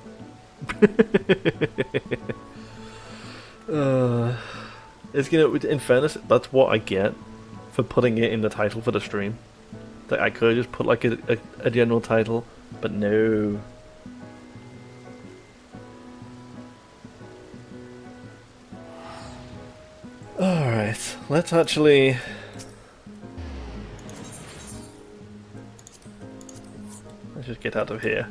It's in fairness, that's what I get for putting it in the title for the stream. That I could just put like a general title, but no. Alright, let's actually... Let's just get out of here.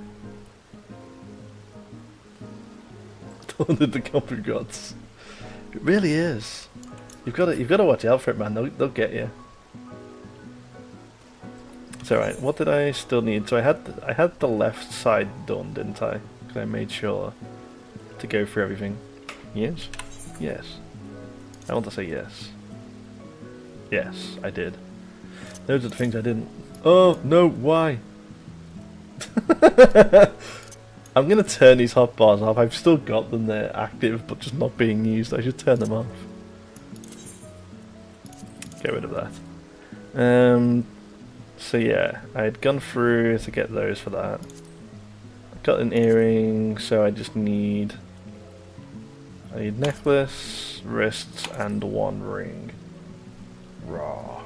Under the copper gods. It really is. You've got to watch out for it, man. They'll get you. It's alright. What did I still need? So I had the left side done, didn't I? Because I made sure to go through everything. Yes? Yes. I want to say yes. Yes, I did. Those are the things I didn't. Oh, no, why? I'm going to turn these hotbars off. I've still got them there active, but just not being used. I should turn them off. Get rid of that. So yeah, I had gone through to get those for that. I got an earring, so I just need... I need necklace, wrists, and one ring. Raw.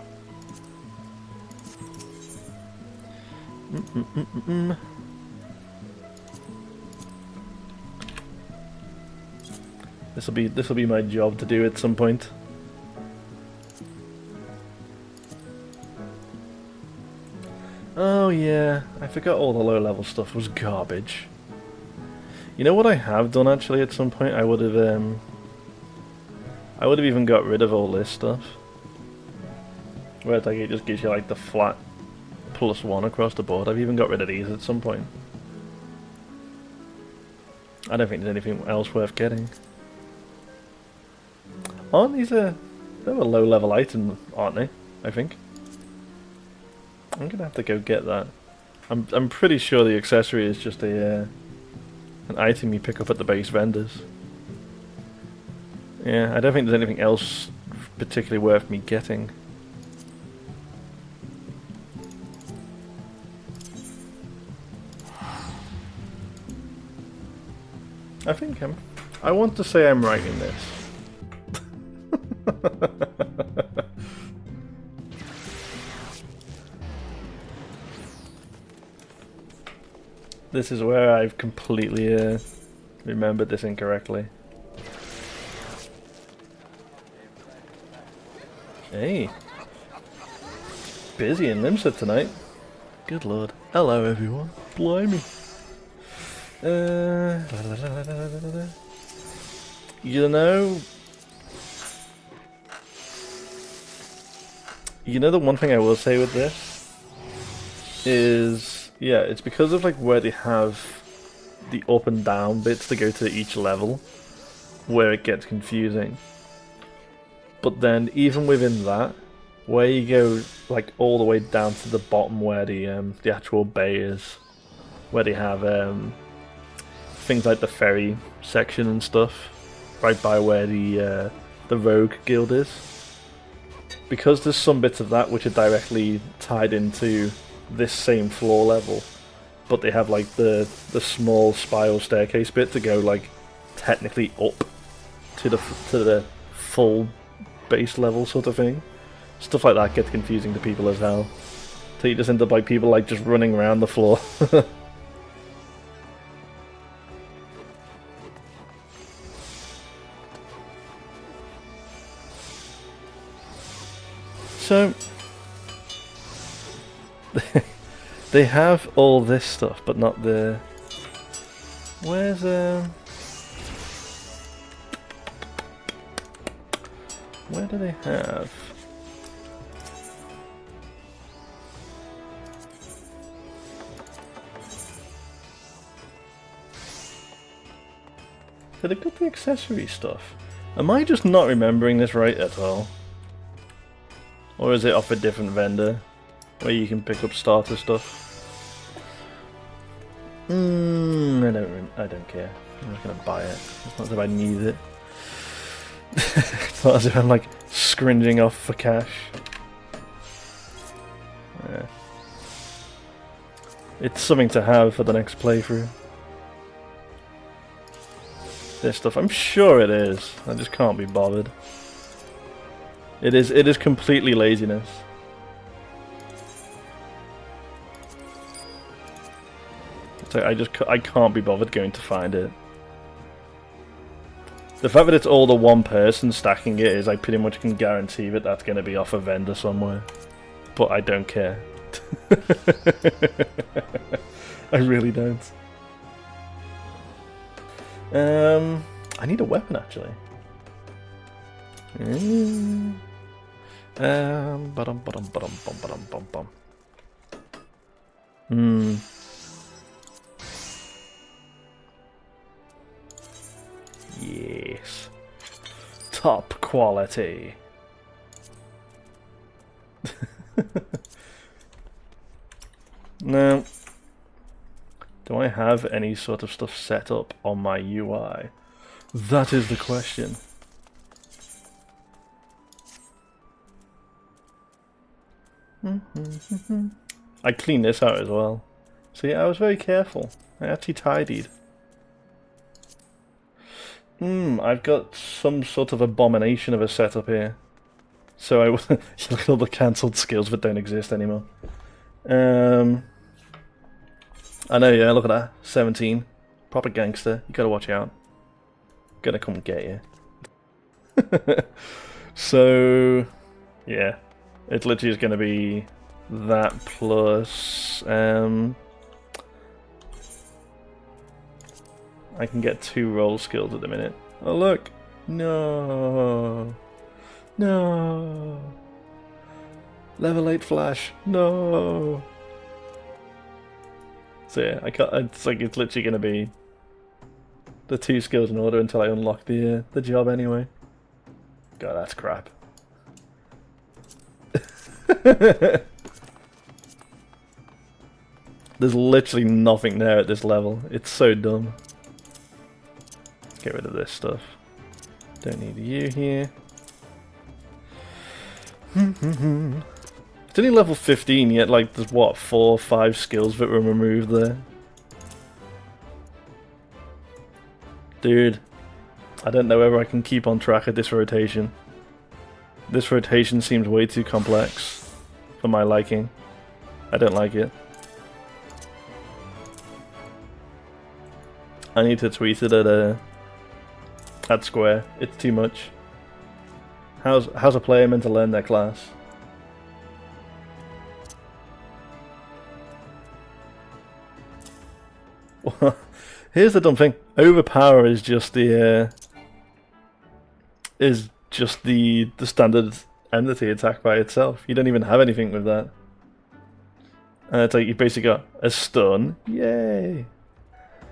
This'll be my job to do at some point. Oh yeah, I forgot all the low level stuff was garbage. You know what I have done actually at some point? I would have I would have even got rid of all this stuff. Where it's like it just gives you like the flat +1 across the board. I've even got rid of these at some point. I don't think there's anything else worth getting. Aren't these they're a low level item, aren't they? I think. I'm gonna have to go get that. I'm pretty sure the accessory is just a an item you pick up at the base vendors. Yeah, I don't think there's anything else particularly worth me getting. I think I want to say I'm right in this. This is where I've completely remembered this incorrectly. Hey. Busy in Limsa tonight. Good lord. Hello everyone. Blimey. You know the one thing I will say with this is, yeah, it's because of like where they have the up and down bits to go to each level where it gets confusing. But then even within that, where you go like all the way down to the bottom where the actual bay is, where they have things like the ferry section and stuff, right by where the rogue guild is. Because there's some bits of that which are directly tied into this same floor level, but they have like the small spiral staircase bit to go like technically up to the full base level sort of thing. Stuff like that gets confusing to people as hell. So you just end up like people like just running around the floor. So they have all this stuff, but not the. Where's where do they have? So they've got the accessory stuff. Am I just not remembering this right at all? Or is it off a different vendor where you can pick up starter stuff? I don't care. I'm not gonna buy it. It's not as if I need it. It's not as if I'm like scringing off for cash. Yeah. It's something to have for the next playthrough. This stuff, I'm sure it is. I just can't be bothered. It is completely laziness. So I can't be bothered going to find it. The fact that it's all the one person stacking it is I pretty much can guarantee that that's going to be off a vendor somewhere. But I don't care. I really don't. I need a weapon actually. Yes. Top quality. Now, do I have any sort of stuff set up on my UI? That is the question. I cleaned this out as well. So yeah, I was very careful. I actually tidied. I've got some sort of abomination of a setup here. So you look at all the cancelled skills that don't exist anymore. I know, yeah, look at that. 17. Proper gangster. You gotta watch out. Gonna come and get you. So, yeah. It literally is gonna be that plus... I can get 2 roll skills at the minute. Oh look! No. No. Level 8 flash. No. So yeah, I can't. It's like it's literally gonna be the 2 skills in order until I unlock the job anyway. God, that's crap. There's literally nothing there at this level. It's so dumb. Let's get rid of this stuff. Don't need you here. It's only level 15 yet, like there's what, 4 or 5 skills that were removed there. Dude, I don't know whether I can keep on track of this rotation. This rotation seems way too complex for my liking. I don't like it. I need to tweet it at Square. It's too much. How's a player meant to learn their class? Here's the dumb thing. Overpower is just the standard enmity attack by itself. You don't even have anything with that. And it's like you basically got a stun. Yay!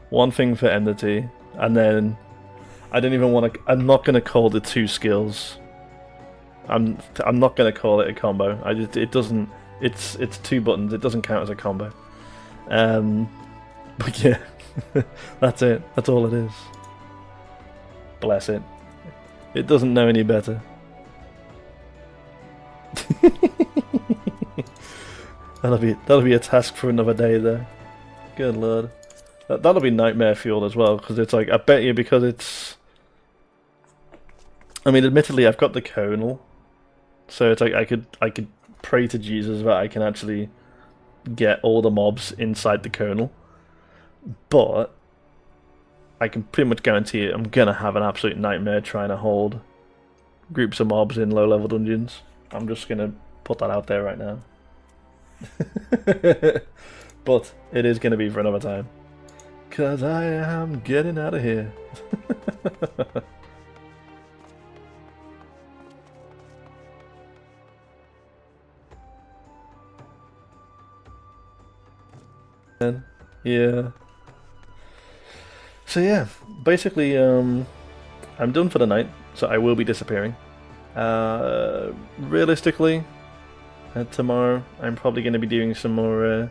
One thing for enmity, and then I don't even want to. I'm not gonna call the 2 skills. I'm not gonna call it a combo. It doesn't. It's 2 buttons. It doesn't count as a combo. But yeah, that's it. That's all it is. Bless it. It doesn't know any better. That'll be a task for another day there. Good lord. That'll be nightmare fuel as well, because it's like, I bet you, because it's... I mean, admittedly, I've got the Conal, so it's like I could pray to Jesus that I can actually get all the mobs inside the Conal, but I can pretty much guarantee it, I'm gonna have an absolute nightmare trying to hold groups of mobs in low-level dungeons. I'm just gonna put that out there right now. But it is gonna be for another time. 'Cause I am getting out of here. And yeah. So yeah, basically I'm done for the night, so I will be disappearing. Realistically, tomorrow I'm probably going to be doing some more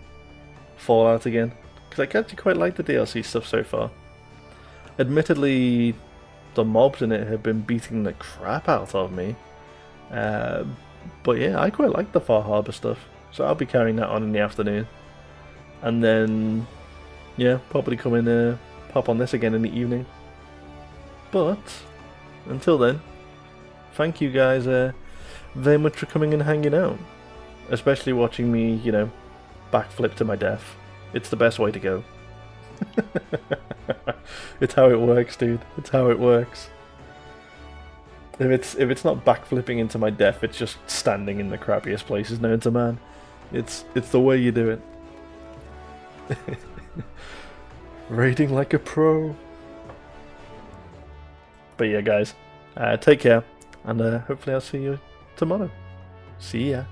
Fallout again. Because I actually quite like the DLC stuff so far. Admittedly, the mobs in it have been beating the crap out of me. But yeah, I quite like the Far Harbor stuff. So I'll be carrying that on in the afternoon. And then, yeah, probably come in, pop on this again in the evening. But, until then, thank you guys very much for coming and hanging out. Especially watching me, you know, backflip to my death. It's the best way to go. It's how it works, dude. It's how it works. If it's not backflipping into my death, it's just standing in the crappiest places known to man. It's the way you do it. Raiding like a pro. But yeah, guys, take care, and hopefully I'll see you tomorrow. See ya.